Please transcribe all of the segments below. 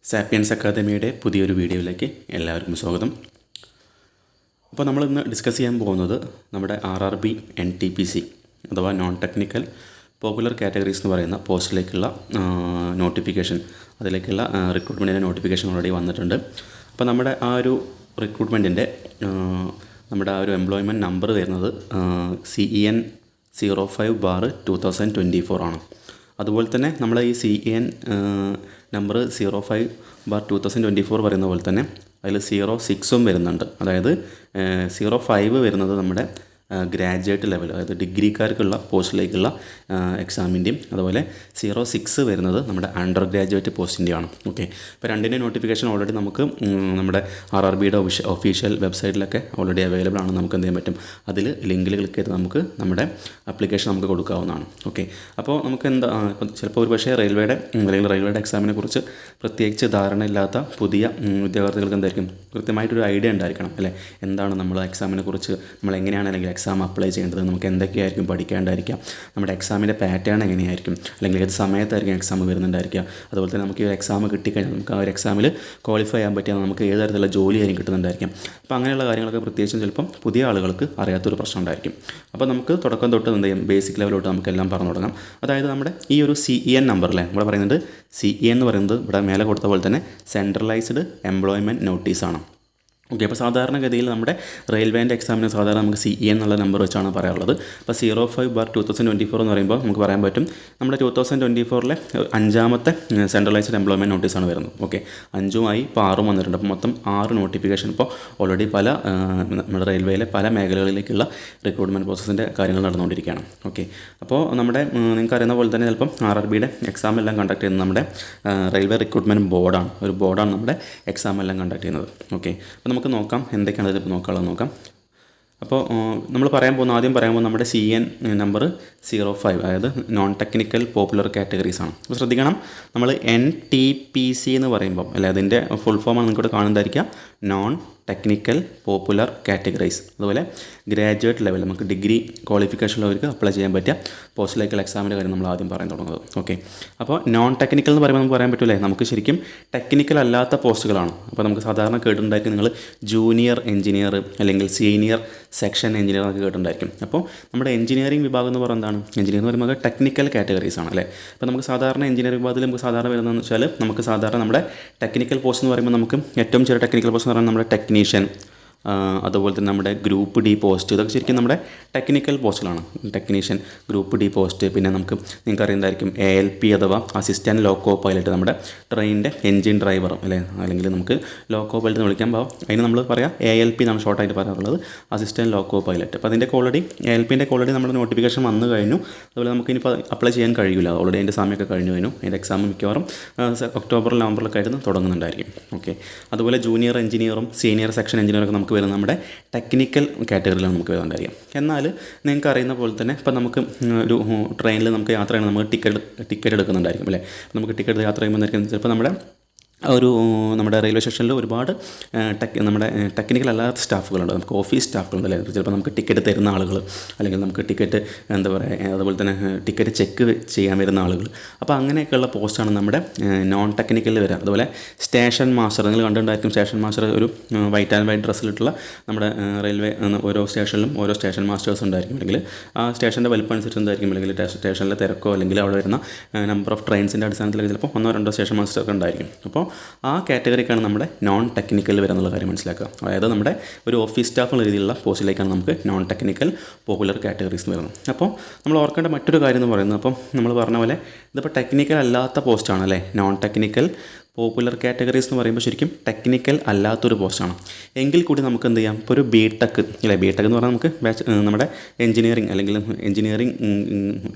Sapiens അക്കാദമിയുടെ പുതിയൊരു വീഡിയോയിലേക്ക് എല്ലാവർക്കും സ്വാഗതം. അപ്പോൾ നമ്മളിന്ന് ഡിസ്കസ് ചെയ്യാൻ പോകുന്നത് നമ്മുടെ RRB NTPC അഥവാ നോൺ ടെക്നിക്കൽ പോപ്പുലർ കാറ്റഗറീസ് എന്ന് പറയുന്ന പോസ്റ്റിലേക്കുള്ള നോട്ടിഫിക്കേഷൻ, അതിലേക്കുള്ള റിക്രൂട്ട്മെൻറ്റിൻ്റെ നോട്ടിഫിക്കേഷൻ ഓൾറെഡി വന്നിട്ടുണ്ട്. അപ്പോൾ നമ്മുടെ ആ ഒരു റിക്രൂട്ട്മെൻറ്റിൻ്റെ നമ്മുടെ ആ ഒരു എംപ്ലോയ്മെൻറ്റ് നമ്പർ വരുന്നത് CEN 05/2024 ആണ്. അതുപോലെ തന്നെ നമ്മൾ ഈ CEN നമ്പർ 05/2024 പറയുന്ന പോലെ തന്നെ അതിൽ 06 വരുന്നുണ്ട്. അതായത് 05 വരുന്നത് നമ്മുടെ ഗ്രാജുവേറ്റ് ലെവൽ, അതായത് ഡിഗ്രിക്കാർക്കുള്ള പോസ്റ്റിലേക്കുള്ള എക്സാമിൻ്റെയും, അതുപോലെ 06 വരുന്നത് നമ്മുടെ അണ്ടർ ഗ്രാജുവേറ്റ് പോസ്റ്റിൻ്റെയാണ്. ഓക്കെ, ഇപ്പോൾ രണ്ടിൻ്റെ നോട്ടിഫിക്കേഷൻ ഓൾറെഡി നമുക്ക് നമ്മുടെ RRBയുടെ ഒഫീഷ്യൽ വെബ്സൈറ്റിലൊക്കെ ഓൾറെഡി അവൈലബിൾ ആണ്. നമുക്ക് എന്ത് ചെയ്യാൻ പറ്റും, അതിൽ ലിങ്കിൽ ക്ലിക്ക് ചെയ്ത് നമുക്ക് നമ്മുടെ ആപ്ലിക്കേഷൻ നമുക്ക് കൊടുക്കാവുന്നതാണ്. ഓക്കെ, അപ്പോൾ നമുക്ക് എന്താ ഇപ്പം ചിലപ്പോൾ ഒരു പക്ഷേ റെയിൽവേയുടെ എക്സാമിനെ കുറിച്ച് പ്രത്യേകിച്ച് ധാരണയില്ലാത്ത പുതിയ ഉദ്യോഗാർത്ഥികൾക്ക് എന്തായിരിക്കും കൃത്യമായിട്ടൊരു ഐഡിയ ഉണ്ടായിരിക്കണം അല്ലേ, എന്താണ് നമ്മൾ എക്സാമിനെ കുറിച്ച്, നമ്മൾ എങ്ങനെയാണ് അല്ലെങ്കിൽ എക്സാം അപ്ലൈ ചെയ്യേണ്ടത്, നമുക്ക് എന്തൊക്കെയായിരിക്കും പഠിക്കേണ്ടായിരിക്കാം, നമ്മുടെ എക്സാമിൻ്റെ പാറ്റേൺ എങ്ങനെയായിരിക്കും, അല്ലെങ്കിൽ ഏത് സമയത്തായിരിക്കും എക്സാം വരുന്നുണ്ടായിരിക്കുക, അതുപോലെ തന്നെ നമുക്ക് ഈ എക്സാം കിട്ടിക്കഴിഞ്ഞാൽ നമുക്ക് ആ ഒരു എക്സാമിൽ ക്വാളിഫൈ ചെയ്യാൻ പറ്റിയാൽ നമുക്ക് ഏത് തരത്തിലുള്ള ജോലിയായിരിക്കും കിട്ടുന്നുണ്ടായിരിക്കും. അപ്പോൾ അങ്ങനെയുള്ള കാര്യങ്ങളൊക്കെ പ്രത്യേകിച്ചും ചിലപ്പം പുതിയ ആളുകൾക്ക് അറിയാത്തൊരു പ്രശ്നം ഉണ്ടായിരിക്കും. അപ്പോൾ നമുക്ക് തുടക്കം തൊട്ട് എന്ത് ചെയ്യും, ബേസിക് ലെവലോട്ട് നമുക്കെല്ലാം പറഞ്ഞു തുടങ്ങാം. അതായത് നമ്മുടെ ഈ ഒരു CEN നമ്പറിലെ ഇവിടെ പറയുന്നത് CEN എന്ന് പറയുന്നത് ഇവിടെ മേലെ കൊടുത്ത പോലെ തന്നെ സെൻട്രലൈസ്ഡ് എംപ്ലോയ്മെൻറ്റ് നോട്ടീസാണ്. ഓക്കെ, അപ്പോൾ സാധാരണഗതിയിൽ നമ്മുടെ റെയിൽവേൻ്റെ എക്സാമിന് സാധാരണ നമുക്ക് CEN എന്നുള്ള നമ്പർ വെച്ചാണ് പറയാറുള്ളത്. അപ്പോൾ 05/2024 എന്ന് പറയുമ്പോൾ നമുക്ക് പറയാൻ പറ്റും നമ്മുടെ 2024 അഞ്ചാമത്തെ സെൻട്രലൈസ്ഡ് എംപ്ലോയ്മെൻറ്റ് നോട്ടീസാണ് വരുന്നത്. ഓക്കെ, 5 ഇപ്പോൾ 6 വന്നിട്ടുണ്ട്. അപ്പോൾ മൊത്തം 6 നോട്ടിഫിക്കേഷൻ ഇപ്പോൾ ഓൾറെഡി പല നമ്മുടെ റെയിൽവേയിലെ പല മേഖലകളിലേക്കുള്ള റിക്രൂട്ട്മെൻറ്റ് പ്രോസസ്സിൻ്റെ കാര്യങ്ങൾ നടന്നുകൊണ്ടിരിക്കുകയാണ്. ഓക്കെ, അപ്പോൾ നമ്മുടെ നിങ്ങൾക്ക് അറിയുന്ന പോലെ തന്നെ ചിലപ്പം RRBയുടെ എക്സാം എല്ലാം കണ്ടക്ട് ചെയ്യുന്നത് നമ്മുടെ റെയിൽവേ റിക്രൂട്ട്മെൻറ്റ് ബോർഡാണ്. ഒരു ബോർഡാണ് നമ്മുടെ എക്സാം എല്ലാം കണ്ടക്ട് ചെയ്യുന്നത്. ഓക്കെ, അപ്പോൾ നമുക്ക് നോക്കാം എന്തൊക്കെയാണ് ഇതിപ്പോൾ നോക്കാം. അപ്പോൾ നമ്മൾ ആദ്യം പറയാൻ പോകുന്ന നമ്മുടെ CEN നമ്പർ 05, അതായത് നോൺ ടെക്നിക്കൽ പോപ്പുലർ കാറ്റഗറീസ് ആണ്. അപ്പോൾ ശ്രദ്ധിക്കണം, നമ്മൾ NTPC എന്ന് പറയുമ്പോൾ അല്ലെ, അതിൻ്റെ ഫുൾ ഫോമാണ് നിങ്ങൾക്കിവിടെ കാണുന്നതായിരിക്കുക, നോൺ ടെക്നിക്കൽ പോപ്പുലർ കാറ്റഗറീസ്. അതുപോലെ ഗ്രാജുവേറ്റ് ലെവൽ, നമുക്ക് ഡിഗ്രി ക്വാളിഫിക്കേഷനുള്ളവർക്ക് അപ്ലൈ ചെയ്യാൻ പറ്റിയ പോസ്റ്റിലേക്കുള്ള എക്സാമിൻ്റെ കാര്യം നമ്മൾ ആദ്യം പറയാൻ തുടങ്ങുന്നത്. ഓക്കെ, അപ്പോൾ നോൺ ടെക്നിക്കൽ എന്ന് പറയുമ്പോൾ നമുക്ക് പറയാൻ പറ്റില്ലേ, നമുക്ക് ശരിക്കും ടെക്നിക്കൽ അല്ലാത്ത പോസ്റ്റുകളാണ്. അപ്പോൾ നമുക്ക് സാധാരണ കേട്ടിട്ടുണ്ടായിരിക്കും നിങ്ങൾ ജൂനിയർ എഞ്ചിനീയർ അല്ലെങ്കിൽ സീനിയർ സെക്ഷൻ എഞ്ചിനീയർ എന്നൊക്കെ കേട്ടിട്ടുണ്ടായിരിക്കും. അപ്പോൾ നമ്മുടെ എഞ്ചിനീയറിംഗ് വിഭാഗം എന്ന് പറയുന്നത് എന്താണ്, എഞ്ചിനീയർ എന്ന് പറയുമ്പോൾ ടെക്നിക്കൽ കാറ്റഗറീസ് ആണ് അല്ലേ. അപ്പോൾ നമുക്ക് സാധാരണ എഞ്ചിനീയറിംഗ് വിഭാഗത്തിൽ നമുക്ക് സാധാരണ വരുന്നതെന്ന് വെച്ചാൽ നമുക്ക് സാധാരണ നമ്മുടെ ടെക്നിക്കൽ പോസ്റ്റ് എന്ന് പറയുമ്പോൾ നമുക്ക് ഏറ്റവും ചെറിയ ടെക്നിക്കൽ പോസ്റ്റ് എന്ന് പറയുന്നത് നമ്മുടെ ടെക്നീഷ്യൻ, അതുപോലെ തന്നെ നമ്മുടെ ഗ്രൂപ്പ് D പോസ്റ്റ്, ഇതൊക്കെ ശരിക്കും നമ്മുടെ ടെക്നിക്കൽ പോസ്റ്റുകളാണ്. ടെക്നീഷ്യൻ, ഗ്രൂപ്പ് D പോസ്റ്റ്, പിന്നെ നിങ്ങൾക്ക് അറിയുന്നതായിരിക്കും ALP അഥവാ അസിസ്റ്റൻറ്റ് ലോക്കോ പൈലറ്റ്, നമ്മുടെ ട്രെയിനിൻ്റെ എൻജിൻ ഡ്രൈവർ അല്ലേ, അല്ലെങ്കിൽ നമുക്ക് ലോക്കോ പൈലറ്റ് എന്ന് വിളിക്കാൻ പാവും. അതിന് നമ്മൾ പറയാം ALP എന്നാണ് ഷോർട്ടായിട്ട് പറയാറുള്ളത്, അസിസ്റ്റൻറ്റ് ലോക്കോ പൈലറ്റ്. അപ്പോൾ അതിൻ്റെ ഓൾറെഡി ALPൻ്റെ ഓൾറെഡി നമ്മുടെ നോട്ടിഫിക്കേഷൻ വന്നു കഴിഞ്ഞു. അതുപോലെ നമുക്കിനിപ്പോൾ അപ്ലൈ ചെയ്യാൻ കഴിയില്ല, ഓൾറെഡി അതിൻ്റെ സമയമൊക്കെ കഴിഞ്ഞു. അതിൻ്റെ എക്സാം മിക്കവാറും ഒക്ടോബർ നവംബറിലൊക്കെ ആയിരുന്നു തുടങ്ങുന്നുണ്ടായിരിക്കും. ഓക്കെ, അതുപോലെ ജൂനിയർ എഞ്ചിനീയറും സീനിയർ സെക്ഷൻ എഞ്ചിനീയറൊക്കെ നമുക്ക് വരുന്നത് നമ്മുടെ ടെക്നിക്കൽ കാറ്റഗറിയിലാണ് നമുക്ക് വരുന്നുണ്ടായിരിക്കും. എന്നാൽ നിങ്ങൾക്ക് അറിയുന്ന പോലെ തന്നെ ഇപ്പോൾ നമുക്ക് ഒരു ട്രെയിനിൽ നമുക്ക് യാത്ര ചെയ്യണം, നമുക്ക് ടിക്കറ്റ് എടുക്കുന്നുണ്ടായിരിക്കും അല്ലേ. നമുക്ക് ടിക്കറ്റ് യാത്ര ചെയ്യുമ്പോൾ ചിലപ്പോൾ നമ്മുടെ റെയിൽവേ സ്റ്റേഷനിൽ ഒരുപാട് നമ്മുടെ ടെക്നിക്കൽ അല്ലാത്ത സ്റ്റാഫുകളുണ്ട്, നമുക്ക് ഓഫീസ് സ്റ്റാഫുകളുണ്ട് അല്ലേ. ചിലപ്പോൾ നമുക്ക് ടിക്കറ്റ് തരുന്ന ആളുകൾ, അല്ലെങ്കിൽ നമുക്ക് ടിക്കറ്റ് എന്താ പറയുക, അതുപോലെ തന്നെ ടിക്കറ്റ് ചെക്ക് ചെയ്യാൻ വരുന്ന ആളുകൾ. അപ്പോൾ അങ്ങനെയൊക്കെയുള്ള പോസ്റ്റാണ് നമ്മുടെ നോൺ ടെക്നിക്കലിൽ വരിക. അതുപോലെ സ്റ്റേഷൻ മാസ്റ്റർ, നിങ്ങൾ കണ്ടിട്ടുണ്ടായിരിക്കും സ്റ്റേഷൻ മാസ്റ്റർ, ഒരു വൈറ്റ് ആൻഡ് വൈറ്റ് ഡ്രസ്സിലിട്ടുള്ള നമ്മുടെ റെയിൽവേ ഓരോ സ്റ്റേഷനിലും ഓരോ സ്റ്റേഷൻ മാസ്റ്റേഴ്സ് ഉണ്ടായിരിക്കും. അല്ലെങ്കിൽ ആ സ്റ്റേഷൻ്റെ വലിപ്പം അനുസരിച്ച് എന്തായിരിക്കും, അല്ലെങ്കിൽ സ്റ്റേഷനിലെ തിരക്കോ അല്ലെങ്കിൽ അവിടെ വരുന്ന നമ്പർ ഓഫ് ട്രെയിൻസിൻ്റെ അടിസ്ഥാനത്തിലൊക്കെ ചിലപ്പോൾ 1-2 സ്റ്റേഷൻ മാസ്റ്ററൊക്കെ ഉണ്ടായിരിക്കും. അപ്പോൾ ആ കാറ്റഗറിക്കാണ് നമ്മുടെ നോൺ ടെക്നിക്കൽ വരുന്നുള്ള കാര്യം മനസ്സിലാക്കുക. അതായത് നമ്മുടെ ഒരു ഓഫീസ് സ്റ്റാഫ് എന്നുള്ള രീതിയിലുള്ള പോസ്റ്റിലേക്കാണ് നമുക്ക് നോൺ ടെക്നിക്കൽ പോപ്പുലർ കാറ്റഗറീസ് വരുന്നത്. അപ്പോൾ നമ്മൾ ഓർക്കേണ്ട മറ്റൊരു കാര്യം എന്ന് പറയുന്നത്, അപ്പം നമ്മൾ പറഞ്ഞ പോലെ ഇതിപ്പോൾ ടെക്നിക്കൽ അല്ലാത്ത പോസ്റ്റാണ് അല്ലേ. നോൺ ടെക്നിക്കൽ പോപ്പുലർ കാറ്റഗറീസ് എന്ന് പറയുമ്പോൾ ശരിക്കും ടെക്നിക്കൽ അല്ലാത്തൊരു പോസ്റ്റാണ്. എങ്കിൽ കൂടി നമുക്ക് എന്ത് ചെയ്യാം, ഇപ്പോൾ ഒരു BTech അല്ലേ, BTech എന്ന് പറഞ്ഞാൽ നമുക്ക് നമ്മുടെ എഞ്ചിനീയറിംഗ് അല്ലെങ്കിൽ എഞ്ചിനീയറിംഗ്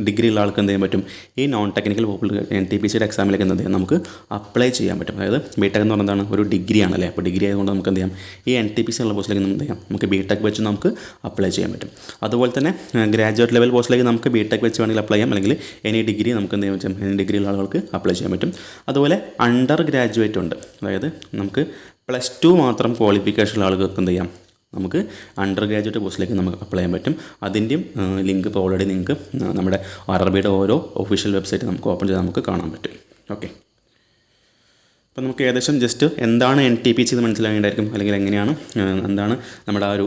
ഡിഗ്രി ഉള്ള ആൾക്ക് എന്ത് ചെയ്യാൻ പറ്റും, ഈ നോൺ ടെക്നിക്കൽ പോപ്പുലർ NTPCയുടെ എക്സാമിലേക്ക് എന്ത് ചെയ്യാം, നമുക്ക് അപ്ലൈ ചെയ്യാൻ പറ്റും. അതായത് BTech എന്ന് പറഞ്ഞതാണ് ഒരു ഡിഗ്രിയാണ് അല്ലേ. അപ്പോൾ ഡിഗ്രി ആയതുകൊണ്ട് നമുക്ക് എന്ത് ചെയ്യാം, ഈ NTPC ഉള്ള പോസ്റ്റിലേക്ക് എന്ത് ചെയ്യാം, നമുക്ക് BTech വെച്ച് നമുക്ക് അപ്ലൈ ചെയ്യാൻ പറ്റും. അതുപോലെ തന്നെ ഗ്രാജുവേറ്റ് ലെവൽ പോസ്റ്റിലേക്ക് നമുക്ക് BTech വെച്ച് വേണമെങ്കിൽ അപ്ലൈ ചെയ്യാം, അല്ലെങ്കിൽ എനി ഡിഗ്രി നമുക്ക് എന്ത് ചെയ്യാൻ പറ്റും, എനി ഡിഗ്രി ഉള്ള ആളുകൾക്ക് അപ്ലൈ ചെയ്യാൻ പറ്റും. അതുപോലെ അണ്ടർ ഗ്രാജുവേറ്റ് ഉണ്ട്, അതായത് നമുക്ക് +2 മാത്രം ക്വാളിഫിക്കേഷനുള്ള ആളുകൾക്ക് എന്ത് ചെയ്യാം, നമുക്ക് അണ്ടർ ഗ്രാജുവേറ്റ് പോസ്റ്റിലേക്ക് നമുക്ക് അപ്ലൈ ചെയ്യാൻ പറ്റും. അതിൻ്റെയും ലിങ്ക് ഇപ്പോൾ ഓൾറെഡി നിങ്ങൾക്ക് നമ്മുടെ RRBയുടെ ഓരോ ഒഫീഷ്യൽ വെബ്സൈറ്റ് നമുക്ക് ഓപ്പൺ ചെയ്താൽ നമുക്ക് കാണാൻ പറ്റും. ഓക്കെ, അപ്പോൾ നമുക്ക് ഏകദേശം ജസ്റ്റ് എന്താണ് NTPC എന്ന് മനസ്സിലാകേണ്ടായിരിക്കും, അല്ലെങ്കിൽ എങ്ങനെയാണ് എന്താണ് നമ്മുടെ ആ ഒരു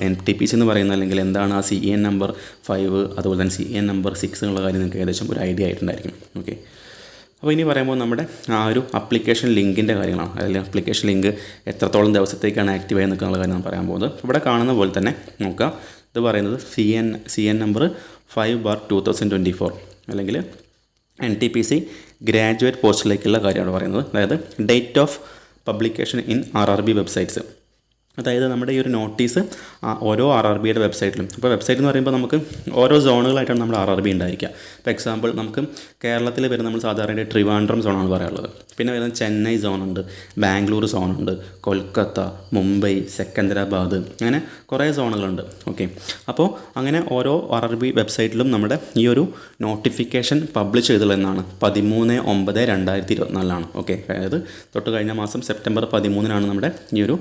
NTPC എന്ന് പറയുന്നത്, അല്ലെങ്കിൽ എന്താണ് ആ CEN നമ്പർ 5 അതുപോലെ തന്നെ CEN നമ്പർ 6 എന്നുള്ള കാര്യം നിങ്ങൾക്ക് ഏകദേശം ഒരു ഐഡിയ ആയിട്ടുണ്ടായിരിക്കും. ഓക്കെ, അപ്പോൾ ഇനി പറയുമ്പോൾ നമ്മുടെ ആ ഒരു അപ്ലിക്കേഷൻ ലിങ്കിൻ്റെ കാര്യങ്ങളാണ്, അല്ലെങ്കിൽ അപ്ലിക്കേഷൻ ലിങ്ക് എത്രത്തോളം ദിവസത്തേക്കാണ് ആക്റ്റീവ് ആയി നിൽക്കാനുള്ള കാര്യം പറയാൻ പോകുന്നത്. ഇവിടെ കാണുന്ന പോലെ തന്നെ നോക്കുക, ഇത് പറയുന്നത് CN നമ്പർ 5/2024 അല്ലെങ്കിൽ NTPC ഗ്രാജുവേറ്റ് പോസ്റ്റിലേക്കുള്ള കാര്യമാണ് പറയുന്നത്. അതായത് date of publication in RRB websites. അതായത് നമ്മുടെ ഈ ഒരു നോട്ടീസ് ഓരോ RRBയുടെ വെബ്സൈറ്റിലും, ഇപ്പോൾ വെബ്സൈറ്റ് എന്ന് പറയുമ്പോൾ നമുക്ക് ഓരോ സോണുകളായിട്ടാണ് നമ്മുടെ RRB ഉണ്ടായിരിക്കുക. ഇപ്പോൾ എക്സാമ്പിൾ നമുക്ക് കേരളത്തിൽ വരുന്ന നമ്മൾ സാധാരണ ട്രിവാൻഡ്രം സോണാണ് പറയാനുള്ളത്. പിന്നെ വരുന്ന ചെന്നൈ സോണുണ്ട്, ബാംഗ്ലൂർ സോണുണ്ട്, കൊൽക്കത്ത, മുംബൈ, സെക്കന്ദരാബാദ്, അങ്ങനെ കുറേ സോണുകളുണ്ട്. ഓക്കെ, അപ്പോൾ അങ്ങനെ ഓരോ RRB വെബ്സൈറ്റിലും നമ്മുടെ ഈ ഒരു നോട്ടിഫിക്കേഷൻ പബ്ലിഷ് ചെയ്തുള്ളതെന്നാണ് 13/9/2024. ഓക്കെ, അതായത് തൊട്ട് കഴിഞ്ഞ മാസം സെപ്റ്റംബർ 13 നമ്മുടെ ഈ ഒരു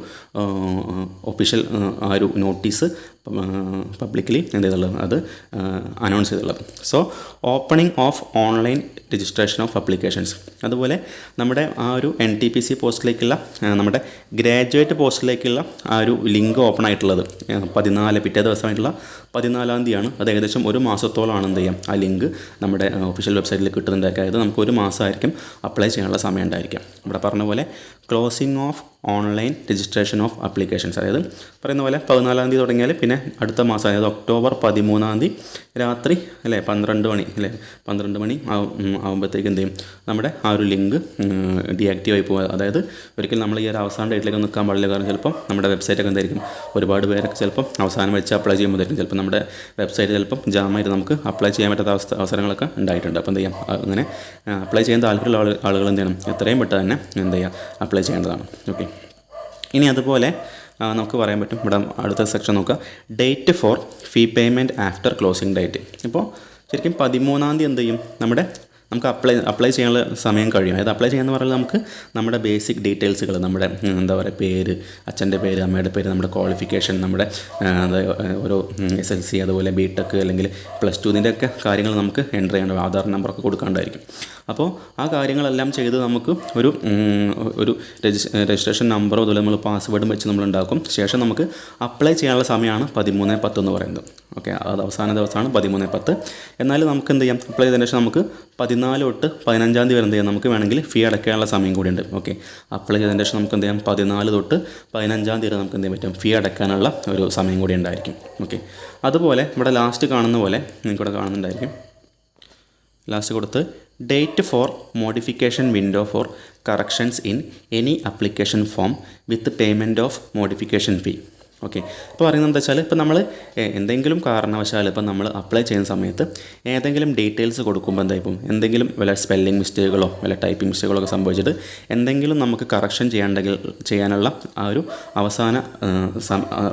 ഒഫീഷ്യൽ ആ ഒരു നോട്ടീസ് പബ്ലിക്കലി എന്ത് ചെയ്തുള്ളത്, അത് അനൗൺസ് ചെയ്തുള്ളത്. So opening of online registration of applications. അതുപോലെ നമ്മുടെ ആ ഒരു NTPC പോസ്റ്റിലേക്കുള്ള നമ്മുടെ ഗ്രാജുവേറ്റ് പോസ്റ്റിലേക്കുള്ള ആ ഒരു ലിങ്ക് ഓപ്പൺ ആയിട്ടുള്ളത് 14 പിറ്റേ ദിവസമായിട്ടുള്ള 14-ാം തീയതിയാണ്. അത് ഏകദേശം ഒരു മാസത്തോളമാണ് എന്ത് ചെയ്യാം ആ ലിങ്ക് നമ്മുടെ ഒഫീഷ്യൽ വെബ്സൈറ്റിൽ കിട്ടുന്നുണ്ടായിരിക്കും. അതായത് നമുക്ക് ഒരു മാസമായിരിക്കും അപ്ലൈ ചെയ്യാനുള്ള സമയം ഉണ്ടായിരിക്കാം. ഇവിടെ പറഞ്ഞ പോലെ closing of online registration of applications, അതായത് പറയുന്ന പോലെ 14-ാം തീയതി തുടങ്ങിയാൽ പിന്നെ അടുത്ത മാസം, അതായത് ഒക്ടോബർ 13-ാം തീയതി രാത്രി 12 മണി 12 മണി ആകുമ്പോഴത്തേക്ക് എന്ത് ചെയ്യും, നമ്മുടെ ആ ഒരു ലിങ്ക് ഡീആക്റ്റീവ് ആയി പോകുക. അതായത് ഒരിക്കലും നമ്മൾ ഈ ഒരു അവസാന ഡേറ്റിലേക്ക് നിൽക്കാൻ പാടില്ല. കാരണം ചിലപ്പം നമ്മുടെ വെബ്സൈറ്റൊക്കെ എന്തായിരിക്കും, ഒരുപാട് പേരൊക്കെ ചിലപ്പം അവസാനം വെച്ച് അപ്ലൈ ചെയ്യുമ്പോഴായിരിക്കും ചിലപ്പോൾ നമ്മുടെ വെബ്സൈറ്റ് ചിലപ്പം ജാമായിട്ട് നമുക്ക് അപ്ലൈ ചെയ്യാൻ പറ്റാത്ത അവസരങ്ങളൊക്കെ ഉണ്ടായിട്ടുണ്ട്. അപ്പോൾ എന്ത് ചെയ്യാം, അങ്ങനെ അപ്ലൈ ചെയ്യാൻ താല്പര്യമുള്ള ആളുകൾ എന്ത് ചെയ്യണം, എത്രയും പെട്ടെന്ന് തന്നെ എന്ത് ചെയ്യുക, അപ്ലൈ ചെയ്യേണ്ടതാണ്. ഓക്കെ, ഇനി അതുപോലെ നമുക്ക് പറയാൻ പറ്റും, ഇവിടെ അടുത്ത സെക്ഷൻ നോക്കുക, date for fee payment after closing date. ഇപ്പോൾ ശരിക്കും 13-ാം തീയതി എന്ത് ചെയ്യും, നമുക്ക് അപ്ലൈ ചെയ്യാനുള്ള സമയം കഴിയും. അതായത് അപ്ലൈ ചെയ്യാന്ന് പറഞ്ഞാൽ നമുക്ക് നമ്മുടെ ബേസിക് ഡീറ്റെയിൽസുകൾ, നമ്മുടെ എന്താ പറയുക, പേര്, അച്ഛൻ്റെ പേര്, അമ്മയുടെ പേര്, നമ്മുടെ ക്വാളിഫിക്കേഷൻ, നമ്മുടെ ഓരോ SLC അതുപോലെ BTech അല്ലെങ്കിൽ +2 ഇതിൻ്റെയൊക്കെ കാര്യങ്ങൾ നമുക്ക് എൻ്റർ ചെയ്യേണ്ട, ആധാർ നമ്പറൊക്കെ കൊടുക്കാണ്ടായിരിക്കും. അപ്പോൾ ആ കാര്യങ്ങളെല്ലാം ചെയ്ത് നമുക്ക് ഒരു രജിസ്ട്രേഷൻ നമ്പറോ അതുപോലെ നമ്മൾ പാസ്വേഡും വെച്ച് നമ്മൾ ഉണ്ടാക്കും. ശേഷം നമുക്ക് അപ്ലൈ ചെയ്യാനുള്ള സമയമാണ് 13/10 എന്ന് പറയുന്നത്. ഓക്കെ, അത് അവസാന ദിവസമാണ് 13/10. എന്നാലും നമുക്ക് എന്ത് ചെയ്യാം, അപ്ലൈ ചെയ്തതിന് ശേഷം നമുക്ക് 14 തൊട്ട് 15-ാം തീയതി വരെ എന്ത് ചെയ്യാം, നമുക്ക് വേണമെങ്കിൽ ഫീ അടയ്ക്കാനുള്ള സമയം കൂടിയുണ്ട്. ഓക്കെ, അപ്ലൈ ചെയ്തതിന് ശേഷം നമുക്ക് എന്ത് ചെയ്യാം, 14 തൊട്ട് 15-ാം തീയതി വരെ നമുക്ക് എന്ത് ചെയ്യാൻ പറ്റും, ഫീ അടയ്ക്കാനുള്ള ഒരു സമയം കൂടി ഉണ്ടായിരിക്കും. ഓക്കെ, അതുപോലെ ഇവിടെ ലാസ്റ്റ് കാണുന്ന പോലെ നിങ്ങൾക്കിവിടെ കാണുന്നുണ്ടായിരിക്കും, ലാസ്റ്റ് കൊടുത്ത് date for modification window for corrections in any application form with payment of modification fee. Okay, ഇപ്പോൾ പറയുന്നത് എന്താ വെച്ചാൽ, ഇപ്പോൾ നമ്മൾ എന്തെങ്കിലും കാരണവശാൽ ഇപ്പോൾ നമ്മൾ അപ്ലൈ ചെയ്യുന്ന സമയത്ത് ഏതെങ്കിലും ഡീറ്റെയിൽസ് കൊടുക്കുമ്പോൾ എന്തായിപ്പം എന്തെങ്കിലും വല്ല സ്പെല്ലിംഗ് മിസ്റ്റേക്കുകളോ വല്ല ടൈപ്പിംഗ് മിസ്റ്റേക്കുകളോ ഒക്കെ സംഭവിച്ചിട്ട് എന്തെങ്കിലും നമുക്ക് കറക്ഷൻ ചെയ്യാനുള്ള ആ ഒരു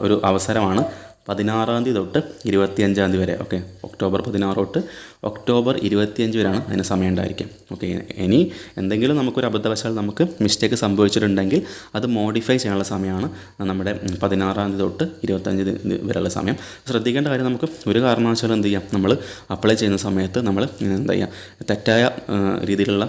ഒരു അവസരമാണ് 16-ാം തീയതി തൊട്ട് 25-ാം തീയതി വരെ. ഓക്കെ, ഒക്ടോബർ 16 തൊട്ട് ഒക്ടോബർ 25 വരെയാണ് അതിന് സമയം ഉണ്ടായിരിക്കും. ഓക്കെ, ഇനി എന്തെങ്കിലും നമുക്കൊരു അബദ്ധവശാൽ നമുക്ക് മിസ്റ്റേക്ക് സംഭവിച്ചിട്ടുണ്ടെങ്കിൽ അത് മോഡിഫൈ ചെയ്യാനുള്ള സമയമാണ് നമ്മുടെ 16-ാം തീയതി തൊട്ട് 25 വരെയുള്ള സമയം. ശ്രദ്ധിക്കേണ്ട കാര്യം, നമുക്ക് ഒരു കാരണവശാലും എന്ത് ചെയ്യാം, നമ്മൾ അപ്ലൈ ചെയ്യുന്ന സമയത്ത് നമ്മൾ എന്താ ചെയ്യുക, തെറ്റായ രീതിയിലുള്ള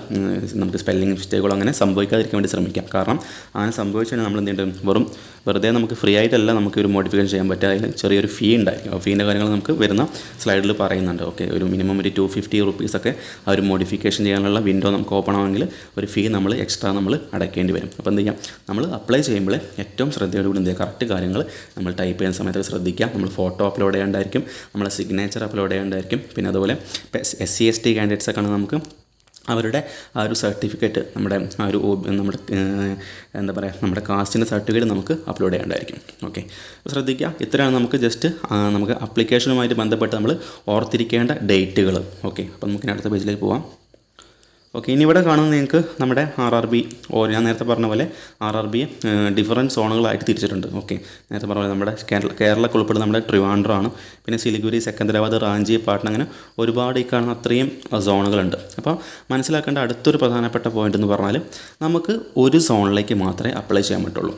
നമുക്ക് സ്പെല്ലിംഗ് മിസ്റ്റേക്കുകളോ അങ്ങനെ സംഭവിക്കാതിരിക്കാൻ വേണ്ടി ശ്രമിക്കാം. കാരണം അങ്ങനെ സംഭവിച്ചാൽ നമ്മൾ എന്ത് ചെയ്യേണ്ടത്, വെറുതെ നമുക്ക് ഫ്രീ ആയിട്ടല്ല നമുക്ക് ഒരു മോഡിഫിക്കേഷൻ ചെയ്യാൻ പറ്റുക. അതിൽ ചെറിയൊരു ഫീ ഉണ്ടായിരിക്കും. ആ ഫീൻ്റെ കാര്യങ്ങൾ നമുക്ക് വരുന്ന സ്ലൈഡിൽ പറയുന്നുണ്ട്. ഓക്കെ, ഒരു മിനിമം ഒരു 250 റുപ്പീസൊക്കെ ആ ഒരു മോഡിഫിക്കേഷൻ ചെയ്യാനുള്ള വിൻഡോ നമുക്ക് ഓപ്പൺ ആണെങ്കിൽ ഒരു ഫീ നമ്മൾ എക്സ്ട്രാ നമ്മൾ അടയ്ക്കേണ്ടി വരും. അപ്പോൾ എന്ത് ചെയ്യാം, നമ്മൾ അപ്ലൈ ചെയ്യുമ്പോൾ ഏറ്റവും ശ്രദ്ധയോടുകൂടി എന്ത് ചെയ്യുക, കറക്റ്റ് കാര്യങ്ങൾ നമ്മൾ ടൈപ്പ് ചെയ്യുന്ന സമയത്ത് ശ്രദ്ധിക്കുക. നമ്മൾ ഫോട്ടോ അപ്ലോഡ് ചെയ്യാണ്ടായിരിക്കും, നമ്മളെ സിഗ്നേച്ചർ അപ്ലോഡ് ചെയ്യാണ്ടായിരിക്കും. പിന്നെ അതുപോലെ SC ST കാൻഡിഡേറ്റ്സൊക്കെ ആണെങ്കിൽ നമുക്ക് അവരുടെ ആ ഒരു സർട്ടിഫിക്കറ്റ്, നമ്മുടെ ആ ഒരു നമ്മുടെ എന്താ പറയുക, നമ്മുടെ കാസ്റ്റിൻ്റെ സർട്ടിഫിക്കറ്റ് നമുക്ക് അപ്ലോഡ് ചെയ്യേണ്ടതായിരിക്കും. ഓക്കെ, ശ്രദ്ധിക്കുക. ഇത്രയാണ് നമുക്ക് ജസ്റ്റ് നമുക്ക് അപ്ലിക്കേഷനുമായിട്ട് ബന്ധപ്പെട്ട് നമ്മൾ ഓർത്തിരിക്കേണ്ട ഡേറ്റുകൾ. ഓക്കെ, അപ്പോൾ നമുക്ക് അടുത്ത പേജിലേക്ക് പോവാം. ഓക്കെ, ഇനി ഇവിടെ കാണുന്നത് നിങ്ങൾക്ക് നമ്മുടെ RRB ഞാൻ നേരത്തെ പറഞ്ഞ പോലെ RRB ഡിഫറൻറ്റ് സോണുകളായിട്ട് തിരിച്ചിട്ടുണ്ട്. ഓക്കെ, നേരത്തെ പറഞ്ഞ പോലെ നമ്മുടെ കേരളക്ക് ഉൾപ്പെടുന്ന നമ്മുടെ ട്രിവാൻഡ്രമാണ്, പിന്നെ സിലിഗുരി, സെക്കന്ദരാബാദ്, റാഞ്ചി, പാട്ന, അങ്ങനെ ഒരുപാട് ഈ കാണുന്ന അത്രയും സോണുകളുണ്ട്. അപ്പോൾ മനസ്സിലാക്കേണ്ട അടുത്തൊരു പ്രധാനപ്പെട്ട പോയിൻ്റ് എന്ന് പറഞ്ഞാൽ നമുക്ക് ഒരു സോണിലേക്ക് മാത്രമേ അപ്ലൈ ചെയ്യാൻ പറ്റുള്ളൂ.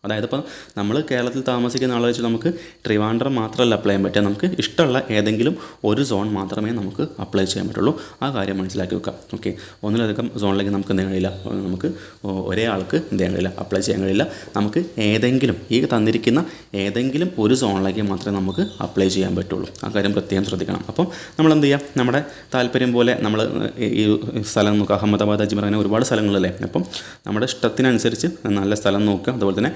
അതായത് ഇപ്പോൾ നമ്മൾ കേരളത്തിൽ താമസിക്കുന്ന ആളെ വെച്ച് നമുക്ക് ട്രിവാൻഡ്രം മാത്രമല്ല അപ്ലൈ ചെയ്യാൻ പറ്റുക, നമുക്ക് ഇഷ്ടമുള്ള ഏതെങ്കിലും ഒരു സോൺ മാത്രമേ നമുക്ക് അപ്ലൈ ചെയ്യാൻ പറ്റുള്ളൂ. ആ കാര്യം മനസ്സിലാക്കി വെക്കാം. ഓക്കെ, ഒന്നിലധികം സോണിലേക്ക് നമുക്ക് എന്ത് ചെയ്യാൻ കഴിയില്ല, നമുക്ക് ഒരേ ആൾക്ക് എന്ത് ചെയ്യാൻ കഴിയില്ല, അപ്ലൈ ചെയ്യാൻ കഴിയില്ല. നമുക്ക് ഏതെങ്കിലും ഈ തന്നിരിക്കുന്ന ഏതെങ്കിലും ഒരു സോണിലേക്ക് മാത്രമേ നമുക്ക് അപ്ലൈ ചെയ്യാൻ പറ്റുള്ളൂ. ആ കാര്യം പ്രത്യേകം ശ്രദ്ധിക്കണം. അപ്പം നമ്മൾ എന്ത് ചെയ്യുക, നമ്മുടെ താല്പര്യം പോലെ നമ്മൾ ഈ സ്ഥലം നോക്കുക. അഹമ്മദാബാദ്, അജ്മീർ, അങ്ങനെ ഒരുപാട് സ്ഥലങ്ങളല്ലേ. അപ്പം നമ്മുടെ ഇഷ്ടത്തിനനുസരിച്ച് നല്ല സ്ഥലം നോക്കുക. അതുപോലെ തന്നെ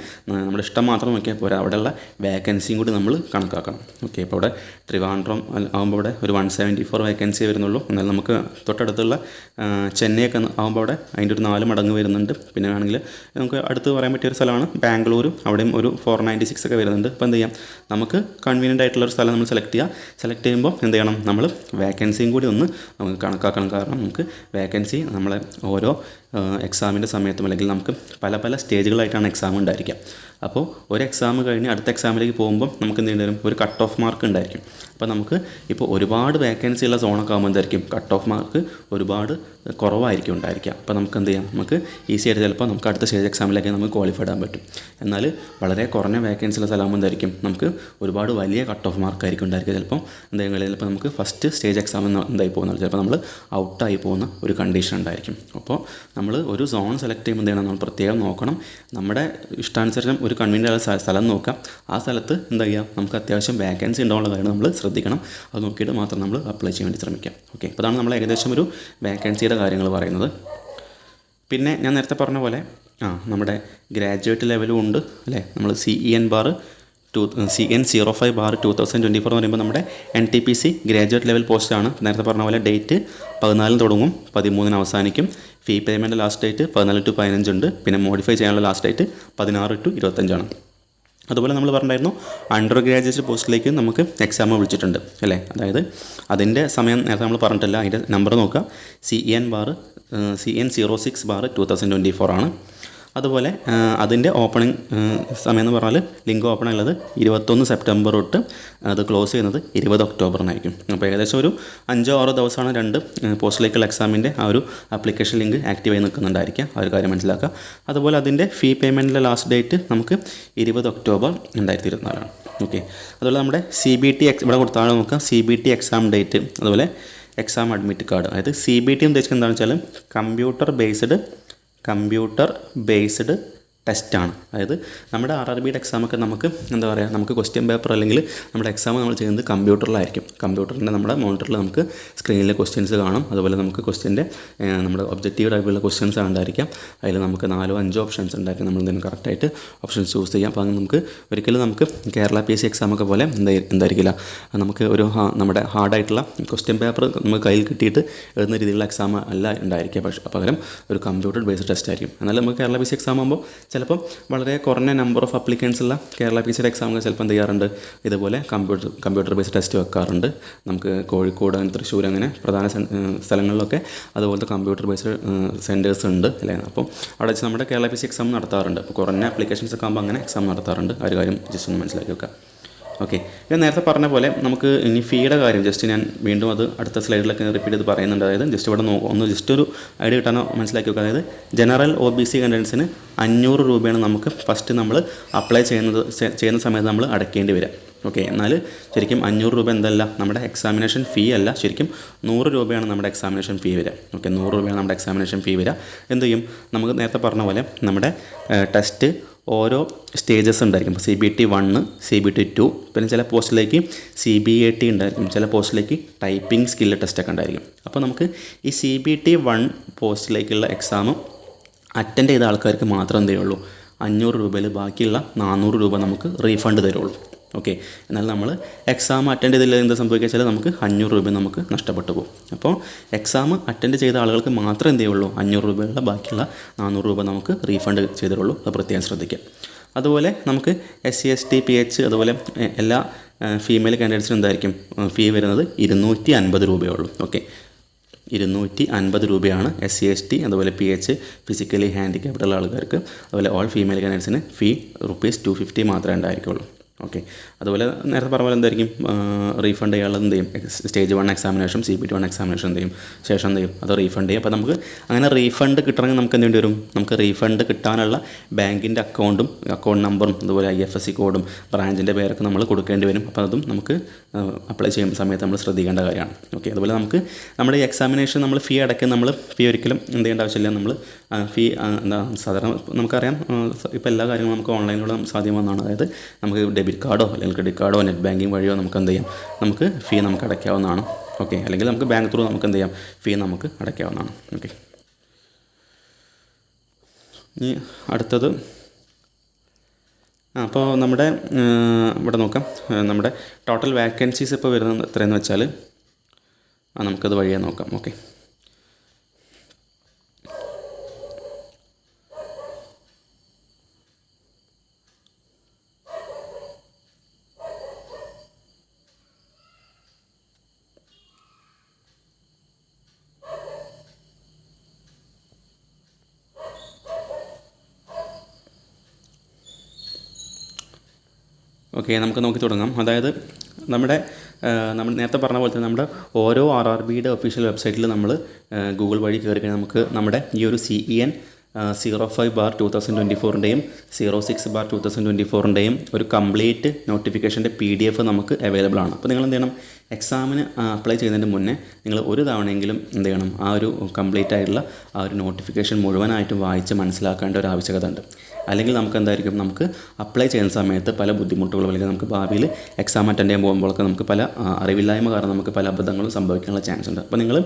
നമ്മുടെ ഇഷ്ടം മാത്രം നോക്കിയാൽ പോരാ, അവിടെയുള്ള വേക്കൻസിയും കൂടി നമ്മൾ കണക്കാക്കണം. ഓക്കെ, ഇപ്പോൾ ഇവിടെ ട്രിവാൻഡ്രം ആകുമ്പോൾ ഇവിടെ ഒരു 174 വേക്കൻസി വരുന്നുള്ളൂ. എന്നാൽ നമുക്ക് തൊട്ടടുത്തുള്ള ചെന്നൈയൊക്കെ ആകുമ്പോൾ അവിടെ അതിൻ്റെ ഒരു 4 മടങ്ങ് വരുന്നുണ്ട്. പിന്നെ വേണമെങ്കിൽ നമുക്ക് അടുത്ത് പറയാൻ പറ്റിയൊരു സ്ഥലമാണ് ബാംഗ്ലൂർ, അവിടെയും ഒരു 496 ഒക്കെ വരുന്നുണ്ട്. അപ്പോൾ എന്ത് ചെയ്യാം, നമുക്ക് കൺവീനിയൻ്റ് ആയിട്ടുള്ളൊരു സ്ഥലം നമ്മൾ സെലക്ട് ചെയ്യുമ്പോൾ എന്ത് ചെയ്യണം, നമ്മൾ വേക്കൻസിയും കൂടി ഒന്ന് നമുക്ക് കണക്കാക്കണം. കാരണം നമുക്ക് വേക്കൻസി നമ്മളെ ഓരോ എക്സാമിൻ്റെ സമയത്തും അല്ലെങ്കിൽ നമുക്ക് പല പല സ്റ്റേജുകളായിട്ടാണ് എക്സാം ഉണ്ടായിരിക്കുക. അപ്പോൾ ഒരു എക്സാം കഴിഞ്ഞ് അടുത്ത എക്സാമിലേക്ക് പോകുമ്പോൾ നമുക്ക് എന്ത് ചെയ്യേണ്ടി വരും, ഒരു കട്ട് ഓഫ് മാർക്ക് ഉണ്ടായിരിക്കും. അപ്പോൾ നമുക്ക് ഇപ്പോൾ ഒരുപാട് വേക്കൻസി ഉള്ള സോണൊക്കെ ആകുമ്പോൾ എന്തായിരിക്കും, കട്ട് ഓഫ് മാർക്ക് ഒരുപാട് കുറവായിരിക്കും ഉണ്ടായിരിക്കുക. അപ്പോൾ നമുക്ക് എന്ത് ചെയ്യാം, നമുക്ക് ഈസി ആയിട്ട് ചിലപ്പോൾ നമുക്ക് അടുത്ത സ്റ്റേജ് എക്സാമിലേക്ക് നമുക്ക് ക്വാളിഫൈ ചെയ്യാൻ പറ്റും. എന്നാൽ വളരെ കുറഞ്ഞ വേക്കൻസി ഉള്ള സ്ഥലമാകുമ്പോൾ എന്തായിരിക്കും, നമുക്ക് ഒരുപാട് വലിയ കട്ട് ഓഫ് മാർക്കായിരിക്കും ഉണ്ടായിരിക്കുക. ചിലപ്പോൾ എന്തെങ്കിലും ചിലപ്പോൾ നമുക്ക് ഫസ്റ്റ് സ്റ്റേജ് എക്സാം എന്തായി പോകുന്നത്, ചിലപ്പോൾ നമ്മൾ ഔട്ടായി പോകുന്ന ഒരു കണ്ടീഷൻ ഉണ്ടായിരിക്കും. അപ്പോൾ നമ്മൾ ഒരു സോൺ സെലക്ട് ചെയ്യുമ്പോൾ എന്ത് ചെയ്യണം, നമ്മൾ പ്രത്യേകം നോക്കണം. നമ്മുടെ ഇഷ്ടാനുസരണം ഒരു കൺവീനിയൻ്റ് ആയ സ്ഥലം നോക്കാം. ആ സ്ഥലത്ത് എന്താ ചെയ്യുക, നമുക്ക് അത്യാവശ്യം വേക്കൻസി ഉണ്ടാവുള്ള കാര്യം നമ്മൾ ശ്രദ്ധിക്കണം. അത് നോക്കിയിട്ട് മാത്രം നമ്മൾ അപ്ലൈ ചെയ്യാൻ വേണ്ടി ശ്രമിക്കാം. ഓക്കെ, അപ്പോൾ അതാണ് നമ്മൾ ഏകദേശം ഒരു വേക്കൻസിയുടെ കാര്യങ്ങൾ പറയുന്നത്. പിന്നെ ഞാൻ നേരത്തെ പറഞ്ഞ പോലെ നമ്മുടെ ഗ്രാജുവേറ്റ് ലെവലും ഉണ്ട് അല്ലേ. നമ്മൾ CN05/2024 എന്ന് പറയുമ്പോൾ നമ്മുടെ NTPC ഗ്രാജുവേറ്റ് ലെവൽ പോസ്റ്റാണ്. നേരത്തെ പറഞ്ഞ പോലെ ഡേറ്റ് 14 തുടങ്ങും, 13 അവസാനിക്കും. ഫീ പേയ്മെൻറ്റ് ലാസ്റ്റ് ഡേറ്റ് 14 to 15 ഉണ്ട്. പിന്നെ മോഡിഫൈ ചെയ്യാനുള്ള ലാസ്റ്റ് ഡേറ്റ് 16 to 25 അതുപോലെ നമ്മൾ പറഞ്ഞിട്ടുണ്ടായിരുന്നു അണ്ടർ ഗ്രാജുവേറ്റ് പോസ്റ്റിലേക്ക് നമുക്ക് എക്സാം വിളിച്ചിട്ടുണ്ട് അല്ലേ. അതായത് അതിൻ്റെ സമയം നേരത്തെ നമ്മൾ പറഞ്ഞിട്ടില്ല, അതിൻ്റെ നമ്പർ നോക്കുക. CN06/2024 ആണ്. അതുപോലെ അതിൻ്റെ ഓപ്പണിംഗ് സമയം എന്ന് പറഞ്ഞാൽ ലിങ്ക് ഓപ്പൺ ഉള്ളത് 21 സെപ്റ്റംബർ തൊട്ട് അത് ക്ലോസ് ചെയ്യുന്നത് 20 ഒക്ടോബറിനായിരിക്കും. അപ്പോൾ ഏകദേശം ഒരു 5-6 ദിവസമാണ് 2 പോസ്റ്റിലേക്കുള്ള എക്സാമിൻ്റെ ആ ഒരു ആപ്ലിക്കേഷൻ ലിങ്ക് ആക്റ്റീവ് ആയി നിൽക്കുന്നുണ്ടായിരിക്കാം. ആ ഒരു കാര്യം മനസ്സിലാക്കുക. അതുപോലെ അതിൻ്റെ ഫീ പേയ്മെൻറ്റിൻ്റെ ലാസ്റ്റ് ഡേറ്റ് നമുക്ക് 20 ഒക്ടോബർ 2024 ഓക്കെ. അതുപോലെ നമ്മുടെ CBT ഇവിടെ കൊടുത്താൽ നോക്കാം, CBT എക്സാം ഡേറ്റ്, അതുപോലെ എക്സാം അഡ്മിറ്റ് കാർഡ്. അതായത് CBT ഉദ്ദേശിക്കുന്നത് എന്താണെന്ന് വെച്ചാൽ കമ്പ്യൂട്ടർ ബേസ്ഡ് ടെസ്റ്റാണ്. അതായത് നമ്മുടെ RRBയുടെ എക്സാമൊക്കെ നമുക്ക് എന്താ പറയുക, നമുക്ക് ക്വസ്റ്റ്യൻ പേപ്പർ അല്ലെങ്കിൽ നമ്മുടെ എക്സാം നമ്മൾ ചെയ്യുന്നത് കമ്പ്യൂട്ടറിലായിരിക്കും. കമ്പ്യൂട്ടറിൻ്റെ നമ്മുടെ മോണിറ്ററിൽ നമുക്ക് സ്ക്രീനിൽ ക്വസ്റ്റ്യൻസ് കാണും. അതുപോലെ നമുക്ക് ക്വസ്റ്റ്യൻ്റെ നമ്മുടെ ഒബ്ജക്റ്റീവ് ടൈപ്പുള്ള ക്വസ്റ്റ്യൻസ് ഉണ്ടായിരിക്കാം. അതിൽ നമുക്ക് 4-5 ഓപ്ഷൻസ് ഉണ്ടായിരിക്കും. നമ്മൾ എന്തെങ്കിലും കറക്റ്റായിട്ട് ഓപ്ഷൻസ് ചൂസ് ചെയ്യാം. അപ്പോൾ അങ്ങനെ നമുക്ക് ഒരിക്കലും നമുക്ക് കേരള PSC എക്സാമൊക്കെ പോലെ എന്തായിരിക്കില്ല, നമുക്ക് ഒരു നമ്മുടെ ഹാർഡായിട്ടുള്ള ക്വസ്റ്റ്യൻ പേപ്പർ നമുക്ക് കയ്യിൽ കിട്ടിയിട്ട് എഴുതുന്ന രീതിയിലുള്ള എക്സാം അല്ല ഉണ്ടായിരിക്കുക. പക്ഷേ പകരം ഒരു കമ്പ്യൂട്ടർ ബേസ്ഡ് ടെസ്റ്റ് ആയിരിക്കും. എന്നാലും നമുക്ക് കേരള PSC എക്സാം ആകുമ്പോൾ ചിലപ്പം വളരെ കുറഞ്ഞ നമ്പർ ഓഫ് അപ്ലിക്കൻസ് ഉള്ള കേരള PSCയുടെ എക്സാമുകൾ ചിലപ്പോൾ എന്ത് ചെയ്യാറുണ്ട്, ഇതുപോലെ കമ്പ്യൂട്ടർ ബേസ്ഡ് ടെസ്റ്റ് വെക്കാറുണ്ട്. നമുക്ക് കോഴിക്കോട്, തൃശ്ശൂർ അങ്ങനെ പ്രധാന സ്ഥലങ്ങളിലൊക്കെ അതുപോലത്തെ കമ്പ്യൂട്ടർ ബേസ്ഡ് സെൻറ്റേഴ്സ് ഉണ്ട് അല്ലേ. അപ്പോൾ അവിടെ വെച്ച് നമ്മുടെ കേരള PSC എക്സാം നടത്താറുണ്ട്. അപ്പോൾ കുറഞ്ഞ അപ്ലിക്കേഷൻസ് ഒക്കെ ആകുമ്പോൾ അങ്ങനെ എക്സാം നടത്താറുണ്ട്. ആ ഒരു കാര്യം ജസ്റ്റ് ഒന്ന് മനസ്സിലാക്കി വെക്കാം. ഓക്കെ, ഞാൻ നേരത്തെ പറഞ്ഞ പോലെ നമുക്ക് ഇനി ഫീയുടെ കാര്യം ജസ്റ്റ് ഞാൻ വീണ്ടും അത് അടുത്ത സ്ലൈഡിലൊക്കെ റിപ്പീറ്റ് ചെയ്ത് പറയുന്നുണ്ട്. അതായത് ജസ്റ്റ് ഇവിടെ ഒന്ന് ജസ്റ്റ് ഒരു ഐഡിയ കിട്ടാനോ മനസ്സിലാക്കി വെക്കുക. അതായത് ജനറൽ OBC കാൻഡിഡേറ്റ്സിന് 500 രൂപയാണ് നമുക്ക് ഫസ്റ്റ് നമ്മൾ അപ്ലൈ ചെയ്യുന്ന സമയത്ത് നമ്മൾ അടയ്ക്കേണ്ടി വരിക. ഓക്കെ, എന്നാൽ ശരിക്കും 500 രൂപ എന്തല്ല, നമ്മുടെ എക്സാമിനേഷൻ ഫീ അല്ല, ശരിക്കും 100 രൂപയാണ് നമ്മുടെ എക്സാമിനേഷൻ ഫീ വരിക. ഓക്കെ, 100 രൂപയാണ് നമ്മുടെ എക്സാമിനേഷൻ ഫീ വരിക. എന്ത് ചെയ്യും, നമുക്ക് നേരത്തെ പറഞ്ഞ പോലെ നമ്മുടെ ടെസ്റ്റ് ഓരോ സ്റ്റേജസ് ഉണ്ടായിരിക്കും. ഇപ്പോൾ CBT 1, CBT 2, പിന്നെ ചില പോസ്റ്റിലേക്ക് CBAT ഉണ്ടായിരിക്കും, ചില പോസ്റ്റിലേക്ക് ടൈപ്പിംഗ് സ്കില്ല് ടെസ്റ്റൊക്കെ ഉണ്ടായിരിക്കും. അപ്പോൾ നമുക്ക് ഈ CBT 1 പോസ്റ്റിലേക്കുള്ള എക്സാം അറ്റൻഡ് ചെയ്ത ആൾക്കാർക്ക് മാത്രം എന്ത് ചെയ്യുള്ളൂ, 500 രൂപയിൽ ബാക്കിയുള്ള 400 രൂപ നമുക്ക് റീഫണ്ട് തരുള്ളൂ. ഓക്കെ, എന്നാൽ നമ്മൾ എക്സാം അറ്റൻഡ് ചെയ്തില്ല എന്താ സംഭവിക്കുക വെച്ചാൽ നമുക്ക് 500 രൂപ നമുക്ക് നഷ്ടപ്പെട്ടു പോകും. അപ്പോൾ എക്സാം അറ്റൻഡ് ചെയ്ത ആളുകൾക്ക് മാത്രം എന്ത് ചെയ്യുള്ളൂ, 500 രൂപയുള്ള ബാക്കിയുള്ള 400 രൂപ നമുക്ക് റീഫണ്ട് ചെയ്തിട്ടുള്ളൂ. അത് പ്രത്യേകം ശ്രദ്ധിക്കുക. അതുപോലെ നമുക്ക് SC ST PH അതുപോലെ എല്ലാ ഫീമെയിൽ കാൻഡിഡേറ്റ്സിനും എന്തായിരിക്കും ഫീ വരുന്നത് 250 രൂപയേ ഉള്ളൂ. ഓക്കെ, 250 രൂപയാണ് SC ST അതുപോലെ PH ഫിസിക്കലി ഹാൻഡിക്യാപ്ഡുള്ള ആൾക്കാർക്ക്. അതുപോലെ ഓൾ ഫീമെയിൽ കാൻഡിഡേറ്റ്സിന് ഫീ ₹250 മാത്രമേ ഉണ്ടായിരിക്കുള്ളൂ. ഓക്കെ, അതുപോലെ നേരത്തെ പറഞ്ഞ പോലെ എന്തായിരിക്കും റീഫണ്ട് ചെയ്യാനുള്ളത് എന്ത് ചെയ്യും, സ്റ്റേജ് 1 എക്സാമിനേഷൻ CPT 1 എക്സാമിനേഷൻ എന്ത് ചെയ്യും, ശേഷം എന്ത് ചെയ്യും, അത് റീഫണ്ട് ചെയ്യും. അപ്പോൾ നമുക്ക് അങ്ങനെ റീഫണ്ട് കിട്ടണമെങ്കിൽ നമുക്ക് എന്ത് വേണ്ടി വരും, നമുക്ക് റീഫണ്ട് കിട്ടാനുള്ള ബാങ്കിൻ്റെ അക്കൗണ്ട് നമ്പറും അതുപോലെ IFSC കോഡും ബ്രാഞ്ചിൻ്റെ പേരൊക്കെ നമ്മൾ കൊടുക്കേണ്ടി വരും. അപ്പോൾ അതും നമുക്ക് അപ്ലൈ ചെയ്യുന്ന സമയത്ത് നമ്മൾ ശ്രദ്ധിക്കേണ്ട കാര്യമാണ്. ഓക്കെ, അതുപോലെ നമുക്ക് നമ്മുടെ ഈ എക്സാമിനേഷൻ നമ്മൾ ഫീ അടയ്ക്കാൻ നമ്മൾ ഫീ ഒരിക്കലും എന്ത് ചെയ്യേണ്ട ആവശ്യമില്ല. നമ്മൾ ഫീ എന്താ സാധാരണ നമുക്കറിയാം, ഇപ്പോൾ എല്ലാ കാര്യങ്ങളും നമുക്ക് ഓൺലൈനിലൂടെ സാധ്യമാകുന്നതാണ്. അതായത് നമുക്ക് ഡെബിറ്റ് കാർഡോ അല്ലെങ്കിൽ ക്രെഡിറ്റ് കാർഡോ നെറ്റ് ബാങ്കിങ് വഴിയോ നമുക്ക് എന്ത് ചെയ്യാം, നമുക്ക് ഫീ നമുക്ക് അടയ്ക്കാവുന്നതാണ്. ഓക്കെ, അല്ലെങ്കിൽ നമുക്ക് ബാങ്ക് ത്രൂ നമുക്ക് എന്ത് ചെയ്യാം, ഫീ നമുക്ക് അടയ്ക്കാവുന്നതാണ്. ഓക്കെ, ഇനി അടുത്തത് അപ്പോൾ നമ്മുടെ ഇവിടെ നോക്കാം. നമ്മുടെ ടോട്ടൽ വാക്കൻസീസ് ഇപ്പോൾ വരുന്നത് എത്രയെന്ന് വെച്ചാൽ നമുക്കത് വഴിയേ നോക്കാം. ഓക്കെ, നമുക്ക് നോക്കി തുടങ്ങാം. അതായത് നമ്മൾ നേരത്തെ പറഞ്ഞ പോലെ തന്നെ നമ്മുടെ ഓരോ RRBയുടെ ഒഫീഷ്യൽ വെബ്സൈറ്റിൽ നമ്മൾ ഗൂഗിൾ വഴി കയറി കഴിഞ്ഞാൽ നമുക്ക് നമ്മുടെ ഈ ഒരു CEN 05/2024ൻ്റെയും 06/2024ൻ്റെയും ഒരു കംപ്ലീറ്റ് നോട്ടിഫിക്കേഷൻ്റെ PDF നമുക്ക് അവൈലബിൾ ആണ്. അപ്പോൾ നിങ്ങൾ എന്ത് ചെയ്യണം, എക്സാമിന് അപ്ലൈ ചെയ്യുന്നതിന് മുന്നേ നിങ്ങൾ ഒരു തവണയെങ്കിലും എന്ത് ചെയ്യണം, ആ ഒരു കംപ്ലീറ്റ് ആയിട്ടുള്ള ആ ഒരു നോട്ടിഫിക്കേഷൻ മുഴുവനായിട്ടും വായിച്ച് മനസ്സിലാക്കേണ്ട ഒരു ആവശ്യകത ഉണ്ട്. അല്ലെങ്കിൽ നമുക്ക് എന്തായിരിക്കും, നമുക്ക് അപ്ലൈ ചെയ്യുന്ന സമയത്ത് പല ബുദ്ധിമുട്ടുകളും അല്ലെങ്കിൽ നമുക്ക് ഭാവിയിൽ എക്സാം അറ്റൻഡ് ചെയ്യാൻ പോകുമ്പോഴൊക്കെ നമുക്ക് പല അറിവില്ലായ്മ കാരണം നമുക്ക് പല അബദ്ധങ്ങളും സംഭവിക്കാനുള്ള ചാൻസ് ഉണ്ട്. അപ്പോൾ നിങ്ങൾ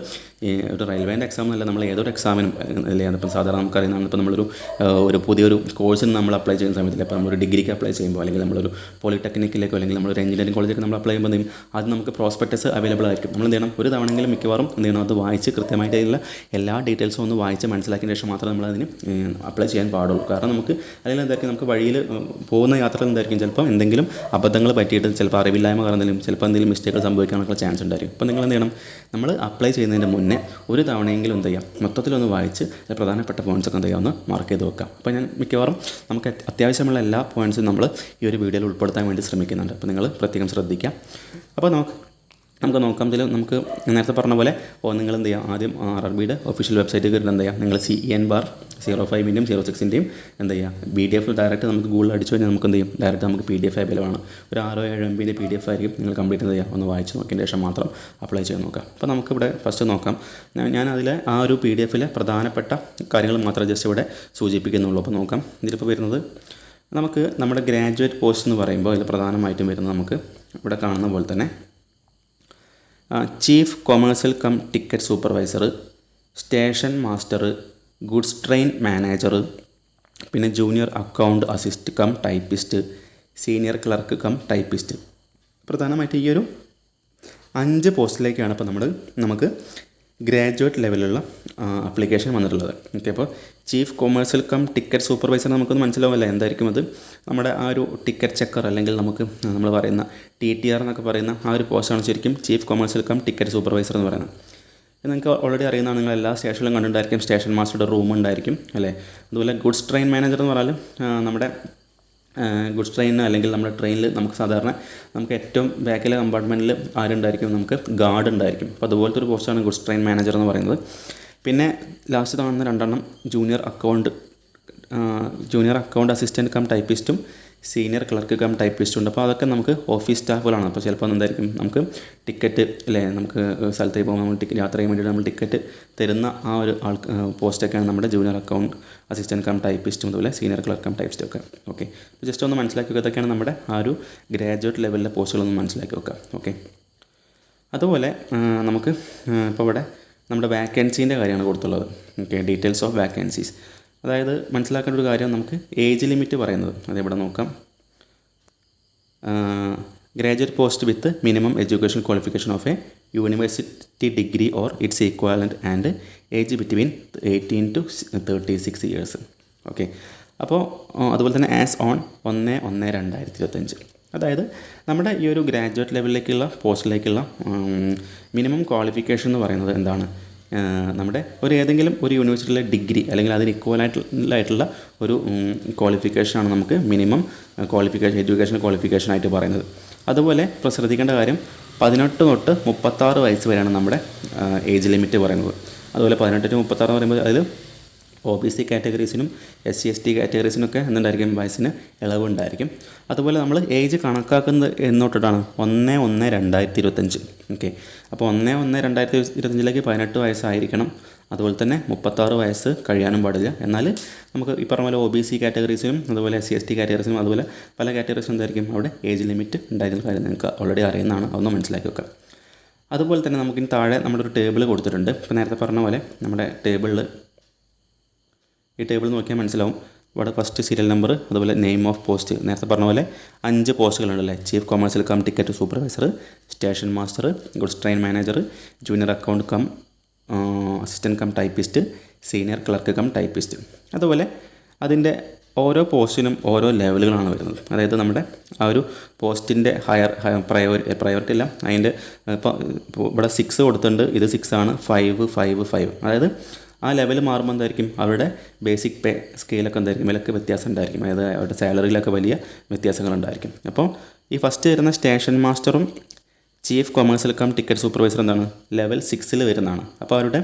ഈ ഒരു റെയിൽവേൻ്റെ എക്സാം എന്നല്ല, നമ്മൾ ഏതൊരു എക്സാമിനും അല്ലേ, ഇപ്പം സാധാരണ നമുക്കറിയുന്നതാണ്. ഇപ്പോൾ ഒരു പുതിയൊരു കോഴ്സിന് നമ്മൾ അപ്ലൈ ചെയ്യുന്ന സമയത്തിൽ, ഇപ്പോൾ നമ്മളൊരു ഡിഗ്രിക്ക് അപ്ലൈ ചെയ്യുമ്പോൾ അല്ലെങ്കിൽ നമ്മളൊരു പോളിടെക്നിക്കിലേക്കോ അല്ലെങ്കിൽ നമ്മളൊരു എഞ്ചിനീയറിംഗ് കോളേജിലേക്ക് നമ്മൾ അപ്ലൈ ചെയ്യുമ്പോൾ അത് നമുക്ക് പ്രോസ്പെക്ടസ് അവൈലബിൾ ആയിരിക്കും. നമ്മൾ എന്ത് ചെയ്യണം, ഒരു തവണയെങ്കിലും മിക്കവാറും എന്ത് ചെയ്യണം, അത് വായിച്ച് കൃത്യമായിട്ടുള്ള എല്ലാ ഡീറ്റെയിൽസും ഒന്ന് വായിച്ച് മനസ്സിലാക്കിയ ശേഷം മാത്രമേ നമ്മളതിന് അപ്ലൈ ചെയ്യാൻ പാടുള്ളൂ. കാരണം നമുക്ക് അല്ലെങ്കിൽ എന്തായിരിക്കും, നമുക്ക് വഴിയിൽ പോകുന്ന യാത്രയിൽ എന്തായിരിക്കും ചിലപ്പോൾ എന്തെങ്കിലും അബദ്ധങ്ങൾ പറ്റിയിട്ട് ചിലപ്പോൾ അറിവില്ലായ്മ കാരണം ചിലപ്പോൾ എന്തെങ്കിലും മിസ്റ്റേക്കുകൾ സംഭവിക്കാനുള്ള ചാൻസ് ഉണ്ടായിരിക്കും. അപ്പോൾ നിങ്ങൾ എന്ത് ചെയ്യണം, നമ്മൾ അപ്ലൈ ചെയ്യുന്നതിന് മുന്നേ ഒരു തവണയെങ്കിലും എന്ത് ചെയ്യാം, മൊത്തത്തിലൊന്ന് വായിച്ച് പ്രധാനപ്പെട്ട പോയിൻറ്റ്സൊക്കെ എന്ത് ചെയ്യാം, ഒന്ന് മാർക്ക് ചെയ്ത് വെക്കാം. അപ്പോൾ ഞാൻ മിക്കവാറും നമുക്ക് അത്യാവശ്യമുള്ള എല്ലാ പോയിൻറ്റ്സും നമ്മൾ ഈ ഒരു വീഡിയോയിൽ ഉൾപ്പെടുത്താൻ വേണ്ടി ശ്രമിക്കുന്നുണ്ട്. അപ്പോൾ നിങ്ങൾ പ്രത്യേകം ശ്രദ്ധിക്കാം. അപ്പോൾ നമുക്ക് നോക്കാം. ഇതിൽ നമുക്ക് നേരത്തെ പറഞ്ഞ പോലെ നിങ്ങൾ എന്ത് ചെയ്യുക, ആദ്യം RRBയുടെ ഒഫീഷ്യൽ വെബ്സൈറ്റിൽ കയറി എന്ത് ചെയ്യുക, നിങ്ങൾ CEN/05ൻ്റെയും 06ൻ്റെയും എന്ത് ചെയ്യുക, PDF ഡയറക്റ്റ് നമുക്ക് ഗൂഗിളിൽ അടിച്ചു കഴിഞ്ഞാൽ നമുക്ക് എന്ത് ചെയ്യും, ഡയറക്റ്റ് നമുക്ക് PDF അവൈലബിൾ ആണ്. ഒരു 6-7 MB PDF ആയിരിക്കും. നിങ്ങൾ കംപ്ലീറ്റ് എന്ത് ചെയ്യുക, ഒന്ന് വായിച്ച് നോക്കിയതിന് ശേഷം മാത്രം അപ്ലൈ ചെയ്ത് നോക്കാം. അപ്പോൾ നമുക്കിവിടെ ഫസ്റ്റ് നോക്കാം. ഞാൻ അതിലെ ആ ഒരു PDFയിലെ പ്രധാനപ്പെട്ട കാര്യങ്ങൾ മാത്രമേ ജസ്റ്റ് ഇവിടെ സൂചിപ്പിക്കുന്നുള്ളൂ. അപ്പോൾ നോക്കാം. ഇതിലിപ്പോൾ വരുന്നത് നമുക്ക് നമ്മുടെ ഗ്രാജുവേറ്റ് പോസ്റ്റ് എന്ന് പറയുമ്പോൾ അതിൽ പ്രധാനമായിട്ടും വരുന്നത് നമുക്ക് ഇവിടെ കാണുന്ന പോലെ തന്നെ chief commercial cum ticket supervisor, station master, goods train manager, പിന്നെ junior account assist cum typist, senior clerk cum typist. പ്രധാനമായിട്ട് ഈ ഒരു 5 പോസ്റ്റിലേക്കാണ് ഇപ്പോൾ നമുക്ക് ഗ്രാജുവേറ്റ് ലെവലുള്ള ആപ്ലിക്കേഷൻ വന്നിട്ടുള്ളത്. ഓക്കെ, അപ്പോൾ chief commercial cum ticket supervisor നമുക്കൊന്ന് മനസ്സിലാവില്ല എന്തായിരിക്കും അത്. നമ്മുടെ ആ ഒരു ടിക്കറ്റ് ചെക്കർ അല്ലെങ്കിൽ നമ്മൾ പറയുന്ന TTR എന്നൊക്കെ പറയുന്ന ആ ഒരു പോസ്റ്റാണ് ശരിക്കും chief commercial cum ticket supervisor എന്ന് പറയുന്നത്. നിങ്ങൾക്ക് ഓൾറെഡി അറിയുന്നതാണ്, നിങ്ങൾ എല്ലാ സ്റ്റേഷനിലും കണ്ടിട്ടുണ്ടായിരിക്കും സ്റ്റേഷൻ മാസ്റ്ററുടെ റൂം ഉണ്ടായിരിക്കും അല്ലേ. അതുപോലെ ഗുഡ്സ് ട്രെയിൻ മാനേജർ എന്ന് പറഞ്ഞാൽ നമ്മുടെ ഗുഡ്സ് ട്രെയിൻ അല്ലെങ്കിൽ നമ്മുടെ ട്രെയിനിൽ നമുക്ക് ഏറ്റവും ബാക്കിലെ കമ്പാർട്ട്മെൻറ്റിൽ ആരുണ്ടായിരിക്കും, നമുക്ക് ഗാർഡ് ഉണ്ടായിരിക്കും. അപ്പോൾ അതുപോലത്തെ ഒരു പോസ്റ്റാണ് ഗുഡ്സ് ട്രെയിൻ മാനേജർ എന്ന് പറയുന്നത്. പിന്നെ ലാസ്റ്റ് കാണുന്ന 2 ജൂനിയർ അക്കൗണ്ട് അസിസ്റ്റൻറ്റ് കം ടൈപ്പിസ്റ്റും സീനിയർ ക്ലർക്ക് കം ടൈപ്പിസ്റ്റും ഉണ്ട്. അപ്പോൾ അതൊക്കെ നമുക്ക് ഓഫീസ് സ്റ്റാഫുകളാണ്. അപ്പോൾ ചിലപ്പോൾ എന്തായിരിക്കും, നമുക്ക് ടിക്കറ്റ് അല്ലേ, നമുക്ക് സ്ഥലത്തേക്ക് പോകുമ്പോൾ നമ്മൾ യാത്ര ചെയ്യാൻ വേണ്ടിയിട്ട് നമ്മൾ ടിക്കറ്റ് തരുന്ന ആ ഒരു പോസ്റ്റൊക്കെയാണ് നമ്മുടെ ജൂനിയർ അക്കൗണ്ട് അസിസ്റ്റൻറ്റ് കം ടൈപ്പിസ്റ്റും അതുപോലെ സീനിയർ ക്ലർക്ക് കം ടൈപ്പിസ്റ്റും ഒക്കെ. ഓക്കെ, ജസ്റ്റ് ഒന്ന് മനസ്സിലാക്കി വെക്കുക. ഇതൊക്കെയാണ് നമ്മുടെ ആ ഒരു ഗ്രാജുവേറ്റ് ലെവലിലെ പോസ്റ്റുകളൊന്ന് മനസ്സിലാക്കി വെക്കുക. ഓക്കെ, അതുപോലെ നമുക്ക് ഇപ്പോൾ ഇവിടെ നമ്മുടെ വാക്കൻസീൻ്റെ കാര്യമാണ് കൊടുത്തുള്ളത്. Okay, details of vacancies. അതായത് മനസ്സിലാക്കേണ്ട ഒരു കാര്യം, നമുക്ക് ഏജ് ലിമിറ്റ് പറയുന്നത് അതിവിടെ നോക്കാം. Graduate post with minimum education qualification of a university degree or its equivalent and age between 18 to 36 years. Okay, അപ്പോൾ അതുപോലെ തന്നെ ആസ് ഓൺ 1/1/2025. അതായത് നമ്മുടെ ഈ ഒരു ഗ്രാജുവേറ്റ് ലെവലിലേക്കുള്ള പോസ്റ്റിലേക്കുള്ള മിനിമം ക്വാളിഫിക്കേഷൻ എന്ന് പറയുന്നത് എന്താണ്, നമ്മുടെ ഏതെങ്കിലും ഒരു യൂണിവേഴ്സിറ്റിയിലെ ഡിഗ്രി അല്ലെങ്കിൽ അതിന് ഇക്വലായിട്ടുള്ള ഒരു ക്വാളിഫിക്കേഷനാണ് നമുക്ക് മിനിമം ക്വാളിഫിക്കേഷൻ എഡ്യൂക്കേഷൻ ക്വാളിഫിക്കേഷനായിട്ട് പറയുന്നത്. അതുപോലെ ഇപ്പോൾ ശ്രദ്ധിക്കേണ്ട കാര്യം 18 തൊട്ട് 36 വയസ്സ് വരെയാണ് നമ്മുടെ ഏജ് ലിമിറ്റ് പറയുന്നത്. അതുപോലെ 18 to 36 എന്ന് പറയുമ്പോൾ അതിൽ OBC കാറ്റഗറീസിനും SC/ST കാറ്റഗറീസിനൊക്കെ എന്തുണ്ടായിരിക്കും, വയസ്സിന് ഇളവുണ്ടായിരിക്കും. അതുപോലെ നമ്മൾ ഏജ് കണക്കാക്കുന്നത് എന്നോട്ടിട്ടാണ് 1/1/2025. ഓക്കെ, അപ്പോൾ 1/1/2025 18 വയസ്സായിരിക്കണം. അതുപോലെ തന്നെ 36 വയസ്സ് കഴിയാനും പാടില്ല. എന്നാൽ നമുക്ക് ഈ പറഞ്ഞ പോലെ OBC കാറ്റഗറീസിനും അതുപോലെ SC/ST കാറ്റഗറീസിനും അതുപോലെ പല കാറ്റഗറീസിനും എന്തായിരിക്കും അവിടെ ഏജ് ലിമിറ്റ് ഉണ്ടായിരുന്ന കാര്യം നിങ്ങൾക്ക് ഓൾറെഡി അറിയുന്നതാണ്. അതൊന്ന് മനസ്സിലാക്കി വെക്കാം. അതുപോലെ തന്നെ നമുക്കിനി താഴെ നമ്മുടെ ഒരു ടേബിൾ കൊടുത്തിട്ടുണ്ട്. ഇപ്പോൾ നേരത്തെ പറഞ്ഞ പോലെ നമ്മുടെ ഈ ടേബിൾ നോക്കിയാൽ മനസ്സിലാവും. ഇവിടെ ഫസ്റ്റ് സീരിയൽ നമ്പർ, അതുപോലെ നെയിം ഓഫ് പോസ്റ്റ്. നേരത്തെ പറഞ്ഞ പോലെ 5 പോസ്റ്റുകളുണ്ടല്ലേ. Chief commercial cum ticket supervisor, station master, goods train manager, junior account cum assistant cum typist, senior clerk cum typist. അതുപോലെ അതിൻ്റെ ഓരോ പോസ്റ്റിനും ഓരോ ലെവലുകളാണ് വരുന്നത്. അതായത് നമ്മുടെ ആ ഒരു പോസ്റ്റിൻ്റെ പ്രയോറിറ്റി അല്ല, അതിൻ്റെ ഇപ്പോൾ ഇവിടെ 6 കൊടുത്തിട്ടുണ്ട്. ഇത് 6 ആണ്. 5 5 5. അതായത് ആ ലെവൽ മാറുമ്പോൾ എന്തായിരിക്കും അവരുടെ ബേസിക് പേ സ്കെയിലൊക്കെ എന്തായിരിക്കും, വിലക്ക് വ്യത്യാസം ഉണ്ടായിരിക്കും. അതായത് അവരുടെ സാലറിയിലൊക്കെ വലിയ വ്യത്യാസങ്ങളുണ്ടായിരിക്കും. അപ്പോൾ ഈ ഫസ്റ്റ് വരുന്ന സ്റ്റേഷൻ മാസ്റ്ററും chief commercial cum ticket supervisor എന്താണ്, ലെവൽ 6 വരുന്നതാണ്. അപ്പോൾ അവരുടെ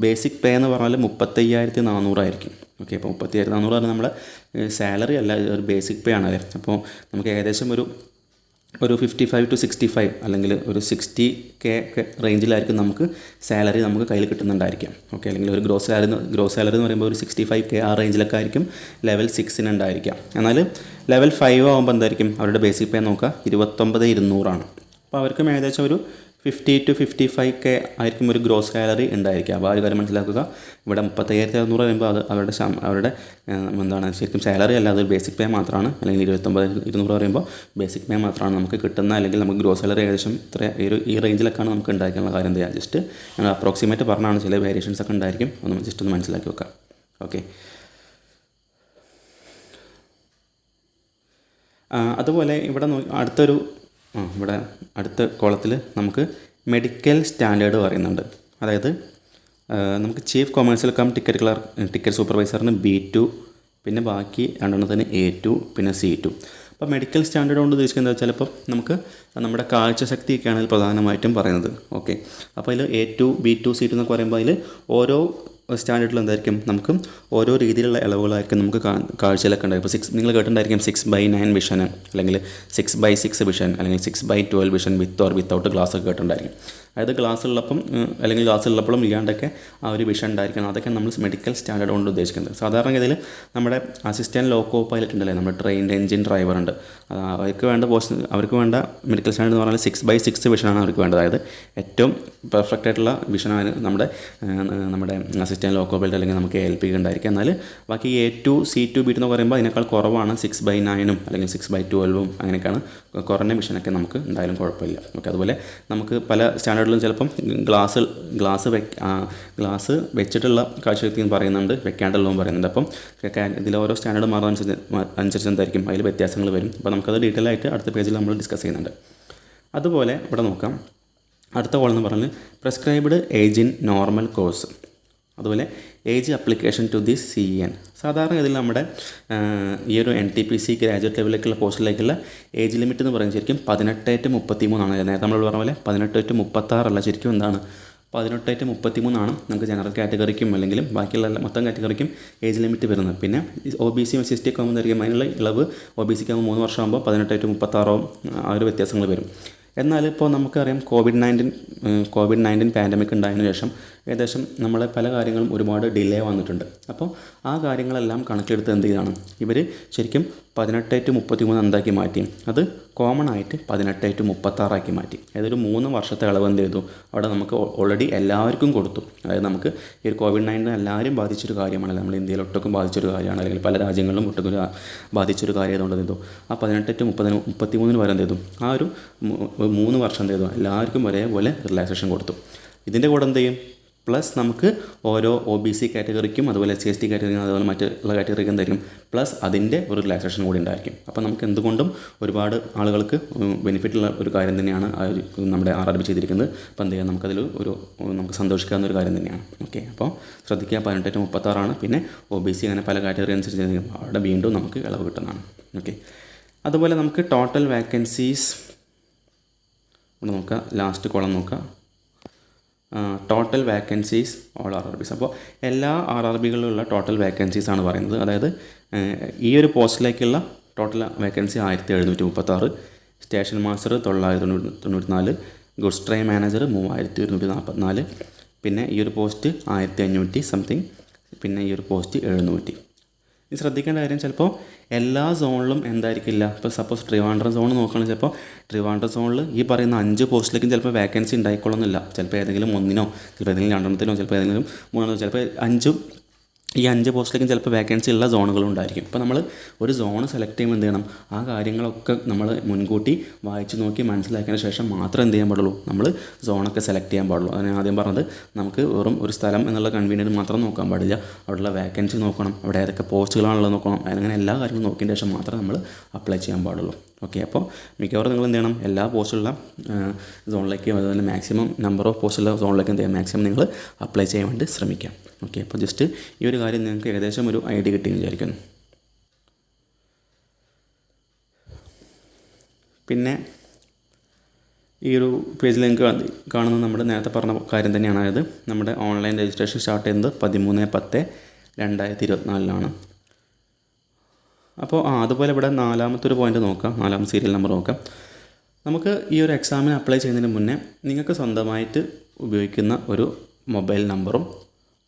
ബേസിക് പേ എന്ന് പറഞ്ഞാൽ 35,400 ആയിരിക്കും. ഓക്കെ, അപ്പോൾ 35,400 പറഞ്ഞാൽ നമ്മുടെ സാലറി അല്ല, ഒരു ബേസിക് പേ ആണല്ലേ. അപ്പോൾ നമുക്ക് ഏകദേശം ഒരു 55 to 65 അല്ലെങ്കിൽ ഒരു 60K റേഞ്ചിലായിരിക്കും നമുക്ക് സാലറി നമുക്ക് കയ്യിൽ കിട്ടുന്നുണ്ടായിരിക്കാം. ഓക്കെ, അല്ലെങ്കിൽ ഒരു ഗ്രോസ് സാലറി എന്ന് പറയുമ്പോൾ ഒരു 65K ആ റേഞ്ചിലൊക്കെ ആയിരിക്കും ലെവൽ 6 ഉണ്ടായിരിക്കാം. എന്നാൽ ലെവൽ 5 ആകുമ്പോൾ എന്തായിരിക്കും അവരുടെ ബേസിക് പേ നോക്കുക 29,200 ആണ്. അപ്പോൾ അവർക്കും ഏകദേശം ഒരു 50 to 55K ആയിരിക്കും ഒരു ഗ്രോസ് സാലറി ഉണ്ടായിരിക്കുക. അപ്പോൾ ആ ഒരു കാര്യം മനസ്സിലാക്കുക. ഇവിടെ 35,600 പറയുമ്പോൾ അത് അവരുടെ എന്താണ് ശരിക്കും സാലറി അല്ല, അതൊരു ബേസിക് പേ മാത്രമാണ്. അല്ലെങ്കിൽ 29,200 പറയുമ്പോൾ ബേസിക് പേ മാത്രമാണ് നമുക്ക് കിട്ടുന്ന, അല്ലെങ്കിൽ നമുക്ക് ഗ്രോസ് സാലറി ഏകദേശം ഈ റേഞ്ചിലൊക്കെയാണ് നമുക്ക് ഉണ്ടായിരിക്കാനുള്ള കാര്യം. എന്താ ജസ്റ്റ് ഞങ്ങൾ അപ്രോക്സിമേറ്റ് പറഞ്ഞാണ്, ചില വേരിയേഷൻസ് ഒക്കെ ഉണ്ടായിരിക്കും. ഒന്ന് ജസ്റ്റ് ഒന്ന് മനസ്സിലാക്കി വെക്കാം. ഓക്കെ, അതുപോലെ ഇവിടെ ഇവിടെ അടുത്ത കോളത്തിൽ നമുക്ക് മെഡിക്കൽ സ്റ്റാൻഡേർഡ് പറയുന്നുണ്ട്. അതായത് നമുക്ക് ചീഫ് കൊമേഴ്സ്യൽ കം ടിക്കറ്റ് സൂപ്പർവൈസറിന് B2, പിന്നെ ബാക്കി രണ്ടെണ്ണത്തിന് A2, പിന്നെ C2. അപ്പോൾ മെഡിക്കൽ സ്റ്റാൻഡേർഡ് കൊണ്ട് ഉദ്ദേശിക്കുന്നത് വെച്ചാൽ ഇപ്പോൾ നമുക്ക് നമ്മുടെ കാഴ്ചശക്തിയൊക്കെയാണ് ഇതിൽ പ്രധാനമായിട്ടും പറയുന്നത്. ഓക്കെ, അപ്പോൾ അതിൽ A2, B2, C2 എന്നൊക്കെ പറയുമ്പോൾ അതിൽ ഓരോ സ്റ്റാൻഡേർഡിൽ എന്തായിരിക്കും നമുക്ക് ഓരോ രീതിയിലുള്ള ഇളവുകളായിരിക്കും നമുക്ക് കാഴ്ചയിലൊക്കെ ഉണ്ടാകും. ഇപ്പോൾ നിങ്ങൾ കേട്ടിട്ടുണ്ടായിരിക്കും 6/9 വിഷൻ, അല്ലെങ്കിൽ 6/6 വിഷൻ, അല്ലെങ്കിൽ 6/12 vision with or without glass ഒക്കെ കേട്ടിട്ടുണ്ടായിരിക്കും. അതായത് ഗ്ലാസ് ഉള്ളപ്പം അല്ലെങ്കിൽ ഗ്ലാസ് ഉള്ളപ്പോഴും ഇല്ലാണ്ടൊക്കെ ആ ഒരു വിഷൻ ഉണ്ടായിരിക്കണം. അതൊക്കെ നമ്മൾ മെഡിക്കൽ സ്റ്റാൻഡേർഡ് കൊണ്ട് ഉദ്ദേശിക്കുന്നത്. സാധാരണഗതിയിൽ നമ്മുടെ അസിസ്റ്റൻറ്റ് ലോക്കോ പൈലറ്റ് ഉണ്ടല്ലേ, നമ്മുടെ ട്രെയിൻ എഞ്ചിൻ ഡ്രൈവർ ഉണ്ട്, അവർക്ക് വേണ്ട മെഡിക്കൽ സ്റ്റാൻഡേർഡ് എന്ന് പറഞ്ഞാൽ 6/6 വിഷനാണ് അവർക്ക് വേണ്ടത്. അതായത് ഏറ്റവും പെർഫെക്റ്റ് ആയിട്ടുള്ള വിഷനാണ് നമ്മുടെ അസിസ്റ്റൻറ്റ് ലോക്കോ പൈലറ്റ് അല്ലെങ്കിൽ നമുക്ക് ALP ഉണ്ടായിരിക്കുക. എന്നാൽ ബാക്കി A2, C2, B2 എന്ന് പറയുമ്പോൾ അതിനേക്കാൾ കുറവാണ്. 6/9 അല്ലെങ്കിൽ 6/12 അങ്ങനെയൊക്കെയാണ് കുറഞ്ഞ വിഷനൊക്കെ നമുക്ക് ഉണ്ടായാലും കുഴപ്പമില്ല. ഓക്കെ, അതുപോലെ നമുക്ക് പല സ്റ്റാൻഡേർഡിലും ചിലപ്പം ഗ്ലാസ് വെച്ചിട്ടുള്ള കാഴ്ചശക്തി എന്ന് പറയുന്നുണ്ട്, വെക്കാണ്ടുള്ളതും പറയുന്നുണ്ട്. അപ്പം ഇതിൽ ഓരോ സ്റ്റാൻഡേർഡ് മാറുന്നതനുസരിച്ച് എന്തായിരിക്കും അതിൽ വ്യത്യാസങ്ങൾ വരും. അപ്പോൾ നമുക്കത് ഡീറ്റെയിൽ ആയിട്ട് അടുത്ത പേജിൽ നമ്മൾ ഡിസ്കസ് ചെയ്യുന്നുണ്ട്. അതുപോലെ ഇവിടെ നോക്കാം, അടുത്ത കോൾ എന്ന് പറഞ്ഞാൽ prescribed age in normal course, അതുപോലെ age application to the CEN. സാധാരണ ഇതിൽ നമ്മുടെ ഈ ഒരു NTPC ഗ്രാജുവേറ്റ് ലെവലിലേക്കുള്ള പോസ്റ്റിലേക്കുള്ള ഏജ് ലിമിറ്റ് എന്ന് പറയുന്നത് ശരിക്കും 18 to 33 ആണ്. നേരത്തെ നമ്മൾ പറഞ്ഞ പോലെ 18 to 36 അല്ല, ശരിക്കും എന്താണ് 18 to 33 ആണ് നമുക്ക് ജനറൽ കാറ്റഗറിക്കും അല്ലെങ്കിൽ ബാക്കിയുള്ള മൊത്തം കാറ്റഗറിക്കും ഏജ് ലിമിറ്റ് വരുന്നത്. പിന്നെ OBC SC/ST ഒക്കെ ആകുമ്പോഴായിരിക്കും അതിനുള്ള ഇളവ്. OBCക്ക് ആകുമ്പോൾ 3 വർഷം ആകുമ്പോൾ 18 to 36 ആ ഒരു വ്യത്യാസങ്ങൾ വരും. എന്നാൽ ഇപ്പോൾ നമുക്കറിയാം കോവിഡ്-19 പാൻഡമിക് ഉണ്ടായതിനു ശേഷം ഏകദേശം നമ്മളെ പല കാര്യങ്ങളും ഒരുപാട് ഡിലേ വന്നിട്ടുണ്ട്. അപ്പോൾ ആ കാര്യങ്ങളെല്ലാം കണക്കിലെടുത്ത് എന്ത് ചെയ്താണ് ഇവർ ശരിക്കും 18 to 33 എന്താക്കി മാറ്റി, അത് കോമൺ ആയിട്ട് 18 to 36 മാറ്റി. അതായത് ഒരു 3 വർഷത്തെ ഇളവ് എന്ത് ചെയ്തു അവിടെ നമുക്ക് ഓൾറെഡി എല്ലാവർക്കും കൊടുത്തു. അതായത് നമുക്ക് ഈ ഒരു കോവിഡ്-19 എല്ലാവരും ബാധിച്ചൊരു കാര്യമാണ്, നമ്മൾ ഇന്ത്യയിൽ ഒട്ടൊക്കെ ബാധിച്ചൊരു കാര്യമാണ്, അല്ലെങ്കിൽ പല രാജ്യങ്ങളിലും ഒട്ടൊക്കെ ബാധിച്ചൊരു കാര്യം ആയതുകൊണ്ട് എന്ത് ചെയ്തു ആ 18 to 33 വരെ എന്ത് ചെയ്തു ആ ഒരു 3 വർഷം എന്ത് ചെയ്തു എല്ലാവർക്കും ഒരേപോലെ റിലാക്സേഷൻ കൊടുത്തു. ഇതിൻ്റെ കൂടെ എന്ത് ചെയ്യും പ്ലസ് നമുക്ക് ഓരോ OBC കാറ്റഗറിക്കും അതുപോലെ SC/ST കാറ്റഗറിക്കും അതുപോലെ മറ്റുള്ള കാറ്റഗറിക്കും എന്തായിരിക്കും പ്ലസ് അതിൻ്റെ ഒരു റിലാക്സേഷൻ കൂടി ഉണ്ടായിരിക്കും. അപ്പോൾ നമുക്ക് എന്തുകൊണ്ടും ഒരുപാട് ആളുകൾക്ക് ബെനിഫിറ്റുള്ള ഒരു കാര്യം തന്നെയാണ് നമ്മുടെ RRB ചെയ്തിരിക്കുന്നത്. അപ്പോൾ എന്ത് ചെയ്യാം നമുക്കതിൽ നമുക്ക് സന്തോഷിക്കാവുന്ന ഒരു കാര്യം തന്നെയാണ്. ഓക്കെ, അപ്പോൾ ശ്രദ്ധിക്കുക 18 to 36 ആണ്. പിന്നെ OBC അങ്ങനെ പല കാറ്റഗറി അനുസരിച്ച് അവിടെ വീണ്ടും നമുക്ക് ഇളവ് കിട്ടുന്നതാണ്. ഓക്കെ, അതുപോലെ നമുക്ക് ടോട്ടൽ വേക്കൻസീസ് ഇവിടെ നോക്കുക, ലാസ്റ്റ് കോളം നോക്കുക, ടോട്ടൽ വാക്കൻസീസ് ഓൾ RRBs. അപ്പോൾ എല്ലാ RRBകളിലുള്ള ടോട്ടൽ വാക്കൻസീസ് ആണ് പറയുന്നത്. അതായത് ഈ ഒരു പോസ്റ്റിലേക്കുള്ള total vacancy 1736, station master 994, goods train manager 3144, പിന്നെ ഈ ഒരു പോസ്റ്റ് 1500 സംതിങ്, പിന്നെ ഈ ഒരു പോസ്റ്റ് 700. ഇത് ശ്രദ്ധിക്കേണ്ട കാര്യം, ചിലപ്പോൾ എല്ലാ സോണിലും എന്തായിരിക്കില്ല. ഇപ്പോൾ സപ്പോസ് ട്രിവാൻഡ്രം സോൺ നോക്കുകയാണെങ്കിൽ ചിലപ്പോൾ ട്രിവാൻഡ്രം സോണിൽ ഈ പറയുന്ന 5 പോസ്റ്റിലേക്കും ചിലപ്പോൾ വാക്കൻസി ഉണ്ടായിക്കൊള്ളുന്നില്ല. ചിലപ്പോൾ ഏതെങ്കിലും ഒന്നിനോ, ചിലപ്പോൾ ഏതെങ്കിലും 2 ചിലപ്പോൾ ഏതെങ്കിലും 3, ചിലപ്പോൾ 5 പോസ്റ്റിലേക്കും ചിലപ്പോൾ വാക്കൻസി ഉള്ള സോണുകളും ഉണ്ടായിരിക്കും. അപ്പോൾ നമ്മൾ ഒരു സോൺ സെലക്ട് ചെയ്യുമ്പോൾ എന്ത് ചെയ്യണം, ആ കാര്യങ്ങളൊക്കെ നമ്മൾ മുൻകൂട്ടി വായിച്ച് നോക്കി മനസ്സിലാക്കിയതിന് ശേഷം മാത്രം എന്ത് ചെയ്യാൻ പാടുള്ളൂ, നമ്മൾ സോണൊക്കെ സെലക്ട് ചെയ്യാൻ പാടുള്ളൂ. അതിന് ആദ്യം പറഞ്ഞത്, നമുക്ക് വെറും ഒരു സ്ഥലം എന്നുള്ള കൺവീനിയൻറ്റ് മാത്രം നോക്കാൻ പാടില്ല, അവിടെയുള്ള വാക്കൻസി നോക്കണം, അവിടെ ഏതൊക്കെ പോസ്റ്റുകളാണുള്ളത് നോക്കണം, അങ്ങനെ എല്ലാ കാര്യങ്ങളും നോക്കിയതിന് ശേഷം മാത്രമേ നമ്മൾ അപ്ലൈ ചെയ്യാൻ പാടുള്ളൂ. ഓക്കെ, അപ്പോൾ മിക്കവാറും നിങ്ങൾ എന്ത് ചെയ്യണം, എല്ലാ പോസ്റ്റുള്ള സോണിലേക്കും അതുപോലെ മാക്സിമം നമ്പർ ഓഫ് പോസ്റ്റുള്ള സോണിലേക്ക് എന്ത് ചെയ്യാം, മാക്സിമം നിങ്ങൾ അപ്ലൈ ചെയ്യാൻ വേണ്ടി ശ്രമിക്കാം. ഓക്കെ, അപ്പോൾ ജസ്റ്റ് ഈ ഒരു കാര്യം നിങ്ങൾക്ക് ഏകദേശം ഒരു ഐഡിയ കിട്ടിയെന്ന് വിചാരിക്കുന്നു. പിന്നെ ഈ ഒരു പേജിൽ നിങ്ങൾക്ക് കാണുന്നത് നമ്മുടെ നേരത്തെ പറഞ്ഞ കാര്യം തന്നെയാണ്. അതായത് നമ്മുടെ ഓൺലൈൻ രജിസ്ട്രേഷൻ സ്റ്റാർട്ട് ചെയ്യുന്നത് 13/10/2024 അപ്പോൾ അതുപോലെ ഇവിടെ 4ാമത്തെ ഒരു പോയിൻ്റ് നോക്കാം, 4ാമത്തെ സീരിയൽ നമ്പർ നോക്കാം. നമുക്ക് ഈ ഒരു എക്സാമിന് അപ്ലൈ ചെയ്യുന്നതിന് മുന്നേ നിങ്ങൾക്ക് സ്വന്തമായിട്ട് ഉപയോഗിക്കുന്ന ഒരു മൊബൈൽ നമ്പറും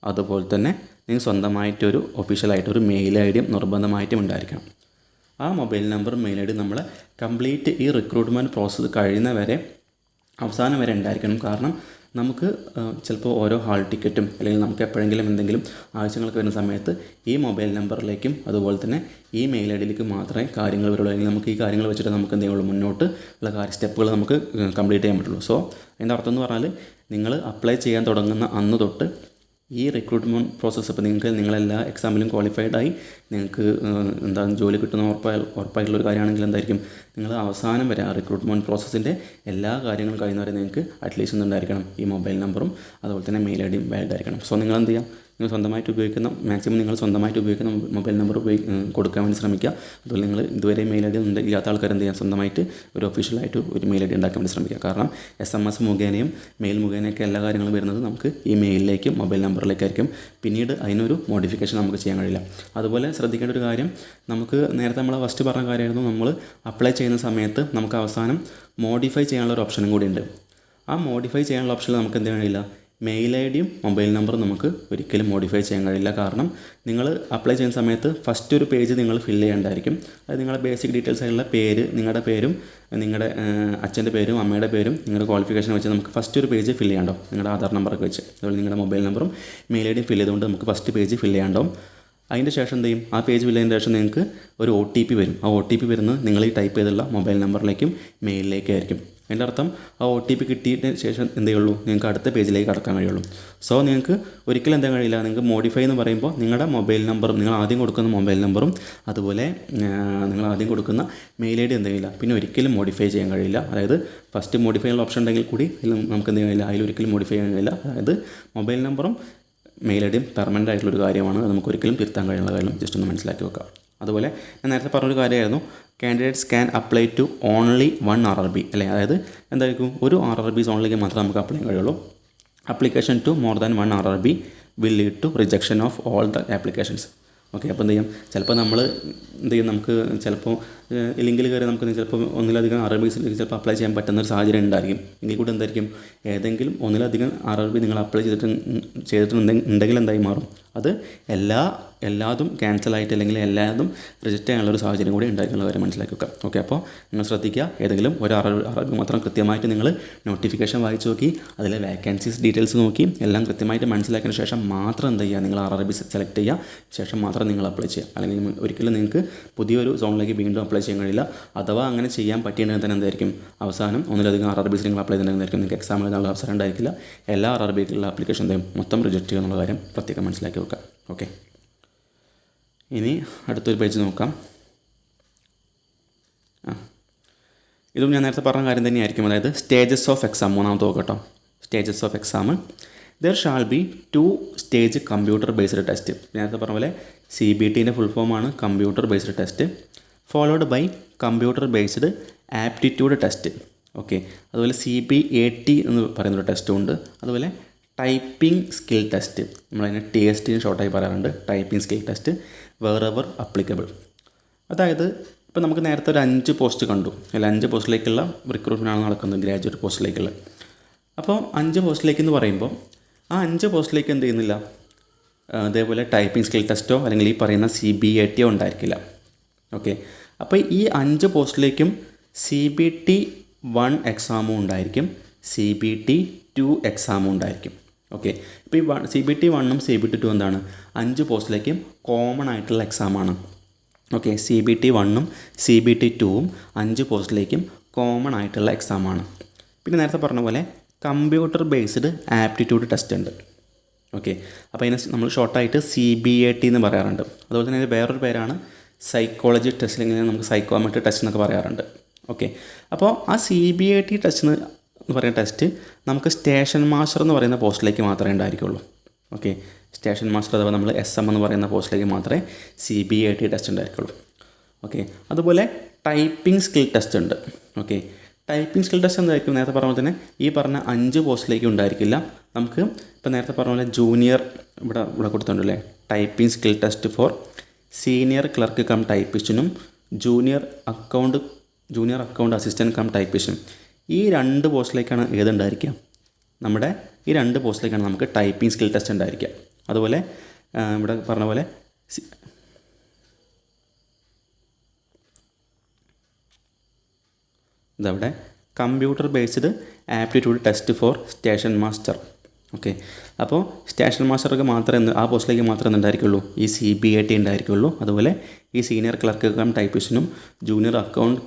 അതുപോലെ തന്നെ നിങ്ങൾ സ്വന്തമായിട്ടൊരു ഒഫീഷ്യലായിട്ടൊരു മെയിൽ ഐ ഡിയും നിർബന്ധമായിട്ടും ഉണ്ടായിരിക്കണം. ആ മൊബൈൽ നമ്പറും മെയിൽ ഐ ഡിയും നമ്മളെ കംപ്ലീറ്റ് ഈ റിക്രൂട്ട്മെൻറ്റ് പ്രോസസ്സ് കഴിയുന്ന വരെ, അവസാനം വരെ ഉണ്ടായിരിക്കണം. കാരണം നമുക്ക് ചിലപ്പോൾ ഓരോ ഹാൾ ടിക്കറ്റും അല്ലെങ്കിൽ നമുക്ക് എപ്പോഴെങ്കിലും എന്തെങ്കിലും ആവശ്യങ്ങളൊക്കെ വരുന്ന സമയത്ത് ഈ മൊബൈൽ നമ്പറിലേക്കും അതുപോലെ തന്നെ ഈ മെയിൽ ഐ ഡിയിലേക്കും മാത്രമേ കാര്യങ്ങൾ വരുള്ളൂ. അല്ലെങ്കിൽ നമുക്ക് ഈ കാര്യങ്ങൾ വെച്ചിട്ട് നമുക്ക് എന്തെങ്കിലും മുന്നോട്ട് ഉള്ള സ്റ്റെപ്പുകൾ നമുക്ക് കംപ്ലീറ്റ് ചെയ്യാൻ പറ്റുള്ളൂ. സോ അതിൻ്റെ അർത്ഥം എന്ന് പറഞ്ഞാൽ, നിങ്ങൾ അപ്ലൈ ചെയ്യാൻ തുടങ്ങുന്ന അന്ന് തൊട്ട് ഈ റിക്രൂട്ട്മെൻറ്റ് പ്രോസസ്സ്, ഇപ്പോൾ നിങ്ങളെല്ലാ എക്സാമിലും ക്വാളിഫൈഡായി നിങ്ങൾക്ക് ജോലി കിട്ടുന്ന ഉറപ്പായിട്ടുള്ളൊരു കാര്യമാണെങ്കിൽ എന്തായിരിക്കും, നിങ്ങൾ അവസാനം വരെ ആ റിക്രൂട്ട്മെൻറ്റ് പ്രോസസ്സിൻ്റെ എല്ലാ കാര്യങ്ങളും കഴിയുന്നവരെ നിങ്ങൾക്ക് അറ്റ്ലീസ്റ്റ് ഒന്നുണ്ടായിരിക്കണം ഈ മൊബൈൽ നമ്പറും അതുപോലെ തന്നെ മെയിൽ ഐ ഡിയും വാലിഡ് ആയിരിക്കണം. സോ നിങ്ങൾ എന്ത് ചെയ്യുക, നിങ്ങൾ സ്വന്തമായിട്ട് ഉപയോഗിക്കുന്ന നിങ്ങൾ സ്വന്തമായിട്ട് ഉപയോഗിക്കുന്ന മൊബൈൽ നമ്പർ കൊടുക്കാൻ വേണ്ടി ശ്രമിക്കുക. അതുപോലെ നിങ്ങൾ ഇതുവരെ മെയിൽ ഐ ഡി ഇല്ലാത്ത ആൾക്കാർ എന്ത് ചെയ്യാം, സ്വന്തമായിട്ട് ഒരു ഒഫീഷ്യലായിട്ട് ഒരു മെയിൽ ഐ ഡി ഉണ്ടാക്കാൻ വേണ്ടി ശ്രമിക്കുക. കാരണം SMS മുഖേനയും മെയിൽ മുഖേനയൊക്കെ എല്ലാ കാര്യങ്ങളും വരുന്നത് നമുക്ക് ഈ മെയിലിലേക്കും മൊബൈൽ നമ്പറിലേക്കായിരിക്കും. പിന്നീട് അതിനൊരു മോഡിഫിക്കേഷൻ നമുക്ക് ചെയ്യാൻ കഴിയില്ല. അതുപോലെ ശ്രദ്ധിക്കേണ്ട ഒരു കാര്യം, നമുക്ക് നേരത്തെ നമ്മൾ ഫസ്റ്റ് പറഞ്ഞ കാര്യമായിരുന്നു, നമ്മൾ അപ്ലൈ ചെയ്യുന്ന സമയത്ത് നമുക്ക് അവസാനം മോഡിഫൈ ചെയ്യാനുള്ള ഒരു ഓപ്ഷനും കൂടി ഉണ്ട്. ആ മോഡിഫൈ ചെയ്യാനുള്ള ഓപ്ഷനിൽ നമുക്ക് എന്ത് കഴിയില്ല, മെയിൽ ഐ ഡിയും മൊബൈൽ നമ്പറും നമുക്ക് ഒരിക്കലും മോഡിഫൈ ചെയ്യാൻ കഴിയില്ല. കാരണം നിങ്ങൾ അപ്ലൈ ചെയ്യുന്ന സമയത്ത് ഫസ്റ്റ് ഒരു പേജ് നിങ്ങൾ ഫില്ല് ചെയ്യേണ്ടതായിരിക്കും. അത് നിങ്ങളുടെ ബേസിക് ഡീറ്റെയിൽസ് ആയിട്ടുള്ള പേര്, നിങ്ങളുടെ പേരും നിങ്ങളുടെ അച്ഛൻ്റെ പേരും അമ്മയുടെ പേരും നിങ്ങളുടെ ക്വാളിഫിക്കേഷൻ വെച്ച് നമുക്ക് ഫസ്റ്റ് ഒരു പേജ് ഫില്ല് ചെയ്യാണ്ടാവും, നിങ്ങളുടെ ആധാർ നമ്പറൊക്കെ വെച്ച്. അതുപോലെ നിങ്ങളുടെ മൊബൈൽ നമ്പറും മെയിൽ ഐ ഡിയും ഫില്ല് ചെയ്തുകൊണ്ട് നമുക്ക് ഫസ്റ്റ് പേജ് ഫില്ല് ചെയ്യാണ്ടാവും. അതിൻ്റെ ശേഷം എന്ത് ചെയ്യും, ആ പേജ് ഫില്ല് ചെയ്തതിന് ശേഷം നിങ്ങൾക്ക് ഒരു OTP വരും. ആ OTP വരുന്നത് നിങ്ങൾ ഈ ടൈപ്പ് ചെയ്തുള്ള മൊബൈൽ നമ്പറിലേക്കും മെയിലിലേക്കായിരിക്കും. അതിൻ്റെ അർത്ഥം ആ OTP കിട്ടിയതിന് ശേഷം എന്ത് ചെയ്യുള്ളൂ, നിങ്ങൾക്ക് അടുത്ത പേജിലേക്ക് കടക്കാൻ കഴിയുള്ളൂ. സോ നിങ്ങൾക്ക് ഒരിക്കലും എന്താ കഴിയില്ല, നിങ്ങൾക്ക് മോഡിഫൈ എന്ന് പറയുമ്പോൾ നിങ്ങളുടെ മൊബൈൽ നമ്പറും നിങ്ങൾ ആദ്യം കൊടുക്കുന്ന മൊബൈൽ നമ്പറും അതുപോലെ നിങ്ങൾ ആദ്യം കൊടുക്കുന്ന മെയിൽ ഐ ഡി എന്ത് കഴിയില്ല, പിന്നെ ഒരിക്കലും മോഡിഫൈ ചെയ്യാൻ കഴിയില്ല. അതായത് ഫസ്റ്റ് മോഡിഫൈ ഉള്ള ഓപ്ഷൻ ഉണ്ടെങ്കിൽ കൂടി നമുക്ക് എന്ത് കഴിയില്ല, അതിലൊരിക്കലും മോഡിഫൈ ചെയ്യാൻ കഴിയില്ല. അതായത് മൊബൈൽ നമ്പറും മെയിൽ ഐ ഡിയും പെർമനൻ്റ് ആയിട്ടുള്ളൊരു കാര്യമാണ്. അത് നമുക്ക് ഒരിക്കലും തിരുത്താൻ കഴിയുന്ന കാര്യം ജസ്റ്റ് ഒന്ന് മനസ്സിലാക്കി വെക്കുക. അതുപോലെ ഞാൻ നേരത്തെ പറഞ്ഞൊരു കാര്യമായിരുന്നു, candidates can apply to only 1 RRB അല്ലേ. അതായത് എന്തായിരിക്കും, ഒരു RRB സോണിലേക്ക് മാത്രമേ നമുക്ക് അപ്ലൈ ചെയ്യാൻ കഴിയുള്ളൂ. Application to more than 1 RRB will lead to rejection of all the applications. Okay, അപ്പോൾ എന്ത് ചെയ്യും, ചിലപ്പോൾ നമ്മൾ എന്ത് ചെയ്യും, നമുക്ക് ചിലപ്പോൾ ലിങ്കിൽ കയറി നമുക്ക് ചിലപ്പോൾ ഒന്നിലധികം RRBs ചിലപ്പോൾ അപ്ലൈ ചെയ്യാൻ പറ്റുന്ന ഒരു സാഹചര്യം ഉണ്ടായിരിക്കും. എങ്കിൽ കൂടെ എന്തായിരിക്കും, ഏതെങ്കിലും ഒന്നിലധികം RRB നിങ്ങൾ അപ്ലൈ ചെയ്തിട്ടുണ്ടെങ്കിൽ എന്തായി മാറും, അത് എല്ലാതും ക്യാൻസലായിട്ട് അല്ലെങ്കിൽ എല്ലാതും റിജക്റ്റ് ചെയ്യാനുള്ളൊരു സാഹചര്യം കൂടി ഉണ്ടായിരിക്കുന്ന കാര്യം മനസ്സിലാക്കി വെക്കുക. ഓക്കെ, അപ്പോൾ നിങ്ങൾ ശ്രദ്ധിക്കുക, ഏതെങ്കിലും ഒരു RRB മാത്രം കൃത്യമായിട്ട് നിങ്ങൾ നോട്ടിഫിക്കേഷൻ വായിച്ച് നോക്കി, അതിലെ വാക്കൻസീസ് ഡീറ്റെയിൽസ് നോക്കി എല്ലാം കൃത്യമായിട്ട് മനസ്സിലാക്കിയതിന് ശേഷം മാത്രം എന്ത് ചെയ്യുക, നിങ്ങൾ RRB സെലക്ട് ചെയ്യുക, ശേഷം മാത്രം നിങ്ങൾ അപ്ലൈ ചെയ്യുക. അല്ലെങ്കിൽ ഒരിക്കലും നിങ്ങൾക്ക് പുതിയൊരു സോണിലേക്ക് വീണ്ടും അപ്ലൈ ചെയ്യാൻ കഴിയില്ല. അഥവാ അങ്ങനെ ചെയ്യാൻ പറ്റിയിട്ടുണ്ടെങ്കിൽ തന്നെ എന്തായിരിക്കും, അവസാനം ഒന്നിലധികം RRBs നിങ്ങൾ അപ്ലൈ ചെയ്തിട്ടുണ്ടെങ്കിൽ നിങ്ങൾക്ക് എക്സാം എഴുതാനുള്ള അവസരം ഉണ്ടായിരിക്കില്ല. എല്ലാ RRBക്കുള്ള ആപ്ലിക്കേഷൻ മൊത്തം റിജക്റ്റ് ചെയ്യുക എന്നുള്ള കാര്യം പ്രത്യേകം മനസ്സിലാക്കി വെക്കുക. ഓക്കെ, ഇനി അടുത്തൊരു പേജ് നോക്കാം. ഇതും ഞാൻ നേരത്തെ പറഞ്ഞ കാര്യം തന്നെയായിരിക്കും. അതായത് സ്റ്റേജസ് ഓഫ് എക്സാം, മൂന്നാമത്തെ നോക്കട്ടോ. Stages of exam, there shall be 2 stage computer based test. നേരത്തെ പറഞ്ഞ പോലെ CBTൻ്റെ ഫുൾ ഫോമാണ് computer based test, followed by computer based aptitude test. Okay. അതുപോലെ CBAT എന്ന് പറയുന്നൊരു ടെസ്റ്റും ഉണ്ട്. അതുപോലെ ടൈപ്പിംഗ് സ്കിൽ ടെസ്റ്റ്, നമ്മളതിനെ TST ഷോർട്ടായി പറയാറുണ്ട്. Typing skill test wherever applicable. അതായത് ഇപ്പോൾ നമുക്ക് നേരത്തെ ഒരു 5 പോസ്റ്റ് കണ്ടു, അല്ല 5 പോസ്റ്റിലേക്കുള്ള റിക്രൂട്ട്മെൻറ്റാണ് നടക്കുന്നത്, ഗ്രാജുവേറ്റ് പോസ്റ്റിലേക്കുള്ള. അപ്പോൾ 5 പോസ്റ്റിലേക്ക് എന്ന് പറയുമ്പോൾ ആ 5 പോസ്റ്റിലേക്ക് എന്ത് ചെയ്യുന്നില്ല, അതേപോലെ ടൈപ്പിംഗ് സ്കിൽ ടെസ്റ്റോ അല്ലെങ്കിൽ ഈ പറയുന്ന CBAT ഉണ്ടായിരിക്കില്ല. ഓക്കെ. അപ്പോൾ ഈ 5 പോസ്റ്റിലേക്കും CBT1 എക്സാമും ഉണ്ടായിരിക്കും, CBT2 എക്സാമും ഉണ്ടായിരിക്കും. ഓക്കെ. ഇപ്പോൾ ഈ CBT1ഉം CBT2 എന്താണ്, 5 പോസ്റ്റിലേക്കും കോമൺ ആയിട്ടുള്ള എക്സാമാണ്. ഓക്കെ. CBT1ഉം CBT2ഉം 5 പോസ്റ്റിലേക്കും കോമൺ ആയിട്ടുള്ള എക്സാമാണ്. പിന്നെ നേരത്തെ പറഞ്ഞ പോലെ കമ്പ്യൂട്ടർ ബേസ്ഡ് ആപ്റ്റിറ്റ്യൂഡ് ടെസ്റ്റ് ഉണ്ട്. ഓക്കെ. അപ്പോൾ അതിനെ നമ്മൾ ഷോർട്ടായിട്ട് CBAT എന്ന് പറയാറുണ്ട്. അതുപോലെ തന്നെ അതിന് വേറൊരു പേരാണ് സൈക്കോളജി ടെസ്റ്റ്, അല്ലെങ്കിൽ നമുക്ക് സൈക്കോമെട്രി ടെസ്റ്റ് എന്നൊക്കെ പറയാറുണ്ട്. ഓക്കെ. അപ്പോൾ ആ CBAT ടെസ്റ്റ് എന്ന് പറയുന്ന ടെസ്റ്റ് നമുക്ക് സ്റ്റേഷൻ മാസ്റ്റർ എന്ന് പറയുന്ന പോസ്റ്റിലേക്ക് മാത്രമേ ഉണ്ടായിരിക്കുള്ളൂ. ഓക്കെ. സ്റ്റേഷൻ മാസ്റ്റർ അഥവാ നമ്മൾ SM എന്ന് പറയുന്ന പോസ്റ്റിലേക്ക് മാത്രമേ CBAT ടെസ്റ്റ് ഉണ്ടായിരിക്കുള്ളൂ. ഓക്കെ. അതുപോലെ ടൈപ്പിംഗ് സ്കിൽ ടെസ്റ്റ് ഉണ്ട്. ഓക്കെ. ടൈപ്പിംഗ് സ്കിൽ ടെസ്റ്റ് എന്തായിരിക്കും, നേരത്തെ പറഞ്ഞ പോലെ തന്നെ ഈ പറഞ്ഞ 5 പോസ്റ്റിലേക്ക് ഉണ്ടായിരിക്കില്ല. നമുക്ക് ഇപ്പോൾ നേരത്തെ പറഞ്ഞ പോലെ ജൂനിയർ ഇവിടെ കൊടുത്തിട്ടുണ്ടല്ലേ, typing skill test for senior clerk cum ടൈപ്പിസ്റ്റിനും ജൂനിയർ അക്കൗണ്ട് അസിസ്റ്റൻറ്റ് കം ടൈപ്പിസ്റ്റിനും, ഈ 2 പോസ്റ്റിലേക്കാണ് ഏതുണ്ടായിരിക്കുക, നമ്മുടെ ഈ 2 പോസ്റ്റിലേക്കാണ് നമുക്ക് ടൈപ്പിംഗ് സ്കിൽ ടെസ്റ്റ് ഉണ്ടായിരിക്കുക. അതുപോലെ ഇവിടെ പറഞ്ഞ പോലെ ഇതവിടെ computer based aptitude test for station master. Okay. അപ്പോൾ സ്റ്റേഷൻ മാസ്റ്റർക്ക് മാത്രമേ ആ പോസ്റ്റിലേക്ക് മാത്രമേ ഉണ്ടായിരിക്കുള്ളൂ ഈ CBAT ഉണ്ടായിരിക്കുള്ളൂ. അതുപോലെ ഈ സീനിയർ ക്ലർക്ക് കം ടൈപ്പിസ്റ്റിനും ജൂനിയർ അക്കൗണ്ട്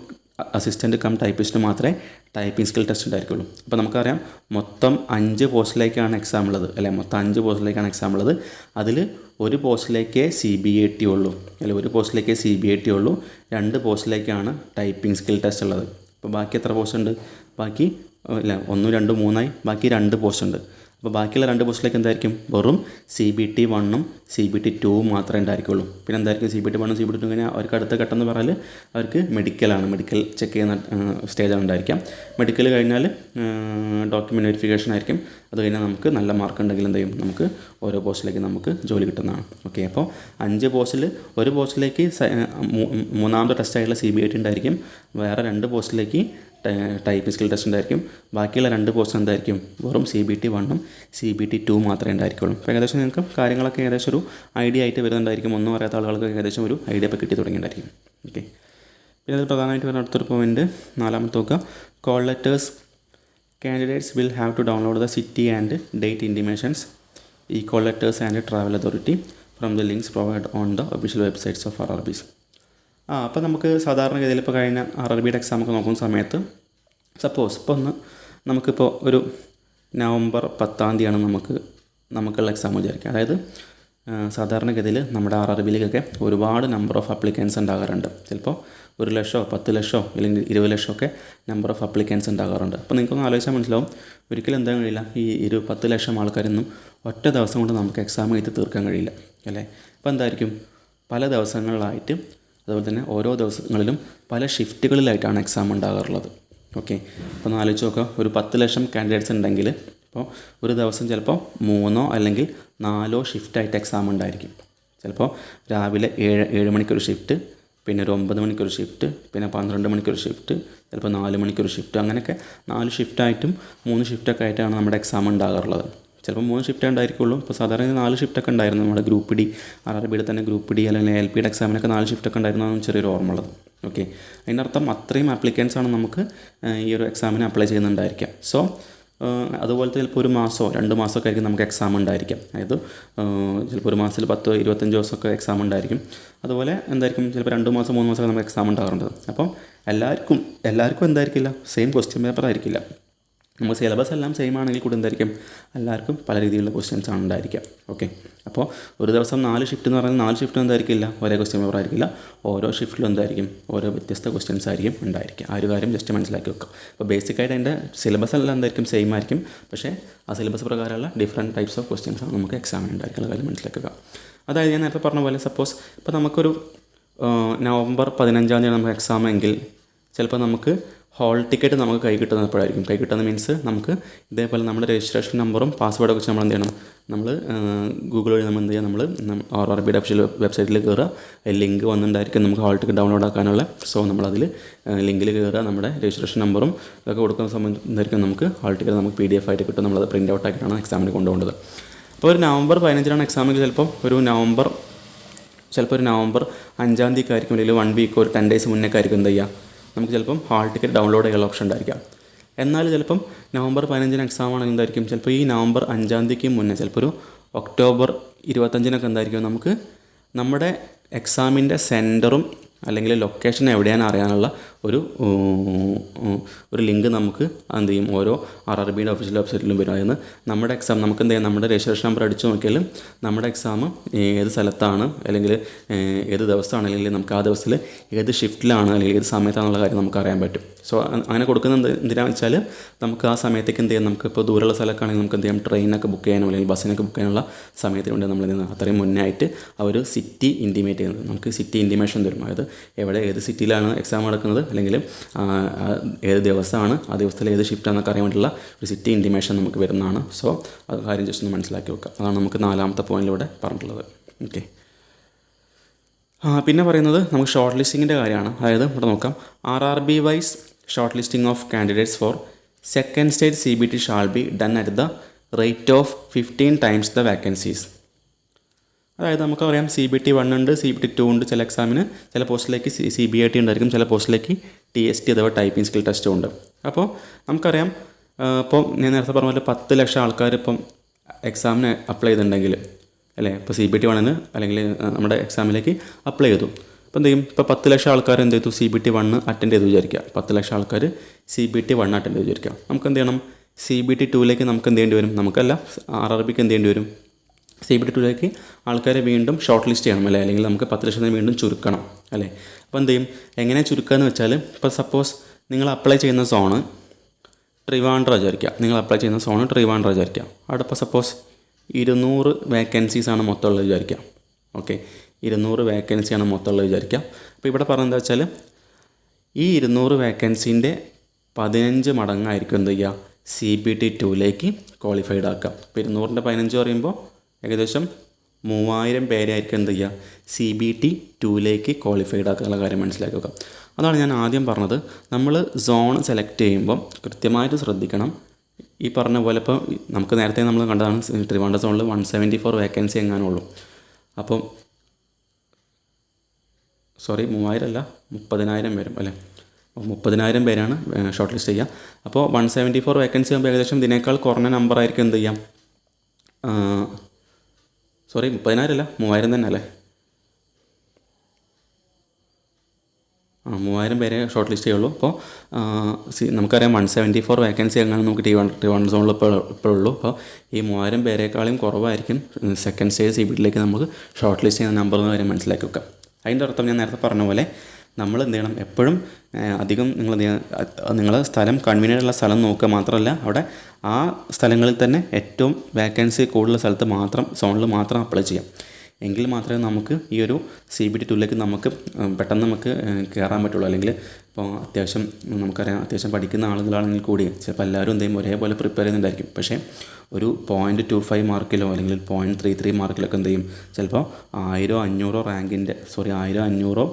അസിസ്റ്റൻറ്റ് കം ടൈപ്പിസ്റ്റിനും മാത്രമേ ടൈപ്പിംഗ് സ്കിൽ ടെസ്റ്റ് ഉണ്ടായിരിക്കുള്ളൂ. അപ്പോൾ നമുക്കറിയാം മൊത്തം 5 പോസ്റ്റിലേക്കാണ് എക്സാം ഉള്ളത്, അല്ലെ, മൊത്തം 5 പോസ്റ്റിലേക്കാണ് എക്സാം ഉള്ളത്. അതിൽ ഒരു പോസ്റ്റിലേക്കേ CBAT ഉള്ളൂ, അല്ലെ, ഒരു പോസ്റ്റിലേക്കേ CBAT ഉള്ളൂ. 2 പോസ്റ്റിലേക്കാണ് ടൈപ്പിംഗ് സ്കിൽ ടെസ്റ്റ് ഉള്ളത്. അപ്പോൾ ബാക്കി എത്ര പോസ്റ്റ് ഉണ്ട്, ബാക്കി 1, 2, 3 ബാക്കി 2 പോസ്റ്റ് ഉണ്ട്. അപ്പോൾ ബാക്കിയുള്ള 2 പോസ്റ്റിലേക്ക് എന്തായിരിക്കും, വെറും CBT1ഉം CBT2ഉം മാത്രമേ ഉണ്ടായിരിക്കുള്ളൂ. പിന്നെ എന്തായിരിക്കും CBT1ഉം CBT2 ഇങ്ങനെ അവർക്ക് അടുത്ത ഘട്ടം എന്ന് പറഞ്ഞാൽ അവർക്ക് മെഡിക്കൽ ചെക്ക് ചെയ്യുന്ന സ്റ്റേജാണ് ഉണ്ടായിരിക്കാം. മെഡിക്കൽ കഴിഞ്ഞാൽ ഡോക്യുമെൻ്റ് വെരിഫിക്കേഷൻ ആയിരിക്കും. അത് കഴിഞ്ഞാൽ നമുക്ക് നല്ല മാർക്ക് ഉണ്ടെങ്കിൽ എന്ത് ചെയ്യും, നമുക്ക് ഓരോ പോസ്റ്റിലേക്ക് നമുക്ക് ജോലി കിട്ടുന്നതാണ്. ഓക്കെ. അപ്പോൾ 5 പോസ്റ്റിൽ ഒരു പോസ്റ്റിലേക്ക് മൂന്നാമത്തെ ടെസ്റ്റായിട്ടുള്ള CBAT ഉണ്ടായിരിക്കും, വേറെ 2 പോസ്റ്റിലേക്ക് ടൈപ്പിംഗ് സ്കിൽ ടെസ്റ്റ് ഉണ്ടായിരിക്കും. ബാക്കിയുള്ള 2 പോസ്റ്റ് എന്തായിരിക്കും, വെറും CBT1ഉം CBT2 മാത്രമേ ഉണ്ടായിരിക്കുള്ളൂ. അപ്പോൾ ഏകദേശം നിങ്ങൾക്ക് കാര്യങ്ങളൊക്കെ ഏകദേശം ഒരു ഐഡിയ ആയിട്ട് വരുന്നുണ്ടായിരിക്കും. ഒന്നും അറിയാത്ത ആളുകൾക്ക് ഏകദേശം ഒരു ഐഡിയ ഇപ്പോൾ കിട്ടി തുടങ്ങിയിട്ടുണ്ടായിരിക്കും. ഓക്കെ. പിന്നെ അത് പ്രധാനമായിട്ട് വരുന്ന അടുത്തൊരു പോയിൻറ്റ് 4ാമത്തെ നോക്കുക, call letters candidates will have to download the city and date intimations ഈ call letters and travel authority from the links provide on the official websites of RRBs. അപ്പോൾ നമുക്ക് സാധാരണഗതിയിൽ ഇപ്പോൾ കഴിഞ്ഞ RRBയുടെ എക്സാമൊക്കെ നോക്കുന്ന സമയത്ത് സപ്പോസ് ഇപ്പോൾ നമുക്കിപ്പോൾ ഒരു നവംബർ 10-ാം തീയതിയാണ് നമുക്കുള്ള എക്സാം വിചാരിക്കുക. അതായത് സാധാരണഗതിയിൽ നമ്മുടെ RRBയിലേക്കൊക്കെ ഒരുപാട് നമ്പർ ഓഫ് അപ്ലിക്കൻസ് ഉണ്ടാകാറുണ്ട്. ചിലപ്പോൾ 1 ലക്ഷമോ 10 ലക്ഷമോ അല്ലെങ്കിൽ 20 ലക്ഷമൊക്കെ നമ്പർ ഓഫ് അപ്ലിക്കൻസ് ഉണ്ടാകാറുണ്ട്. അപ്പോൾ നിങ്ങൾക്കൊന്ന് ആലോചിച്ചാൽ മനസ്സിലാവും, ഒരിക്കലും എന്താ കഴിയില്ല, ഈ 10 ലക്ഷം ആൾക്കാരൊന്നും ഒറ്റ ദിവസം കൊണ്ട് നമുക്ക് എക്സാം എഴുതി തീർക്കാൻ കഴിയില്ല, അല്ലേ. അപ്പോൾ എന്തായിരിക്കും, പല ദിവസങ്ങളിലായിട്ട്, അതുപോലെ തന്നെ ഓരോ ദിവസങ്ങളിലും പല ഷിഫ്റ്റുകളിലായിട്ടാണ് എക്സാം ഉണ്ടാകാറുള്ളത്. ഓക്കെ. അപ്പോൾ ഒന്ന് ആലോചിച്ച് നോക്കുക, ഒരു 10 ലക്ഷം കാൻഡിഡേറ്റ്സ് ഉണ്ടെങ്കിൽ അപ്പോൾ ഒരു ദിവസം ചിലപ്പോൾ 3 അല്ലെങ്കിൽ 4 ഷിഫ്റ്റായിട്ട് എക്സാം ഉണ്ടായിരിക്കും. ചിലപ്പോൾ രാവിലെ 7 മണിക്കൊരു ഷിഫ്റ്റ്, പിന്നെ ഒരു 9 മണിക്കൊരു ഷിഫ്റ്റ്, പിന്നെ 12 മണിക്കൊരു ഷിഫ്റ്റ്, ചിലപ്പോൾ 4 മണിക്കൊരു ഷിഫ്റ്റ്, അങ്ങനെയൊക്കെ 4 ഷിഫ്റ്റായിട്ടും 3 ഷിഫ്റ്റൊക്കെ ആയിട്ടാണ് നമ്മുടെ എക്സാം ഉണ്ടാകാറുള്ളത്. ചിലപ്പോൾ 3 ഷിഫ്റ്റേ ഉണ്ടായിരിക്കുള്ളൂ. ഇപ്പോൾ സാധാരണ 4 ഷിഫ്റ്റൊക്കെ ഉണ്ടായിരുന്നു നമ്മുടെ ഗ്രൂപ്പ് ഡി, RRBയുടെ തന്നെ ഗ്രൂപ്പ് ഡി അല്ലെങ്കിൽ LPയുടെ എക്സാമിനൊക്കെ 4 ഷിഫ്റ്റൊക്കെ ഉണ്ടായിരുന്നതാണ് ചെറിയൊരു ഓർമ്മ ഉള്ളത്. ഓക്കെ. അതിനർത്ഥം അത്രയും ആപ്ലിക്കൻസാണ് നമുക്ക് ഈ ഒരു എക്സാമിന് അപ്ലൈ ചെയ്യുന്നുണ്ടായിരിക്കാം. സോ അതുപോലത്തെ ചിലപ്പോൾ 1 മാസമോ 2 മാസമൊക്കെ ആയിരിക്കും നമുക്ക് എക്സാം ഉണ്ടായിരിക്കാം. അതായത് ചിലപ്പോൾ 1 മാസത്തിൽ 10-25 ദിവസമൊക്കെ എക്സാം ഉണ്ടായിരിക്കും. അതുപോലെ എന്തായിരിക്കും, ചിലപ്പോൾ 2 മാസം 3 മാസമൊക്കെ നമുക്ക് എക്സാം ഉണ്ടാകാറുണ്ട്. അപ്പം എല്ലാവർക്കും എന്തായിരിക്കില്ല, സെയിം ക്വസ്റ്റ്യൻ പേപ്പർ ആയിരിക്കില്ല. നമുക്ക് സിലബസ് എല്ലാം സെയിം ആണെങ്കിൽ കൂടെ എന്തായിരിക്കും, എല്ലാവർക്കും പല രീതിയിലുള്ള ക്വസ്റ്റ്യൻസാണ് ഉണ്ടായിരിക്കുക. ഓക്കെ. അപ്പോൾ ഒരു ദിവസം 4 ഷിഫ്റ്റ് എന്ന് പറഞ്ഞാൽ 4 ഷിഫ്റ്റ് എന്തായിരിക്കില്ല, ഒരേ ക്വസ്റ്റ്യൻ പേപ്പർ ആയിരിക്കില്ല. ഓരോ ഷിഫ്റ്റിലും എന്തായിരിക്കും, ഓരോ വ്യത്യസ്ത ക്വസ്റ്റ്യൻസ് ആയിരിക്കും ഉണ്ടായിരിക്കുക. ആ ഒരു കാര്യം ജസ്റ്റ് മനസ്സിലാക്കി വെക്കുക. അപ്പോൾ ബേസിക്കായിട്ട് അതിൻ്റെ സിലബസ് എല്ലാം എന്തായിരിക്കും, സെയിം ആയിരിക്കും. പക്ഷേ ആ സിലബസ് പ്രകാരമുള്ള ഡിഫറെൻറ്റ് ടൈപ്സ് ഓഫ് ക്വസ്റ്റ്യൻസാണ് നമുക്ക് എക്സാമിന് ഉണ്ടായിരിക്കുന്ന കാര്യം മനസ്സിലാക്കുക. അതായത് ഞാൻ നേരത്തെ പറഞ്ഞ പോലെ സപ്പോസ് ഇപ്പോൾ നമുക്കൊരു നവംബർ 15-ാം തീയതി നമുക്ക് എക്സാം എങ്കിൽ ചിലപ്പോൾ നമുക്ക് ഹോൾ ടിക്കറ്റ് നമുക്ക് കൈ കിട്ടുന്നത് എപ്പോഴായിരിക്കും? കൈ കിട്ടുന്നത് മീൻസ് നമുക്ക് ഇതേപോലെ നമ്മുടെ രജിസ്ട്രേഷൻ നമ്പറും പാസ്വേഡൊക്കെ വെച്ച് നമ്മൾ എന്ത് ചെയ്യണം? നമ്മൾ ഗൂഗിൾ വഴി നമ്മൾ എന്ത് ചെയ്യുക? നമ്മൾ RRBയുടെ ഒഫീഷ്യൽ വെബ്സൈറ്റിൽ കയറുക, ലിങ്ക് വന്നിട്ടുണ്ടായിരിക്കും നമുക്ക് ഹോൾ ടിക്കറ്റ് ഡൗൺലോഡ് ആക്കാനുള്ള. സോ നമ്മളതിൽ ലിങ്കിൽ കയറുക, നമ്മുടെ രജിസ്ട്രേഷൻ നമ്പറും ഇതൊക്കെ കൊടുക്കുന്ന സമയത്ത് എന്തായിരിക്കും നമുക്ക് ഹോൾ ടിക്കറ്റ് നമുക്ക് PDF ആയിട്ട് കിട്ടും. നമ്മളത് പ്രിൻ്റ് ഔട്ട് ആക്കിയിട്ടാണ് എക്സാമിന് കൊണ്ടുപോകേണ്ടത്. അപ്പോൾ ഒരു നവംബർ 15 എക്സാമെങ്കിൽ ചിലപ്പോൾ ഒരു നവംബർ 5 തീയതിക്കായിരിക്കും, അല്ലെങ്കിൽ 1 വീക്ക് ഒരു 10 ഡേയ്സ് മുന്നേ ആയിരിക്കും എന്ത് ചെയ്യുക? നമുക്ക് ചിലപ്പം ഹാൾ ടിക്കറ്റ് ഡൗൺലോഡ് ചെയ്യാനുള്ള ഓപ്ഷൻ ഉണ്ടായിരിക്കാം. എന്നാൽ ചിലപ്പം നവംബർ 15 എക്സാം ആണെങ്കിൽ എന്തായിരിക്കും? ചിലപ്പോൾ ഈ നവംബർ 5 തീയതിക്ക് മുന്നേ ചിലപ്പോൾ ഒരു ഒക്ടോബർ 25 എന്തായിരിക്കും നമുക്ക് നമ്മുടെ എക്സാമിൻ്റെ സെൻറ്ററും അല്ലെങ്കിൽ ലൊക്കേഷൻ എവിടെയാണ് അറിയാനുള്ള ഒരു ലിങ്ക് നമുക്ക് എന്ത് ചെയ്യും? ഓരോ RRBയുടെ ഒഫീഷ്യൽ വെബ്സൈറ്റിലും വരും. അതായത് നമ്മുടെ എക്സാം നമുക്ക് എന്ത് ചെയ്യാം? നമ്മുടെ രജിസ്ട്രേഷൻ നമ്പർ അടിച്ചു നോക്കിയാൽ നമ്മുടെ എക്സാം ഏത് സ്ഥലത്താണ്, അല്ലെങ്കിൽ ഏത് ദിവസമാണ്, അല്ലെങ്കിൽ നമുക്ക് ആ ദിവസത്തിൽ ഏത് ഷിഫ്റ്റിലാണ്, അല്ലെങ്കിൽ ഏത് സമയത്താണെന്നുള്ള കാര്യം നമുക്ക് അറിയാൻ പറ്റും. സോ അങ്ങനെ കൊടുക്കുന്നത് എന്തിനാണെന്ന് വെച്ചാൽ നമുക്ക് ആ സമയത്തേക്ക് എന്ത് ചെയ്യാം? നമുക്കിപ്പോൾ ദൂരമുള്ള സ്ഥലമൊക്കെയാണെങ്കിൽ നമുക്ക് എന്ത് ചെയ്യാം? ട്രെയിനൊക്കെ ബുക്ക് ചെയ്യാനോ അല്ലെങ്കിൽ ബസ്സിനൊക്കെ ബുക്ക് ചെയ്യാനുള്ള സമയത്തിന് വേണ്ടി നമ്മൾ അത്രയും മുന്നേ ആയിട്ട് ആ ഒരു സിറ്റി ഇൻറ്റിമേറ്റ് ചെയ്യുന്നത്, നമുക്ക് സിറ്റി ഇൻറ്റിമേഷൻ തരും. അതായത് ഏത് സിറ്റിയിലാണ് എക്സാം നടക്കുന്നത്, അല്ലെങ്കിൽ ഏത് ദിവസമാണ്, ആ ദിവസത്തിൽ ഏത് ഷിഫ്റ്റാണെന്നൊക്കെ അറിയാൻ വേണ്ടിയുള്ള ഒരു സിറ്റി ഇൻറ്റിമേഷൻ നമുക്ക് വരുന്നതാണ്. സോ അത് കാര്യം ജസ്റ്റ് ഒന്ന് മനസ്സിലാക്കി വെക്കുക. അതാണ് നമുക്ക് 4ാമത്തെ പോയിന്റിലൂടെ പറഞ്ഞിട്ടുള്ളത്. ഓക്കെ. പിന്നെ പറയുന്നത് നമുക്ക് ഷോർട്ട് ലിസ്റ്റിങ്ങിൻ്റെ കാര്യമാണ്. അതായത് ഇവിടെ നോക്കാം, RRB wise shortlisting of candidates for second stage CBT shall be done at the rate of 15 times the vacancies. അതായത് നമുക്കറിയാം CBT 1 ഉണ്ട്, CBT 2 ഉണ്ട്. ചില എക്സാമിന് ചില പോസ്റ്റിലേക്ക് CBIT ഉണ്ടായിരിക്കും, ചില പോസ്റ്റിലേക്ക് TST അഥവാ ടൈപ്പിംഗ് സ്കിൽ ടെസ്റ്റും ഉണ്ട്. അപ്പോൾ നമുക്കറിയാം, ഇപ്പോൾ ഞാൻ നേരത്തെ പറഞ്ഞ പോലെ 10 ലക്ഷം ആൾക്കാർ ഇപ്പം എക്സാമിന് അപ്ലൈ ചെയ്തിട്ടുണ്ടെങ്കിൽ, അല്ലേ, ഇപ്പോൾ CBT 1 അല്ലെങ്കിൽ നമ്മുടെ എക്സാമിലേക്ക് അപ്ലൈ ചെയ്തു. അപ്പോൾ എന്ത് ചെയ്യും? ഇപ്പോൾ 10 ലക്ഷം ആൾക്കാർ എന്ത് ചെയ്തു? CBT 1 അറ്റൻഡ് ചെയ്ത് വിചാരിക്കുക. 10 ലക്ഷം ആൾക്കാർ CBT 1 അറ്റൻഡ് ചെയ്ത് വിചാരിക്കുക. നമുക്ക് എന്ത് ചെയ്യണം? CBT 2ലേക്ക് നമുക്ക് എന്ത് ചെയ്യേണ്ടി വരും? നമുക്കല്ല, RRBക്ക് എന്ത് ചെയ്യേണ്ടി വരും? CBT 2ലേക്ക് ആൾക്കാരെ വീണ്ടും ഷോർട്ട് ലിസ്റ്റ് ചെയ്യണം, അല്ലേ, അല്ലെങ്കിൽ നമുക്ക് 10 ലക്ഷത്തിന് വീണ്ടും ചുരുക്കണം, അല്ലേ. അപ്പോൾ എന്ത് ചെയ്യും? എങ്ങനെ ചുരുക്കുക എന്ന് വെച്ചാൽ, ഇപ്പോൾ സപ്പോസ് നിങ്ങൾ അപ്ലൈ ചെയ്യുന്ന സോണ് ട്രിവാൻഡ്രം വിചാരിക്കുക. നിങ്ങൾ അപ്ലൈ ചെയ്യുന്ന സോണ് ട്രിവാൻഡ്രം വിചാരിക്കുക. അവിടെ ഇപ്പോൾ സപ്പോസ് 200 വേക്കൻസീസാണ് മൊത്തമുള്ളത് വിചാരിക്കുക. ഓക്കെ, 200 വേക്കൻസിയാണ് മൊത്തമുള്ളത് വിചാരിക്കുക. അപ്പോൾ ഇവിടെ പറഞ്ഞത് വെച്ചാൽ ഈ 200 വേക്കൻസീൻ്റെ 15 മടങ്ങായിരിക്കും എന്ത് ചെയ്യുക? CBT 2ലേക്ക് ക്വാളിഫൈഡ് ആക്കുക. ഇപ്പോൾ 200ൻ്റെ 15 പറയുമ്പോൾ ഏകദേശം 3000 പേരായിരിക്കും എന്ത് ചെയ്യുക? CBT 2ലേക്ക് ക്വാളിഫൈഡ് ആക്കാനുള്ള കാര്യം മനസ്സിലാക്കി വെക്കാം. അതാണ് ഞാൻ ആദ്യം പറഞ്ഞത്. നമ്മൾ സോൺ സെലക്ട് ചെയ്യുമ്പം കൃത്യമായിട്ട് ശ്രദ്ധിക്കണം. ഈ പറഞ്ഞ പോലെ ഇപ്പോൾ നമുക്ക് നേരത്തെ നമ്മൾ കണ്ടതാണ് ട്രിവാൻഡ്രം സോണിൽ 174 വേക്കൻസി എങ്ങാനുള്ളൂ. അപ്പം 3000 അല്ല, 30,000 വരും, അല്ലേ. 30,000 പേരാണ് ഷോർട്ട് ലിസ്റ്റ് ചെയ്യുക. അപ്പോൾ 174 വേക്കൻസി ആകുമ്പോൾ ഏകദേശം ഇതിനേക്കാൾ കുറഞ്ഞ നമ്പറായിരിക്കും എന്ത് ചെയ്യാം? 30,000 അല്ല, 3,000 തന്നെ, അല്ലേ. 3,000 പേരെ ഷോർട്ട് ലിസ്റ്റ് ചെയ്യുള്ളൂ. അപ്പോൾ നമുക്കറിയാം 174 വേക്കൻസി എങ്ങനെയാണ് നമുക്ക് ട്രിവാൻഡ്രം സോണിൽ ഇപ്പോഴുള്ളൂ. അപ്പോൾ ഈ 3,000 പേരെക്കാളും കുറവായിരിക്കും സെക്കൻഡ് സ്റ്റേജ് CBTയിലേക്ക് നമുക്ക് ഷോർട്ട് ലിസ്റ്റ് ചെയ്യുന്ന നമ്പർ എന്ന കാര്യം മനസ്സിലാക്കി വെക്കാം. അതിൻ്റെ അർത്ഥം ഞാൻ നേരത്തെ പറഞ്ഞ പോലെ നമ്മൾ എന്ത് ചെയ്യണം? എപ്പോഴും അധികം നിങ്ങൾ സ്ഥലം കൺവീനിയൻ്റ് ഉള്ള സ്ഥലം നോക്കുക മാത്രമല്ല, അവിടെ ആ സ്ഥലങ്ങളിൽ തന്നെ ഏറ്റവും വേക്കൻസി കൂടുതലുള്ള സ്ഥലത്ത് മാത്രം, സോണിൽ മാത്രം അപ്ലൈ ചെയ്യാം. എങ്കിൽ മാത്രമേ നമുക്ക് ഈ ഒരു CBT 2ലേക്ക് നമുക്ക് പെട്ടെന്ന് നമുക്ക് കയറാൻ പറ്റുള്ളൂ. അല്ലെങ്കിൽ ഇപ്പോൾ നമുക്കറിയാം അത്യാവശ്യം പഠിക്കുന്ന ആളുകളാണെങ്കിൽ കൂടി ചിലപ്പോൾ എല്ലാവരും എന്തെങ്കിലും ഒരേപോലെ പ്രിപ്പയർ ചെയ്യുന്നുണ്ടായിരിക്കും. പക്ഷേ ഒരു 0.25 മാർക്കിലോ അല്ലെങ്കിൽ 0.33 മാർക്കിലൊക്കെ എന്ത് ചെയ്യും? ചിലപ്പോൾ 1,000-500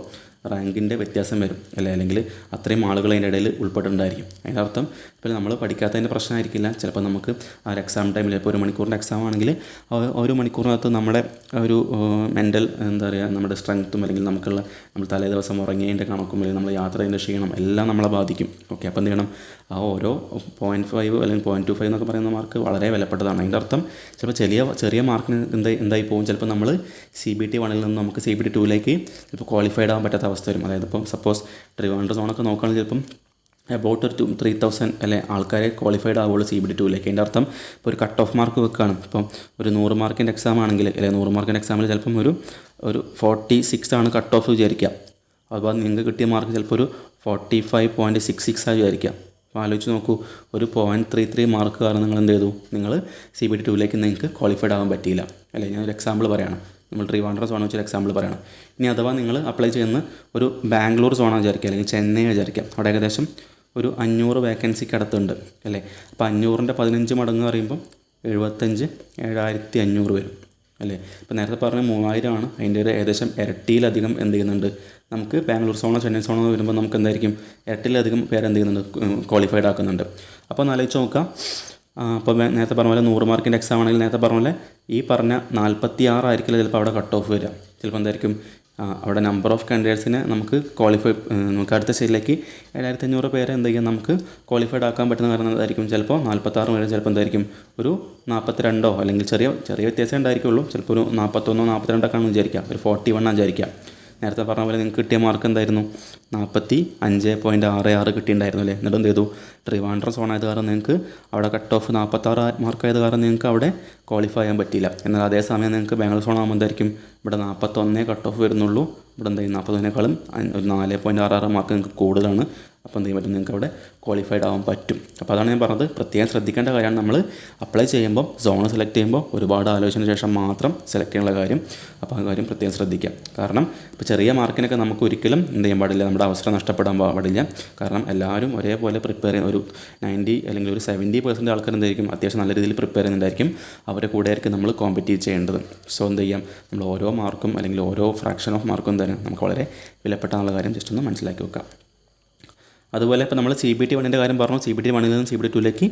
റാങ്കിൻ്റെ വ്യത്യാസം വരും, അല്ലേ. അല്ലെങ്കിൽ അത്രയും ആളുകൾ അതിൻ്റെ ഇടയിൽ ഉൾപ്പെട്ടിട്ടുണ്ടായിരിക്കും. അതിൻ്റെ അർത്ഥം ഇപ്പോൾ നമ്മൾ പഠിക്കാത്തതിൻ്റെ പ്രശ്നമായിരിക്കില്ല. ചിലപ്പോൾ നമുക്ക് ആ ഒരു എക്സാം ടൈമിൽ ഇപ്പോൾ 1 മണിക്കൂറിൻ്റെ എക്സാം ആണെങ്കിൽ 1 മണിക്കൂറിനകത്ത് നമ്മുടെ ഒരു മെൻ്റൽ നമ്മുടെ സ്ട്രെങ്ത്തും അല്ലെങ്കിൽ നമ്മൾ തലേ ദിവസം ഉറങ്ങിയതിൻ്റെ കണക്കും അല്ലെങ്കിൽ നമ്മൾ യാത്രയുടെ ക്ഷീണം എല്ലാം നമ്മളെ ബാധിക്കും. ഓക്കെ, അപ്പോൾ എന്ത് ചെയ്യണം? ആ ഓരോ 0.5 അല്ലെങ്കിൽ 0.25 എന്നൊക്കെ പറയുന്ന മാർക്ക് വളരെ വിലപ്പെട്ടതാണ്. അതിൻ്റെ അർത്ഥം ചിലപ്പോൾ ചെറിയ മാർക്കിന് എന്തായി പോകും? ചിലപ്പോൾ നമ്മൾ CBT 1ൽ നിന്ന് നമുക്ക് CBT 2ലേക്ക് ചിലപ്പോൾ ക്വാളിഫൈഡ് ആകാൻ പറ്റാത്ത അവസ്ഥ വരും. അതായത് ഇപ്പം സപ്പോസ് ട്രിവാൻഡ്രം സോണൊക്കെ നോക്കുകയാണെങ്കിൽ ചിലപ്പം അബൌട്ട് ഒരു 3,000 അല്ലെ ആൾക്കാരെ ക്വാളിഫൈഡ് ആവുള്ളൂ CBT 2ലേക്ക്. അതിൻ്റെ അർത്ഥം ഇപ്പോൾ ഒരു കട്ട് ഓഫ് മാർക്ക് വെക്കുകയാണ്. ഇപ്പം ഒരു 100 മാർക്കിൻ്റെ എക്സാം ആണെങ്കിൽ, അല്ലെങ്കിൽ 100 മാർക്കിൻ്റെ എക്സാമിൽ ചിലപ്പം ഒരു 46 ആണ് കട്ട് ഓഫ് വിചാരിക്കുക. അപ്പോൾ നിങ്ങൾക്ക് കിട്ടിയ മാർക്ക് ചിലപ്പോൾ ഒരു 45.66 ആയി വിചാരിക്കുക. അപ്പോൾ ആലോചിച്ച് നോക്കൂ, ഒരു 0.33 മാർക്ക് കാരണം നിങ്ങൾ എന്ത് ചെയ്തു? നിങ്ങൾ CBT 2ലേക്ക് നിങ്ങൾക്ക് ക്വാളിഫൈഡ് ആകാൻ പറ്റിയില്ല, അല്ലേ. ഞാനൊരു എക്സാമ്പിൾ പറയുകയാണ്. നമ്മൾ ട്രിവാൻഡ്രം സോൺ വെച്ചൊരു എക്സാമ്പിൾ പറയണം. ഇനി അഥവാ നിങ്ങൾ അപ്ലൈ ചെയ്യുന്ന ഒരു ബാംഗ്ലൂർ സോണാണ് വിചാരിക്കുക, അല്ലെങ്കിൽ ചെന്നൈ വിചാരിക്കാം. അവിടെ ഏകദേശം ഒരു 500 വേക്കൻസിക്ക് അടുത്തുണ്ട് അല്ലേ. അപ്പോൾ 500ൻ്റെ 15 മടങ്ങ് പറയുമ്പോൾ 75 7500 വരും അല്ലേ. ഇപ്പോൾ നേരത്തെ പറഞ്ഞ 3000 ആണ്, അതിൻ്റെ ഒരു ഏകദേശം ഇരട്ടിയിലധികം എന്ത് ചെയ്യുന്നുണ്ട് നമുക്ക് ബാംഗ്ലൂർ സോണോ ചെന്നൈ സോണോ വരുമ്പോൾ നമുക്ക് എന്തായിരിക്കും ഇരട്ടിയിലധികം പേര് എന്ത് ചെയ്യുന്നുണ്ട് ക്വാളിഫൈഡ് ആക്കുന്നുണ്ട്. അപ്പോൾ ഒന്ന് ആലോചിച്ച് നോക്കാം. അപ്പോൾ നേരത്തെ പറഞ്ഞ പോലെ 100 മാർക്കിൻ്റെ എക്സാം ആണെങ്കിൽ നേരത്തെ പറഞ്ഞ പോലെ ഈ പറഞ്ഞ 46 ആയിരിക്കില്ല ചിലപ്പോൾ അവിടെ കട്ട് ഓഫ് വരിക. ചിലപ്പോൾ എന്തായിരിക്കും അവിടെ നമ്പർ ഓഫ് കാൻഡിഡേറ്റ്സിനെ നമുക്ക് നമുക്ക് അടുത്ത സ്റ്റേജിലേക്ക് 7500 പേരെ എന്ത് ചെയ്യാം നമുക്ക് ക്വാളിഫൈഡ് ആക്കാൻ പറ്റുന്ന കാരണം എന്തായിരിക്കും ചിലപ്പോൾ 46 വരെ, ചിലപ്പോൾ എന്തായിരിക്കും ഒരു 42 അല്ലെങ്കിൽ ചെറിയ വ്യത്യാസം ഉണ്ടായിരിക്കുള്ളൂ. ചിലപ്പോൾ ഒരു 41 42 ആണെന്ന് വിചാരിക്കുക, ഒരു 41 വിചാരിക്കുക. നേരത്തെ പറഞ്ഞ പോലെ നിങ്ങൾക്ക് കിട്ടിയ മാർക്ക് എന്തായിരുന്നു 45.66 കിട്ടിയിട്ടുണ്ടായിരുന്നു അല്ലേ. എന്നിട്ട് എന്ത് ചെയ്തു ട്രിവാൻഡ്രം സോൺ ആയത് കാരണം നിങ്ങൾക്ക് അവിടെ കട്ട് ഓഫ് 46 മാർക്ക് ആയത് കാരണം നിങ്ങൾക്ക് അവിടെ ക്വാളിഫൈ ചെയ്യാൻ പറ്റിയില്ല. എന്നാൽ അതേസമയം നിങ്ങൾക്ക് ബാംഗ്ലൂർ സോൺ ആകുമ്പോൾ എന്തായിരിക്കും ഇവിടെ 41 കട്ട് ഓഫ് വരുന്നുള്ളൂ. ഇവിടെ എന്താ 41നേക്കാളും ഒരു 4.66 മാർക്ക് നിങ്ങൾക്ക് കൂടുതലാണ്. അപ്പോൾ എന്ത് ചെയ്യാൻ പറ്റും നിങ്ങൾക്ക് അവിടെ ക്വാളിഫൈഡ് ആവാൻ പറ്റും. അപ്പോൾ അതാണ് ഞാൻ പറഞ്ഞത്, പ്രത്യേകം ശ്രദ്ധിക്കേണ്ട കാര്യമാണ്. നമ്മൾ അപ്ലൈ ചെയ്യുമ്പോൾ സോൺ സെലക്ട് ചെയ്യുമ്പോൾ ഒരുപാട് ആലോചന ശേഷം മാത്രം സെലക്ട് ചെയ്യാനുള്ള കാര്യം. അപ്പോൾ ആ കാര്യം പ്രത്യേകം ശ്രദ്ധിക്കുക. കാരണം ഇപ്പോൾ ചെറിയ മാർക്കിനൊക്കെ നമുക്ക് ഒരിക്കലും എന്ത് ചെയ്യാൻ പാടില്ല, നമ്മുടെ അവസരം നഷ്ടപ്പെടാൻ പാടില്ല. കാരണം എല്ലാവരും ഒരേപോലെ പ്രിപ്പയർ ചെയ്യുന്ന ഒരു 90 അല്ലെങ്കിൽ ഒരു 70% ആൾക്കാർ എന്തായിരിക്കും അത്യാവശ്യം നല്ല രീതിയിൽ പ്രിപ്പയർ ചെയ്യുന്നുണ്ടായിരിക്കും. അവരുടെ കൂടെ ആയിരിക്കും നമ്മൾ കോമ്പറ്റീറ്റ് ചെയ്യേണ്ടത്. സോ എന്ത് ചെയ്യാം, നമ്മൾ ഓരോ മാർക്കും അല്ലെങ്കിൽ ഓരോ ഫ്രാക്ഷൻ ഓഫ് മാർക്കും എന്തായാലും നമുക്ക് വളരെ വിലപ്പെട്ടാനുള്ള കാര്യം ജസ്റ്റ് ഒന്ന് മനസ്സിലാക്കി വെക്കാം. അതുപോലെ ഇപ്പോൾ നമ്മൾ CBT 1ൻ്റെ കാര്യം പറഞ്ഞു. CBT 1ൽ നിന്നും CBT 2ലേക്ക്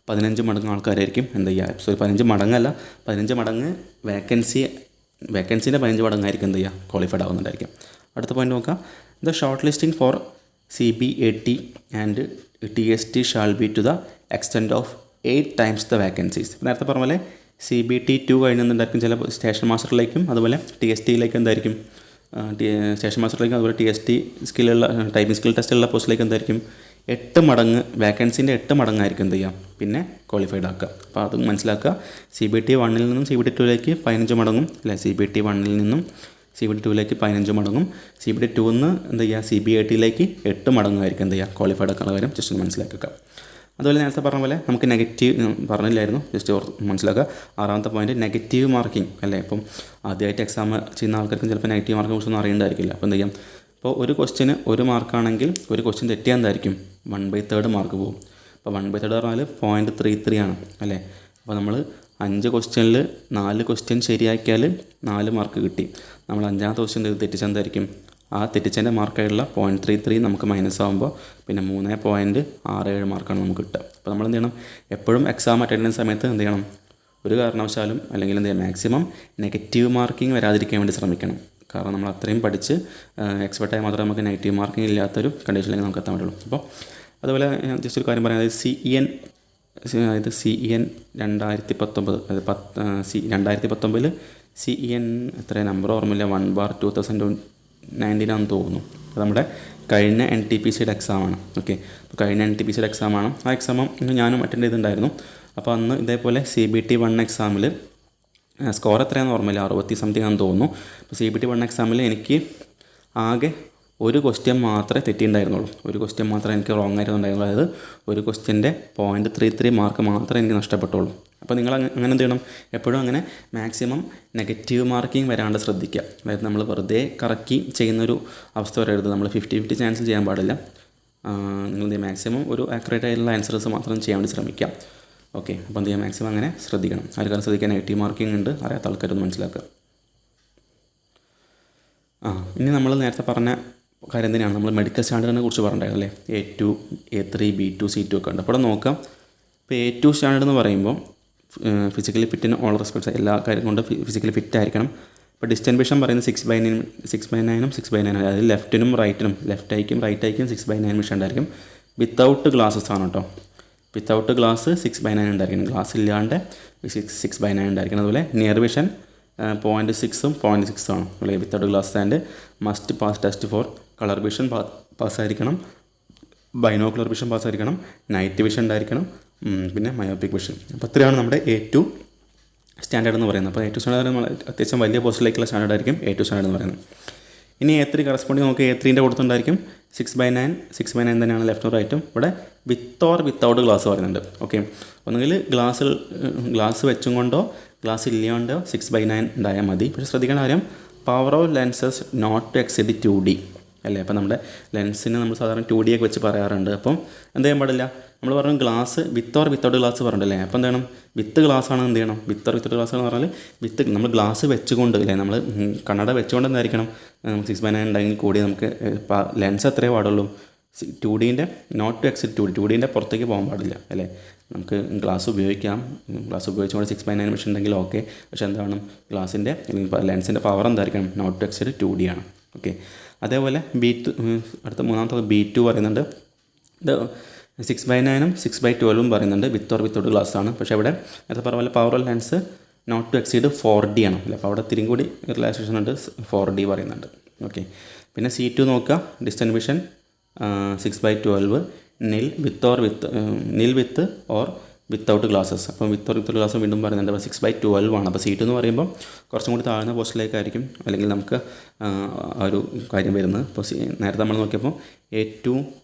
15 മടങ്ങ് ആൾക്കാരായിരിക്കും എന്ത് ചെയ്യുക, 15 മടങ്ങല്ല 15 മടങ്ങ് വേക്കൻസിൻ്റെ 15 മടങ്ങായിരിക്കും എന്ത് ചെയ്യുക ക്വാളിഫൈഡ് ആവുന്നുണ്ടായിരിക്കും. അടുത്ത പോയിന്റ് നോക്കാം. The shortlisting for CBAT and TST shall be to the extent of 8 times the vacancies. നേരത്തെ പറഞ്ഞ പോലെ CBT 2 കഴിഞ്ഞെന്നുണ്ടായിരിക്കും ചില സ്റ്റേഷൻ മാസ്റ്ററിലേക്കും അതുപോലെ TSTയിലേക്കും എന്തായിരിക്കും സ്റ്റേഷൻ മാസ്റ്ററിലേക്കും അതുപോലെ TST സ്കില്ലുള്ള ടൈപ്പിംഗ് സ്കിൽ ടെസ്റ്റുള്ള പോസ്റ്റിലേക്ക് എന്തായിരിക്കും 8 മടങ്ങ് വേക്കൻസിൻ്റെ 8 മടങ്ങായിരിക്കും എന്ത് ചെയ്യാം പിന്നെ ക്വാളിഫൈഡ് ആക്കുക. അപ്പോൾ അത് മനസ്സിലാക്കുക. CBT 1ൽ നിന്നും CBT 2ലേക്ക് 15 മടങ്ങും അല്ലെ, CBT 1ൽ നിന്നും CBT 2ലേക്ക് 15 മടങ്ങും, CBT 2ൽ നിന്ന് എന്ത് ചെയ്യുക CBATയിലേക്ക് 8 മടങ്ങായിരിക്കും എന്ത് ചെയ്യുക ക്വാളിഫൈഡ് ആക്കുന്ന കാര്യം ജസ്റ്റ് ഒന്ന് മനസ്സിലാക്കുക. അതുപോലെ നേരത്തെ പറഞ്ഞ പോലെ നമുക്ക് നെഗറ്റീവ് പറഞ്ഞില്ലായിരുന്നു, ജസ്റ്റ് മനസ്സിലാക്കുക. 6ാമത്തെ പോയിൻറ്റ് നെഗറ്റീവ് മാർക്കിംഗ് അല്ലേ. ഇപ്പം ആദ്യമായിട്ട് എക്സാം ചെയ്യുന്ന ആൾക്കാർക്കും ചിലപ്പോൾ നെഗറ്റീവ് മാർക്കിനെ കുറിച്ചൊന്നും അറിയണ്ടായിരിക്കില്ല. അപ്പോൾ എന്ത് ചെയ്യാം, ഇപ്പോൾ ഒരു ക്വസ്റ്റിന് 1 മാർക്കാണെങ്കിൽ ഒരു ക്വസ്റ്റ്യൻ തെറ്റിയാൽ എന്തായിരിക്കും 1/3 മാർക്ക് പോകും. അപ്പോൾ 1/3 പറഞ്ഞാൽ 0.33 ആണ് അല്ലേ. അപ്പോൾ നമ്മൾ 5 ക്വസ്റ്റ്യനിൽ 4 ക്വസ്റ്റ്യൻ ശരിയാക്കിയാൽ 4 മാർക്ക് കിട്ടി. നമ്മൾ 5ാമത്തെ ക്വസ്റ്റ്യൻ തെറ്റിച്ചാൽ എന്തായിരിക്കും ആ തെറ്റിച്ചതിൻ്റെ മാർക്കായിട്ടുള്ള 0.33 നമുക്ക് മൈനസ് ആകുമ്പോൾ പിന്നെ 3.67 മാർക്കാണ് നമുക്ക് കിട്ടുക. അപ്പോൾ നമ്മൾ എന്ത് ചെയ്യണം, എപ്പോഴും എക്സാം അറ്റൻഡ് ചെയ്യുന്ന സമയത്ത് എന്ത് ചെയ്യണം, ഒരു കാരണവശാലും അല്ലെങ്കിൽ എന്ത് ചെയ്യുക മാക്സിമം നെഗറ്റീവ് മാർക്കിംഗ് വരാതിരിക്കാൻ വേണ്ടി ശ്രമിക്കണം. കാരണം നമ്മൾ അത്രയും പഠിച്ച് എക്സ്പെർട്ടായി മാത്രമേ നമുക്ക് നെഗറ്റീവ് മാർക്കിംഗ് ഇല്ലാത്തൊരു കണ്ടീഷനിലേക്ക് നമുക്ക് എത്താൻ പറ്റുള്ളൂ. അപ്പോൾ അതുപോലെ ജസ്റ്റ് ഒരു കാര്യം പറയാം, അതായത് CEN 2019 അതായത് 2019 CEN എത്ര നമ്പർ ഓർമ്മയില്ല, 1/2019 തോന്നുന്നു. അത് നമ്മുടെ കഴിഞ്ഞ NTPCയുടെ എക്സാമാണ്. ഓക്കെ, അപ്പോൾ കഴിഞ്ഞ NTPCയുടെ എക്സാമാണ്. ആ എക്സാം ഞാനും അറ്റൻഡ് ചെയ്തിട്ടുണ്ടായിരുന്നു. അപ്പോൾ അന്ന് ഇതേപോലെ CBT 1 എക്സാമിൽ സ്കോർ എത്രയാണെന്ന് ഓർമ്മയില്ല, 60 സംതിങ് ആണെന്ന് തോന്നുന്നു. അപ്പോൾ CBT 1 എക്സാമിൽ എനിക്ക് ആകെ ഒരു ക്വസ്റ്റ്യൻ മാത്രമേ തെറ്റിയിട്ടുണ്ടായിരുന്നുള്ളൂ. ഒരു ക്വസ്റ്റ്യൻ മാത്രമേ എനിക്ക് റോങ് ആയിട്ടുണ്ടായിരുന്നുള്ളൂ. അതായത് ഒരു ക്വസ്റ്റ്യൻ്റെ 0.33 മാർക്ക് മാത്രമേ എനിക്ക് നഷ്ടപ്പെട്ടുള്ളൂ. അപ്പോൾ നിങ്ങൾ അങ്ങനെ എന്ത് ചെയ്യണം, എപ്പോഴും അങ്ങനെ മാക്സിമം നെഗറ്റീവ് മാർക്കിംഗ് വരാണ്ട് ശ്രദ്ധിക്കുക. അതായത് നമ്മൾ വെറുതെ കറക്കി ചെയ്യുന്നൊരു അവസ്ഥ വരരുത്. നമ്മൾ 50-50 ചാൻസ് ചെയ്യാൻ പാടില്ല. നിങ്ങൾ മാക്സിമം ഒരു ആക്യുറേറ്റ് ആയിട്ടുള്ള ആൻസേഴ്സ് മാത്രം ചെയ്യാൻ വേണ്ടി ശ്രമിക്കുക. ഓക്കെ, അപ്പോൾ എന്ത് ചെയ്യുക, മാക്സിമം അങ്ങനെ ശ്രദ്ധിക്കണം. ആൾക്കാർ ശ്രദ്ധിക്കുക, നെഗറ്റീവ് മാർക്കിംഗ് ഉണ്ട്, അറിയാത്ത ആൾക്കാരൊന്ന് മനസ്സിലാക്കുക. ഇനി നമ്മൾ നേരത്തെ പറഞ്ഞ കാര്യം തന്നെയാണ്, നമ്മൾ മെഡിക്കൽ സ്റ്റാൻഡേർഡിനെ കുറിച്ച് പറഞ്ഞിട്ടുണ്ടായിരുന്നു അല്ലേ. A2, A3, B2, C2 ഒക്കെ ഉണ്ട്. അപ്പോൾ ഇവിടെ നോക്കാം. ഇപ്പോൾ A2 സ്റ്റാൻഡേർഡ് എന്ന് പറയുമ്പോൾ ഫിസിക്കലി ഫിറ്റിന് ഓൾ റെസ്പെക്ട്സ് എല്ലാ കാര്യം കൊണ്ട് ഫിസിക്കലി ഫിറ്റ് ആയിരിക്കണം. ഇപ്പോൾ ഡിസ്റ്റൻസ് വിഷൻ പറയുന്നത് 6/9 6/9 അതായത് ലെഫ്റ്റിനും റൈറ്റിനും, ലെഫ്റ്റ് ഐക്കും റൈറ്റ് ഐക്കും 6/9 വിഷൻ ഉണ്ടായിരിക്കും. വിത്തൗട്ട് ഗ്ലാസസ് ആണ് കേട്ടോ. വിത്തൗട്ട് ഗ്ലാസ് 6/9 ഉണ്ടായിരിക്കണം, ഗ്ലാസ് ഇല്ലാണ്ട് 6/9 ഉണ്ടായിരിക്കണം. അതുപോലെ നിയർ വിഷൻ 0.6ഉം 0.6 ആണ്. അതുപോലെ without glass and must pass test for colour vision പാസ്സായിരിക്കണം, ബൈനോക്കുലർ വിഷൻ പാസ്സായിരിക്കണം, നൈറ്റ് വിഷൻ ഉണ്ടായിരിക്കണം, പിന്നെ മയോപിക് വിഷൻ. അപ്പോൾ ഇത്രയാണ് നമ്മുടെ A2 സ്റ്റാൻഡേർഡ് എന്ന് പറയുന്നത്. അപ്പോൾ A2 സ്റ്റാൻഡേർഡ് നമ്മൾ അത്യാവശ്യം വലിയ പോസ്റ്റിലേക്കുള്ള സ്റ്റാൻഡേർഡ് ആയിരിക്കും A2 സ്റ്റാൻഡേർഡ് എന്ന് പറയുന്നത്. ഇനി A3 കറസ്പോണ്ടിങ് നമുക്ക് A3ൻ്റെ കൊടുത്തിട്ടുണ്ടായിരിക്കും 6/9 തന്നെയാണ് ലെഫ്റ്റും റൈറ്റും. ഇവിടെ വിത്തൗട്ട് ഗ്ലാസ് പറയുന്നുണ്ട്. ഓക്കെ, ഒന്നുകിൽ ഗ്ലാസ് വെച്ചും കൊണ്ടോ ഗ്ലാസ് ഇല്ലാണ്ടോ 6/9 ഉണ്ടായാൽ മതി. പക്ഷേ ശ്രദ്ധിക്കേണ്ട കാര്യം, power of lenses not to exceed 2D. അല്ലേ. അപ്പോൾ നമ്മുടെ ലെൻസിന് നമ്മൾ സാധാരണ 2D ഒക്കെ വെച്ച് പറയാറുണ്ട്. അപ്പം എന്ത് ചെയ്യാൻ പാടില്ല, നമ്മൾ പറഞ്ഞു glass with or without glass പറഞ്ഞില്ലേ. അപ്പോൾ എന്ത് ചെയ്യണം, വിത്ത് ഗ്ലാസ് ആണ് എന്ത് ചെയ്യണം, വിത്ത് ഓർ വിത്തൗട്ട് ഗ്ലാസ് എന്ന് പറഞ്ഞാൽ വിത്ത് നമ്മൾ ഗ്ലാസ് വെച്ചുകൊണ്ട് അല്ലേ, നമ്മൾ കണ്ണട വെച്ചുകൊണ്ട് എന്തായിരിക്കണം 6/9 ഉണ്ടെങ്കിൽ കൂടി നമുക്ക് ലെൻസ് എത്രയേ പാടുള്ളൂ 2Dൻ്റെ നോട്ട് ടു എക്സിറ്റ് 2Dൻ്റെ പുറത്തേക്ക് പോകാൻ പാടില്ല അല്ലേ. നമുക്ക് ഗ്ലാസ് ഉപയോഗിക്കാം, ഗ്ലാസ് ഉപയോഗിച്ചുകൊണ്ട് 6/9 മെഷീൻ ഉണ്ടെങ്കിൽ ഓക്കെ. പക്ഷേ എന്താണ് ഗ്ലാസിൻ്റെ അല്ലെങ്കിൽ ലെൻസിൻ്റെ പവർ എന്തായിരിക്കണം, നോട്ട് ടു എക്സിറ്റ് 2D ആണ്. ഓക്കെ. അതേപോലെ അടുത്ത മൂന്നാമത്തെ B2 പറയുന്നുണ്ട്. ഇത് 6/9 6/12 പറയുന്നുണ്ട് വിത്ത് ഓർ വിത്തൗട്ട് ഗ്ലാസ് ആണ്. പക്ഷേ ഇവിടെ നേരത്തെ പറഞ്ഞ പോലെ power lens not to exceed 4D ആണ് അല്ലേ. അപ്പോൾ അവിടെ തിരിയും കൂടി റിലാക്സേഷൻ ഉണ്ട്, 4D പറയുന്നുണ്ട്. ഓക്കെ. പിന്നെ C2 നോക്കുക, ഡിസ്റ്റൻറ്റ് വിഷൻ 6/12 നിൽ വിത്ത് ഓർ വിത്തൗട്ട് ഗ്ലാസസ്. അപ്പോൾ വിത്ത് ഓർ വിത്തൗട്ട് ഗ്ലാസ് വീണ്ടും പറയുന്നുണ്ട്. അപ്പോൾ 6/12 ആണ്. അപ്പോൾ C2 എന്ന് പറയുമ്പോൾ കുറച്ചും കൂടി താഴ്ന്ന പോസ്റ്റിലേക്കായിരിക്കും അല്ലെങ്കിൽ നമുക്ക് ആ ഒരു കാര്യം വരുന്നത്. ഇപ്പോൾ നേരത്തെ നമ്മൾ നോക്കിയപ്പോൾ A2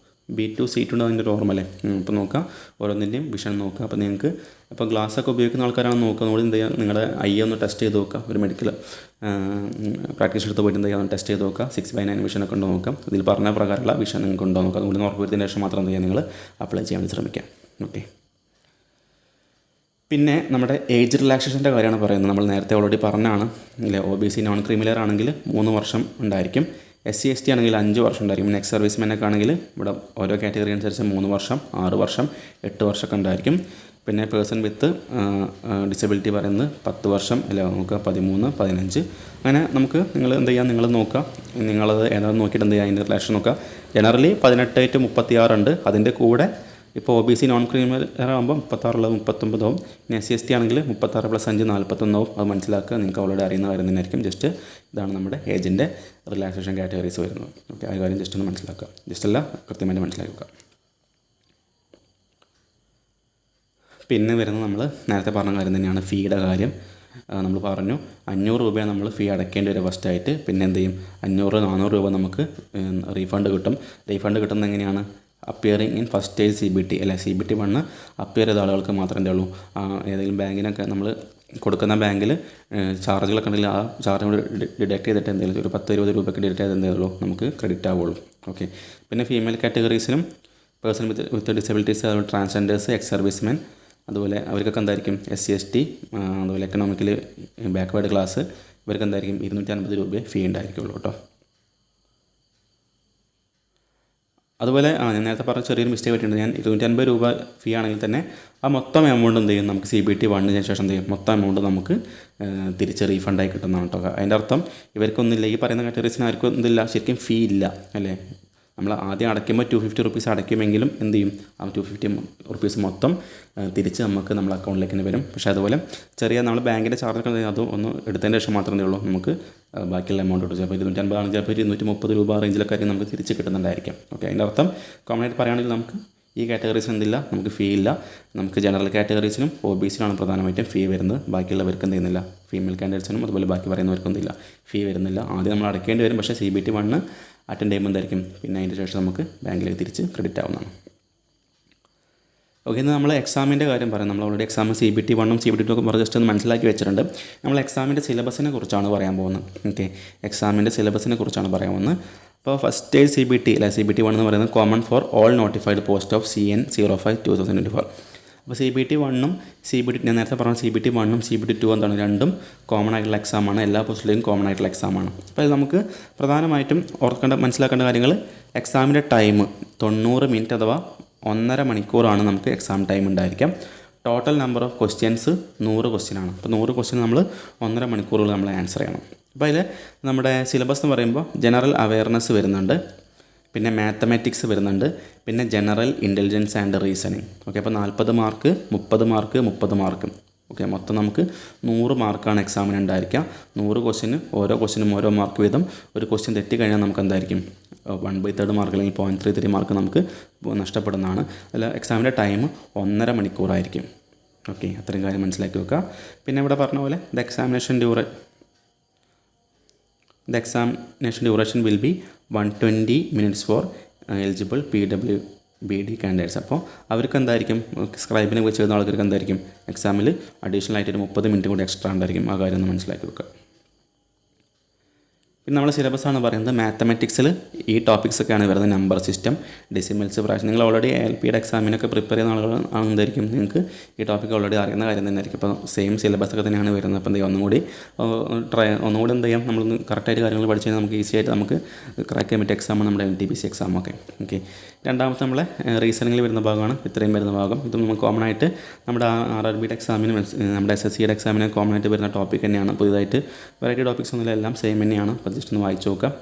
B2 C2 ഉണ്ട്, അതിൻ്റെ ഒരു ഓർമ്മല്ലേ. അപ്പോൾ നോക്കാം ഓരോന്നിൻ്റെയും വിഷൻ നോക്കുക. അപ്പോൾ നിങ്ങൾക്ക് ഇപ്പോൾ ഗ്ലാസ്സൊക്കെ ഉപയോഗിക്കുന്ന ആൾക്കാരാണ് നോക്കുന്നത്, എന്ത് ചെയ്യുക, നിങ്ങളുടെ ഐ ഒന്ന് ടെസ്റ്റ് ചെയ്ത് നോക്കുക. ഒരു മെഡിക്കൽ പ്രാക്ടീസ് എടുത്ത് പോയിട്ട് എന്ത് ചെയ്യുക, ടെസ്റ്റ് ചെയ്ത് നോക്കുക. 6/9 വിഷനൊക്കെ ഉണ്ടോ നോക്കാം. ഇതിൽ പറഞ്ഞ പ്രകാരമുള്ള വിഷൻ നിങ്ങൾക്ക് ഉണ്ടോ നോക്കാം. അതുകൊണ്ട് ഉറപ്പ് വരുത്തിയതിന് ശേഷം മാത്രം എന്ത് ചെയ്യുക, നിങ്ങൾ അപ്ലൈ ചെയ്യാൻ വേണ്ടി ശ്രമിക്കാം. ഓക്കെ. പിന്നെ നമ്മുടെ ഏജ് റിലാക്സേഷൻ്റെ കാര്യമാണ് പറയുന്നത്. നമ്മൾ നേരത്തെ ഓൾറെഡി പറഞ്ഞാണ് ഇല്ലേ. OBC നോൺ ക്രീമിലെയർ ആണെങ്കിൽ 3 വർഷം ഉണ്ടായിരിക്കും. SC ST ആണെങ്കിൽ 5 വർഷം ഉണ്ടായിരിക്കും. നെക്സ്റ്റ് സർവീസ്മാനൊക്കെ ആണെങ്കിൽ ഇവിടെ ഓരോ കാറ്റഗറി അനുസരിച്ച് 3 വർഷം 6 വർഷം 8 വർഷമൊക്കെ ഉണ്ടായിരിക്കും. പിന്നെ പേഴ്സൺ വിത്ത് ഡിസബിലിറ്റി പറയുന്നത് 10 വർഷം അല്ല നോക്കുക 13 15 അങ്ങനെ നമുക്ക് നിങ്ങൾ എന്ത് ചെയ്യാം, നിങ്ങൾ നോക്കുക, നിങ്ങളത് ഏതാണെന്ന് നോക്കിയിട്ട് എന്ത് ചെയ്യുക, അതിൻ്റെ റിലാക്ഷൻ നോക്കുക. ജനറലി 18 to 36 ഉണ്ട്. അതിൻ്റെ കൂടെ ഇപ്പോൾ OBC നോൺ ക്രീമിലെയർ ആകുമ്പോൾ 36 39 ആവും. ഇനി SC ST ആണെങ്കിൽ 36 + 5 41 ആവും. അത് മനസ്സിലാക്കുക, നിങ്ങൾക്ക് ഓൾറെഡി അറിയുന്ന കാര്യം തന്നെയായിരിക്കും. ജസ്റ്റ് ഇതാണ് നമ്മുടെ ഏജിൻ്റെ റിലാക്സേഷൻ കാറ്റഗറീസ് വരുന്നത്. ഓക്കെ. ആ കാര്യം ജസ്റ്റ് ഒന്ന് മനസ്സിലാക്കുക, ജസ്റ്റ് അല്ല കൃത്യമായിട്ട് മനസ്സിലാക്കി വെക്കുക. പിന്നെ വരുന്നത് നമ്മൾ നേരത്തെ പറഞ്ഞ കാര്യം തന്നെയാണ്, ഫീയുടെ കാര്യം. നമ്മൾ പറഞ്ഞു 500 രൂപയാണ് നമ്മൾ ഫീ അടയ്ക്കേണ്ടി വരും ഫസ്റ്റായിട്ട്. പിന്നെ എന്ത് ചെയ്യും, 500-400 രൂപ നമുക്ക് റീഫണ്ട് കിട്ടും. റീഫണ്ട് കിട്ടുന്നത് എങ്ങനെയാണ്, appearing in first stage CBT അല്ലെ. CBT 1 അപ്പിയർ ചെയ്ത ആളുകൾക്ക് മാത്രമേ എന്തുള്ളൂ, ഏതെങ്കിലും ബാങ്കിനൊക്കെ നമ്മൾ കൊടുക്കുന്ന ബാങ്കിൽ ചാർജുകളൊക്കെ ഉണ്ടെങ്കിൽ ആ ചാർജ് കൂടി ഡിഡക്ട് ചെയ്തിട്ട് എന്തെങ്കിലും ഒരു 10-20 രൂപയ്ക്ക് ഡിഡക്ട് ചെയ്ത് എന്തെങ്കിലും നമുക്ക് ക്രെഡിറ്റ് ആവുള്ളൂ. ഓക്കെ. പിന്നെ ഫീമെയിൽ കാറ്റഗറീസിലും പേഴ്സൺ വിത്ത് ഡിസബിലിറ്റീസ്, അതുപോലെ ട്രാൻസ്ജെൻഡേഴ്സ്, എക്സ് സർവീസ്മെൻ, അതുപോലെ അവർക്കൊക്കെ എന്തായിരിക്കും SC ST, അതുപോലെ എക്കണോമിക്കലി ബാക്ക്വേർഡ് ക്ലാസ്, ഇവർക്ക് എന്തായിരിക്കും 250 രൂപയെ ഫീ ഉണ്ടായിരിക്കുള്ളൂ കേട്ടോ. അതുപോലെ ഞാൻ നേരത്തെ പറഞ്ഞ ചെറിയൊരു മിസ്റ്റേക്ക് പറ്റിയിട്ടുണ്ട്. ഞാൻ 250 രൂപ ഫീ ആണെങ്കിൽ തന്നെ ആ മൊത്തം എമൗണ്ട് എന്ത് ചെയ്യും, നമുക്ക് CBT 1 ശേഷം എന്ത് ചെയ്യും, മൊത്തം എമൗണ്ട് നമുക്ക് തിരിച്ച് റീഫണ്ടായി കിട്ടുന്നതാണ് കേട്ടോ. അതിൻ്റെ അർത്ഥം ഇവർക്കൊന്നുമില്ല, ഈ പറയുന്ന കാറ്റഗറീസിന് ആർക്കും എന്തില്ല, ശരിക്കും ഫീ ഇല്ല അല്ലേ. നമ്മൾ ആദ്യം അടയ്ക്കുമ്പോൾ 250 റുപ്പീസ് അടയ്ക്കുമെങ്കിലും എന്ത് ചെയ്യും, ആ 250 റുപ്പീസ് മൊത്തം തിരിച്ച് നമുക്ക് നമ്മുടെ അക്കൗണ്ടിലേക്ക് തന്നെ വരും. പക്ഷേ അതുപോലെ ചെറിയ നമ്മൾ ബാങ്കിൻ്റെ ചാർജൊക്കെ അത് ഒന്ന് എടുത്തതിന് ശേഷം മാത്രമേ ഉള്ളൂ നമുക്ക് ബാക്കിയുള്ള എമൗണ്ട് കിട്ടും. ചിലപ്പോൾ 250 ആണെങ്കിൽ ചിലപ്പോൾ 230 രൂപ റേഞ്ചിലൊക്കെ ആയിരിക്കും നമുക്ക് തിരിച്ച് കിട്ടുന്നുണ്ടായിരിക്കും. ഓക്കെ. അതിൻ്റെ അർത്ഥം കോമൺ ആയിട്ട് പറയുകയാണെങ്കിൽ നമുക്ക് ഈ കാറ്റഗറീസിന് എന്തില്ല, നമുക്ക് ഫീ ഇല്ല. നമുക്ക് ജനറൽ കാറ്റഗറീസിനും OBCയിലാണ് പ്രധാനമായിട്ടും ഫീ വരുന്നത്. ബാക്കിയുള്ളവർക്ക് എന്ത് ചെയ്യുന്നില്ല, ഫീമെയിൽ കാൻഡിഡേറ്റ്സിനും അതുപോലെ ബാക്കി പറയുന്നവർക്കും എന്തില്ല, ഫീ വരുന്നില്ല. ആദ്യം നമ്മൾ അടയ്ക്കേണ്ടി വരും. പക്ഷേ CBT 1 അറ്റൻഡ് ചെയ്യുമ്പോൾ എന്തായിരിക്കും, പിന്നെ അതിൻ്റെ ശേഷം നമുക്ക് ബാങ്കിലേക്ക് തിരിച്ച് ക്രെഡിറ്റ് ആവുന്നതാണ്. ഓക്കെ. ഇന്ന് നമ്മൾ എക്സാമിൻ്റെ കാര്യം പറയാം. നമ്മൾ ഓൾറെഡി എക്സാം CBT 1 CBT 2 ഒക്കെ പറഞ്ഞ് ജസ്റ്റ് ഒന്ന് മനസ്സിലാക്കി വെച്ചിട്ടുണ്ട്. നമ്മൾ എക്സാമിൻ്റെ സിലബസിനെ കുറിച്ചാണ് പറയാൻ പോകുന്നത്. ഓക്കെ. എക്സാമിൻ്റെ സിലബസിനെ കുറിച്ചാണ് പറയാൻ പോകുന്നത്. അപ്പോൾ ഫസ്റ്റ് സ്റ്റേജ് CBT അല്ലെ, CBT 1 എന്ന് പറയുന്നത് common for all notified post of CN 05/2024. അപ്പോൾ CBT 1 CBT ഞാൻ നേരത്തെ പറഞ്ഞ CBT 1 CBT 2 എന്താണ്, രണ്ടും കോമൺ ആയിട്ടുള്ള എക്സാമാണ്. എല്ലാ പോസ്റ്റിലേയും കോമൺ ആയിട്ടുള്ള എക്സാമാണ്. അപ്പോൾ ഇത് നമുക്ക് പ്രധാനമായിട്ടും മനസ്സിലാക്കേണ്ട കാര്യങ്ങൾ, എക്സാമിൻ്റെ ടൈം 90 മിനിറ്റ് അഥവാ 1.5 മണിക്കൂറാണ് നമുക്ക് എക്സാം ടൈം ഉണ്ടായിരിക്കാം. ടോട്ടൽ നമ്പർ ഓഫ് ക്വസ്റ്റ്യൻസ് 100 ക്വസ്റ്റ്യനാണ്. അപ്പോൾ 100 ക്വസ്റ്റ്യൻ നമ്മൾ 1.5 മണിക്കൂറുകൾ നമ്മൾ ആൻസർ ചെയ്യണം. അപ്പോൾ അതിൽ നമ്മുടെ സിലബസ് എന്ന് പറയുമ്പോൾ ജനറൽ അവെയർനെസ് വരുന്നുണ്ട്, പിന്നെ മാത്തമാറ്റിക്സ് വരുന്നുണ്ട്, പിന്നെ general intelligence and reasoning. Okay. അപ്പോൾ 40 മാർക്ക് 30 മാർക്ക് 30 മാർക്ക്. ഓക്കെ. മൊത്തം നമുക്ക് 100 മാർക്കാണ് എക്സാമിന് ഉണ്ടായിരിക്കുക. 100 ക്വസ്റ്റ്യന് ഓരോ ക്വസ്റ്റ്യനും ഓരോ മാർക്ക് വീതം. ഒരു ക്വസ്റ്റ്യൻ തെറ്റിക്കഴിഞ്ഞാൽ നമുക്ക് എന്തായിരിക്കും 1/3 മാർക്ക് അല്ലെങ്കിൽ 0.33 മാർക്ക് നമുക്ക് നഷ്ടപ്പെടുന്നതാണ്. അല്ല, എക്സാമിൻ്റെ ടൈം 1.5 മണിക്കൂറായിരിക്കും. ഓക്കെ. അത്രയും കാര്യം മനസ്സിലാക്കി വെക്കുക. പിന്നെ ഇവിടെ പറഞ്ഞ പോലെ the examination duration will be 120 minutes for eligible PWBD candidates. അപ്പോൾ അവർക്ക് എന്തായിരിക്കും, സ്ക്രൈബിനെ വെച്ച് ചെയ്യുന്ന ആൾക്കാർക്ക് എന്തായിരിക്കും എക്സാമിൽ അഡീഷണൽ ആയിട്ട് ഒരു 30 മിനിറ്റ് കൂടി എക്സ്ട്രാ ഉണ്ടായിരിക്കും. ആ കാര്യം ഒന്ന് മനസ്സിലാക്കി വെക്കുക. പിന്നെ നമ്മളെ സിലബസാണ് പറയുന്നത്. മാത്തമാറ്റിക്സിൽ ഈ ടോപ്പിക്സൊക്കെയാണ് വരുന്നത്. Number system, decimals, fraction. നിങ്ങൾ ഓൾറെഡി LPയുടെ എക്സാമിനൊക്കെ പ്രിപ്പയർ ചെയ്യുന്ന ആളുകൾ ആണെന്നായിരിക്കും നിങ്ങൾക്ക് ഈ ടോപ്പിക്ക് ഓൾറെഡി അറിയുന്ന കാര്യം തന്നെ ആയിരിക്കും. അപ്പോൾ സെയിം സിലബസൊക്കെ തന്നെയാണ് വരുന്നത്. അപ്പോൾ എന്ത് ചെയ്യും, ഒന്നുകൂടി എന്ത് ചെയ്യാം, നമ്മളൊന്ന് കറക്റ്റായിട്ട് കാര്യങ്ങൾ പഠിച്ചു കഴിഞ്ഞാൽ നമുക്ക് ഈസി ആയിട്ട് നമുക്ക് ക്രാക്ക് ചെയ്യാൻ പറ്റിയ എക്സാമാണ് നമ്മുടെ NTPC എക്സാമൊക്കെ. ഓക്കെ, രണ്ടാമത്തെ നമ്മളെ റീസണിങ്ങിൽ വരുന്ന ഭാഗമാണ് ഇത്രയും വരുന്ന ഭാഗം. ഇത് നമുക്ക് കോമൺ ആയിട്ട് നമ്മുടെ RRBയുടെ എക്സാമിനും നമ്മുടെ SSCയുടെ എക്സാമിനും കോമൺ ആയിട്ട് വരുന്ന ടോപ്പിക് തന്നെയാണ്. പുതിയതായിട്ട് വെറൈറ്റി ടോപ്പിക്സ് ഒന്നുമില്ല, എല്ലാം സെയിം തന്നെയാണ്. അപ്പോൾ ജസ്റ്റ് ഒന്ന് വായിച്ച് നോക്കാം.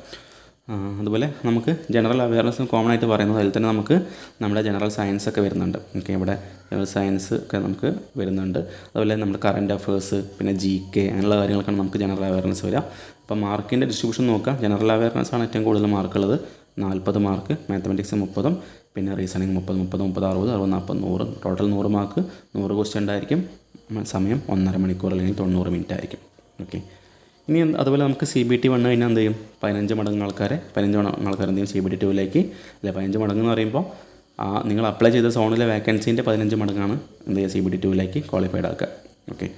അതുപോലെ നമുക്ക് ജനറൽ അവയർനെസ് കോമൺ ആയിട്ട് പറയുന്നത് അതിൽ തന്നെ നമുക്ക് നമ്മുടെ ജനറൽ സയൻസ് ഒക്കെ വരുന്നുണ്ട്. ഓക്കെ, ഇവിടെ ജനറൽ സയൻസ് ഒക്കെ നമുക്ക് വരുന്നുണ്ട്. അതുപോലെ നമ്മുടെ കറൻറ്റ് അഫേഴ്സ്, പിന്നെ GK അങ്ങനെയുള്ള കാര്യങ്ങളൊക്കെയാണ് നമുക്ക് ജനറൽ അവയർനെസ് വരിക. അപ്പോൾ മാർക്കിൻ്റെ ഡിസ്ട്രിബ്യൂഷൻ നോക്കാം. ജനറൽ അവയർനെസ് ആണ് ഏറ്റവും കൂടുതൽ മാർക്കുള്ളത്, 40 മാർക്ക്. മാത്തമാറ്റിക്സ് 30, പിന്നെ റീസണിങ് 30, 30, 60, 40, 100. ടോട്ടൽ 100 മാർക്ക്, 100 ക്വസ്റ്റ്യൻ ഉണ്ടായിരിക്കും. സമയം 1.5 മണിക്കൂർ അല്ലെങ്കിൽ 90 മിനിറ്റ് ആയിരിക്കും. ഓക്കെ, ഇനി അതുപോലെ നമുക്ക് CBT വന്നു കഴിഞ്ഞാൽ എന്ത് ചെയ്യും, 15 മടങ്ങ് ആൾക്കാർ എന്ത് ചെയ്യും CBT 2ലേക്ക്, അല്ലെ 15 മടങ്ങ് എന്ന് പറയുമ്പോൾ നിങ്ങൾ അപ്ലൈ ചെയ്ത സോണിലെ വേക്കൻസീൻ്റെ 15 മടങ്ങാണ് എന്ത് ചെയ്യുക CBT 2ലേക്ക് ക്വാളിഫൈഡ് ആക്കുക. ഓക്കെ,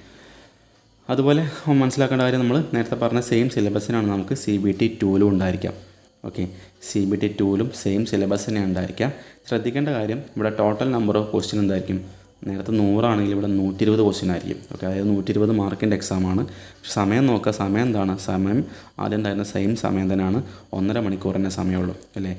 അതുപോലെ മനസ്സിലാക്കേണ്ട കാര്യം, നമ്മൾ നേരത്തെ പറഞ്ഞ സെയിം സിലബസിനാണ് നമുക്ക് CBT 2ലും ഉണ്ടായിരിക്കാം. ഓക്കെ, CBT 2ലും സെയിം സിലബസ് തന്നെയാണ് ഉണ്ടായിരിക്കുക. ശ്രദ്ധിക്കേണ്ട കാര്യം, ഇവിടെ ടോട്ടൽ നമ്പർ ഓഫ് ക്വസ്റ്റ്യൻ എന്തായിരിക്കും, നേരത്തെ 100 ആണെങ്കിൽ ഇവിടെ 120 ക്വസ്റ്റ്യൻ ആയിരിക്കും. ഓക്കെ, അതായത് 120 മാർക്കിൻ്റെ എക്സാമാണ്. സമയം നോക്കുക, സമയം എന്താണ്, സമയം ആദ്യം ഉണ്ടായിരുന്ന സെയിം സമയം തന്നെയാണ്, 1.5 മണിക്കൂർ തന്നെ സമയമുള്ളൂ അല്ലേ.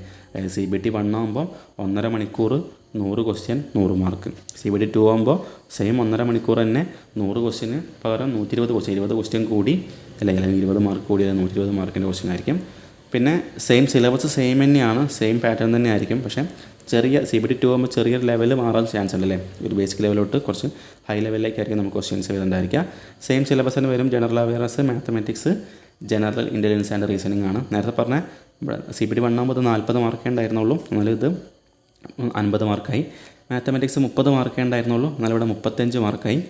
CBT 1 ആകുമ്പോൾ 1.5 മണിക്കൂർ, 100 ക്വസ്റ്റ്യൻ, 100 മാർക്ക്. CBT 2 ആകുമ്പോൾ സെയിം 1.5 മണിക്കൂർ തന്നെ, 100 ക്വസ്റ്റ്യന് പകരം 120 ക്വസ്റ്റ്യൻ, 20 ക്വസ്റ്റ്യൻ കൂടി അല്ലെങ്കിൽ 20 മാർക്ക് കൂടി, 120 മാർക്കിൻ്റെ ക്വസ്റ്റ്യൻ ആയിരിക്കും. പിന്നെ സെയിം സിലബസ് സെയിം തന്നെയാണ്, സെയിം പാറ്റേൺ തന്നെ ആയിരിക്കും. പക്ഷേ ചെറിയ CBT 2 ആകുമ്പോൾ ചെറിയൊരു ലെവൽ മാറാൻ ചാൻസ് ഉണ്ട് അല്ലേ. ഒരു ബേസിക് ലെവലോട്ട് കുറച്ച് ഹൈ ലെവലിലേക്കായിരിക്കും നമുക്ക് ക്വസ്റ്റ്യൻസ് വരുന്നുണ്ടായിരിക്കുക. സെയിം സിലബസ് തന്നെ വരും. General awareness, mathematics, general intelligence and reasoning ആണ്. നേരത്തെ പറഞ്ഞ CBT 1 ആകുമ്പോൾ 40 മാർക്കേ ഉണ്ടായിരുന്നുള്ളൂ, എന്നാലും ഇത് 50 മാർക്കായി. മാത്തമാറ്റിക്സ് 30 മാർക്കേ ഉണ്ടായിരുന്നുള്ളൂ, എന്നാലും ഇവിടെ 35 മാർക്കായി.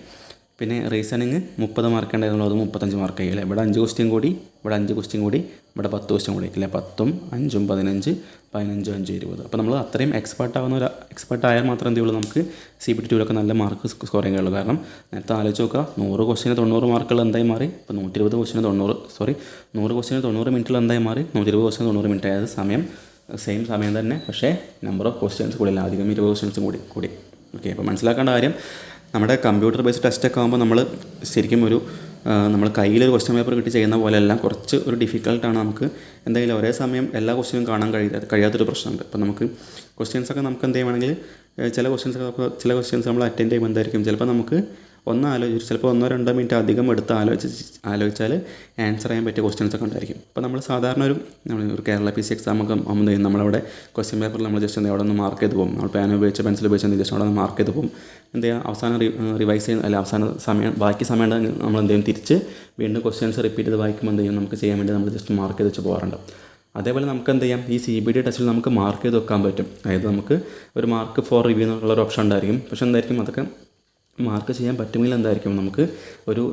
പിന്നെ റീസണിങ് 30 മാർക്ക് ഉണ്ടായിരുന്നുള്ളൂ, അത് 35 മാർക്കായി അല്ലേ. ഇവിടെ 5 ക്വസ്റ്റ്യൻ കൂടി, ഇവിടെ 5 ക്വസ്റ്റ്യൻ കൂടി, ഇവിടെ 10 ക്വസ്റ്റ്യൻ കൂടി അല്ലേ. 10ഉം 5ഉം 15, 15, 5, 20. അപ്പോൾ നമ്മൾ അത്രയും എക്സ്പെർട്ട് ആയാൽ മാത്രമേ എന്ത് ചെയ്യുള്ളൂ, നമുക്ക് CBT 2ലൊക്കെ നല്ല മാർക്ക് സ്കോർ ചെയ്യാൻ കഴിയുള്ളൂ. കാരണം നേരത്തെ ആലോചിച്ച് നോക്കുക, 100 ക്വസ്റ്റ്യന് 90 മാർക്കുകൾ എന്തായി മാറി, ഇപ്പോൾ 120 ക്വസ്റ്റ്യന് 100 ക്വസ്റ്റ്യന് 90 മിനിറ്റിൽ എന്തായി മാറി, 120 ക്വസ്റ്റ്യന് 90 മിനിറ്റ്. അതായത് സമയം സെയിം സമയം തന്നെ, പക്ഷേ നമ്പർ ഓഫ് ക്വസ്റ്റ്യൻസ് കൂടിയില്ല, അധികം 20 ക്വസ്റ്റ്യൻസും കൂടി. ഓക്കെ, അപ്പോൾ മനസ്സിലാക്കേണ്ട കാര്യം, നമ്മുടെ കമ്പ്യൂട്ടർ ബേസ്ഡ് ടെസ്റ്റൊക്കെ ആകുമ്പോൾ നമ്മൾ ശരിക്കും നമ്മൾ കയ്യിലൊരു ക്വസ്റ്റ്യൻ പേപ്പർ കിട്ടി ചെയ്യുന്ന പോലെയല്ല, കുറച്ച് ഒരു ഡിഫിക്കൽട്ടാണ്. നമുക്ക് എന്തെങ്കിലും ഒരേ സമയം എല്ലാ ക്വസ്റ്റ്യനും കാണാൻ കഴിയാത്തൊരു പ്രശ്നമുണ്ട്. അപ്പോൾ നമുക്ക് ക്വസ്റ്റ്യൻസൊക്കെ നമുക്ക് എന്ത് ചെയ്യുവാണെങ്കിൽ ചില ക്വസ്റ്റ്യൻസ് നമ്മൾ അറ്റൻഡ് ചെയ്യുമ്പോൾ എന്തായിരിക്കും, ചിലപ്പോൾ നമുക്ക് ചിലപ്പോൾ 1-2 മിനിറ്റ് അധികം എടുത്ത് ആലോചിച്ചാൽ ആൻസർ ചെയ്യാൻ പറ്റിയ ക്വസ്റ്റ്യൻസൊക്കെ ഉണ്ടായിരിക്കും. അപ്പോൾ നമ്മൾ സാധാരണ ഒരു കേരള PC എക്സാമൊക്കെ ആകുമ്പോൾ നമ്മളവിടെ ക്വസ്റ്റ്യൻ പേപ്പറിൽ നമ്മൾ ജസ്റ്റ് അവിടെ ഒന്ന് മാർക്ക് ചെയ്ത് പോകും. നമ്മൾ പേന ഉപയോഗിച്ച് പെൻസിൽ ഉപയോഗിച്ച് ജസ്റ്റ് അവിടെ നിന്ന് മാർക്ക് ചെയ്ത് പോകും. എന്ത് ചെയ്യുക, അവസാനം റിവൈസ് ചെയ്യുന്ന അല്ല അവസാന സമയം ബാക്കി സമയം നമ്മൾ എന്ത് ചെയ്യും, തിരിച്ച് വീണ്ടും ക്വസ്റ്റ്യൻസ് റിപ്പീറ്റ് ചെയ്ത് വായിക്കുമ്പോൾ എന്ത് ചെയ്യും, നമുക്ക് ചെയ്യാൻ വേണ്ടി നമ്മൾ ജസ്റ്റ് മാർക്ക് ചെയ്ത് വെച്ച് പോകാറുണ്ട്. അതേപോലെ നമുക്ക് എന്ത് ചെയ്യാം, ഈ CBT ടെസ്റ്റിൽ നമുക്ക് മാർക്ക് ചെയ്ത് വെക്കാൻ പറ്റും. അതായത് നമുക്ക് ഒരു മാർക്ക് ഫോർ റിവ്യൂ എന്നുള്ളൊരു ഓപ്ഷൻ ഉണ്ടായിരിക്കും. പക്ഷേ എന്തായിരിക്കും, അതൊക്കെ മാർക്ക് ചെയ്യാൻ പറ്റുമെങ്കിൽ എന്തായിരിക്കും, നമുക്ക്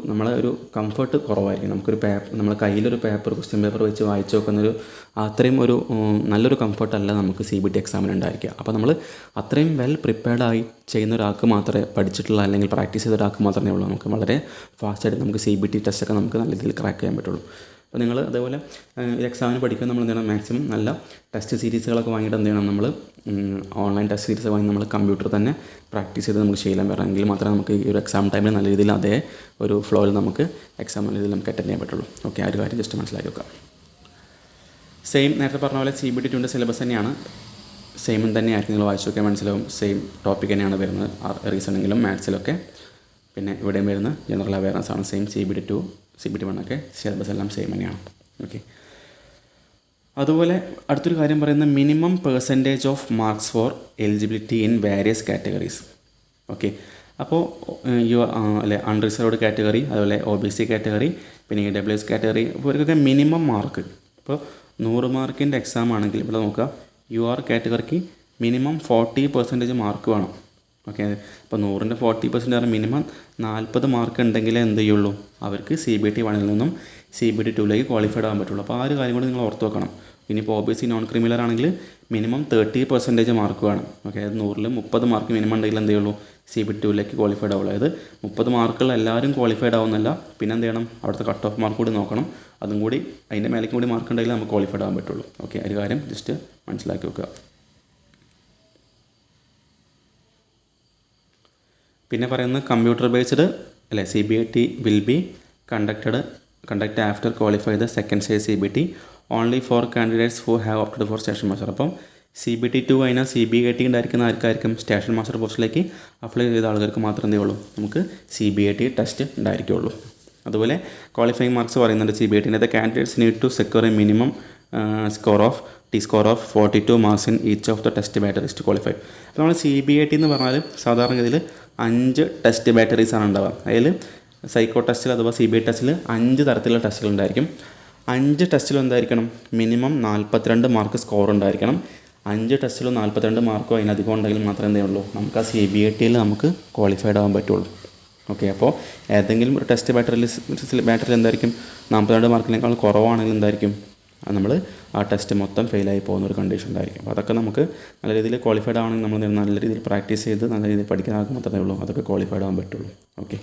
നമ്മളെ ഒരു കംഫർട്ട് കുറവായിരിക്കും. നമുക്കൊരു നമ്മളെ കയ്യിലൊരു ക്വസ്റ്റ്യൻ പേപ്പർ വെച്ച് വായിച്ച് നോക്കുന്നൊരു അത്രയും നല്ലൊരു കംഫർട്ടല്ല നമുക്ക് CBT എക്സാമിന് ഉണ്ടായിരിക്കുക. അപ്പോൾ നമ്മൾ അത്രയും വെൽ പ്രിപ്പയർഡായി ചെയ്യുന്ന ഒരാൾക്ക് മാത്രമേ, പഠിച്ചിട്ടുള്ള അല്ലെങ്കിൽ പ്രാക്ടീസ് ചെയ്ത ഒരാൾക്ക് മാത്രമേ ഉള്ളൂ നമുക്ക് വളരെ ഫാസ്റ്റായിട്ട് നമുക്ക് CBT ടെസ്റ്റൊക്കെ നമുക്ക് നല്ല രീതിയിൽ ക്രാക്ക് ചെയ്യാൻ പറ്റുള്ളൂ. അപ്പോൾ നിങ്ങൾ അതേപോലെ എക്സാമിന് പഠിക്കാൻ നമ്മൾ എന്ത് ചെയ്യണം, മാക്സിമം നല്ല ടെസ്റ്റ് സീരീസുകളൊക്കെ വാങ്ങിയിട്ട് എന്ത് ചെയ്യണം, നമ്മൾ ഓൺലൈൻ ടെസ്റ്റ് സീരീസ് വാങ്ങി നമ്മൾ കമ്പ്യൂട്ടർ തന്നെ പ്രാക്ടീസ് ചെയ്ത് നമുക്ക് ശീലം വരണമെങ്കിൽ മാത്രമേ നമുക്ക് ഈ ഒരു എക്സാം ടൈമിൽ നല്ല രീതിയിൽ അതേ ഒരു ഫ്ലോയിൽ നമുക്ക് എക്സാം നല്ല രീതിയിൽ നമുക്ക് അറ്റൻഡ് ചെയ്യാൻ പറ്റുള്ളൂ. ഓക്കെ, ആ ഒരു കാര്യം ജസ്റ്റ് മനസ്സിലാക്കി വെക്കാം. സെയിം നേരത്തെ പറഞ്ഞ പോലെ CBT 2ൻ്റെ സിലബസ് തന്നെയാണ്, സെയിം തന്നെയായിരിക്കും. നിങ്ങൾ വായിച്ചു നോക്കിയാൽ മനസ്സിലാവും, സെയിം ടോപ്പിക് തന്നെയാണ് വരുന്നത് റീസണിങ്ങിലും മാത്സിലൊക്കെ. പിന്നെ ഇവിടെയും വരുന്ന ജനറൽ അവയർനെസ് ആണ് സെയിം. CBT 2, CBT 1 ഒക്കെ സിലബസ് എല്ലാം സെയിം തന്നെയാണ്. ഓക്കെ, അതുപോലെ അടുത്തൊരു കാര്യം പറയുന്നത് minimum percentage of marks four eligibility in various categories. Okay, അപ്പോൾ അൺറിസർവ്ഡ് കാറ്റഗറി, അതുപോലെ OBC കാറ്റഗറി, പിന്നെ EWS കാറ്റഗറി, ഇവർക്കൊക്കെ മിനിമം മാർക്ക്. ഇപ്പോൾ 100 മാർക്കിൻ്റെ എക്സാം ആണെങ്കിൽ ഇവിടെ നോക്കുക, UR കാറ്റഗറിക്ക് മിനിമം 40% മാർക്ക് വേണം. ഓക്കെ, അപ്പോൾ 100ൻ്റെ 40% മിനിമം 40 മാർക്ക് ഉണ്ടെങ്കിലേ എന്ത് ചെയ്യുള്ളൂ, അവർക്ക് CBT 1ൽ നിന്നും CBT 2ലേക്ക് ക്വാളിഫൈഡ് ആകാൻ പറ്റുള്ളൂ. അപ്പോൾ ആ ഒരു കാര്യം കൂടി നിങ്ങൾ ഓർത്ത് വെക്കണം. ഇനിയിപ്പോൾ OBC നോൺ ക്രിമിനൽ ആണെങ്കിൽ മിനിമം 30% മാർക്ക് വേണം. ഓക്കെ, അതായത് 100-ൽ 30 മാർക്ക് മിനിമം ഉണ്ടെങ്കിൽ എന്ത് ചെയ്യുള്ളൂ, CBT 2ലേക്ക് ക്വാളിഫൈഡ് ആവുള്ളൂ. അതായത് 30 മാർക്കുള്ള എല്ലാവരും ക്വാളിഫൈഡ് ആവുന്നില്ല. പിന്നെ എന്ത് ചെയ്യണം, അവിടുത്തെ കട്ട് ഓഫ് മാർക്ക് കൂടി നോക്കണം. അതും കൂടി അതിൻ്റെ മേലേക്ക് കൂടി മാർക്ക് ഉണ്ടെങ്കിൽ നമുക്ക് ക്വാളിഫൈഡ് ആകാൻ പറ്റുള്ളൂ. ഓക്കെ, ഒരു കാര്യം ജസ്റ്റ് മനസ്സിലാക്കി വെക്കുക. പിന്നെ പറയുന്നത് കമ്പ്യൂട്ടർ ബേസ്ഡ് അല്ലേ, CBT will be conduct after qualify the second stage CBT only four candidates who have opted four station master. അപ്പം CBT 2 കഴിഞ്ഞാൽ CBAT ഉണ്ടായിരിക്കുന്ന ആർക്കായിരിക്കും സ്റ്റേഷൻ മാസ്റ്റർ പോസ്റ്റിലേക്ക് അപ്ലൈ ചെയ്ത ആളുകൾക്ക് മാത്രമേ എന്ത് ചെയ്യുള്ളൂ, നമുക്ക് CBAT ടെസ്റ്റ് ഉണ്ടായിരിക്കുള്ളൂ. അതുപോലെ ക്വാളിഫയിങ് മാർക്സ് പറയുന്നുണ്ട് CBATൻ്റെ. The candidates need to secure a minimum score of 42 marks in each of the test batteries to qualify. അപ്പോൾ നമ്മൾ CBAT എന്ന് പറഞ്ഞാൽ സാധാരണഗതിയിൽ 5 ടെസ്റ്റ് ബാറ്ററീസ് ആണ് ഉണ്ടാവുക. അതിൽ സൈക്കോ ടെസ്റ്റിൽ അഥവാ CBAT ടെസ്റ്റിൽ 5 തരത്തിലുള്ള ടെസ്റ്റുകൾ ഉണ്ടായിരിക്കും. 5 ടെസ്റ്റിലും എന്തായിരിക്കണം, മിനിമം 42 മാർക്ക് സ്കോർ ഉണ്ടായിരിക്കണം. 5 ടെസ്റ്റിലും 42 മാർക്കോ അതിനധികം ഉണ്ടെങ്കിൽ മാത്രമേ എന്ത് ചെയ്യുള്ളൂ, നമുക്ക് ആ CBATയിൽ നമുക്ക് ക്വാളിഫൈഡ് ആകാൻ പറ്റുള്ളൂ. ഓക്കെ, അപ്പോൾ ഏതെങ്കിലും ഒരു ടെസ്റ്റ് ബാറ്ററിയിൽ എന്തായിരിക്കും 42 മാർക്കിനേക്കാൾ കുറവാണെങ്കിൽ എന്തായിരിക്കും, നമ്മൾ ആ ടെസ്റ്റ് മൊത്തം ഫെയിലായി പോകുന്ന ഒരു കണ്ടീഷൻ ഉണ്ടായിരിക്കും. അപ്പോൾ അതൊക്കെ നമുക്ക് നല്ല രീതിയിൽ ക്വാളിഫൈഡ് ആവണമെങ്കിൽ നമ്മൾ നല്ല രീതിയിൽ പ്രാക്ടീസ് ചെയ്ത് നല്ല രീതിയിൽ പഠിക്കാൻ മാത്രമേ ഉള്ളൂ അതൊക്കെ ക്വാളിഫൈഡ് ആകാൻ പറ്റുള്ളൂ. ഓക്കെ,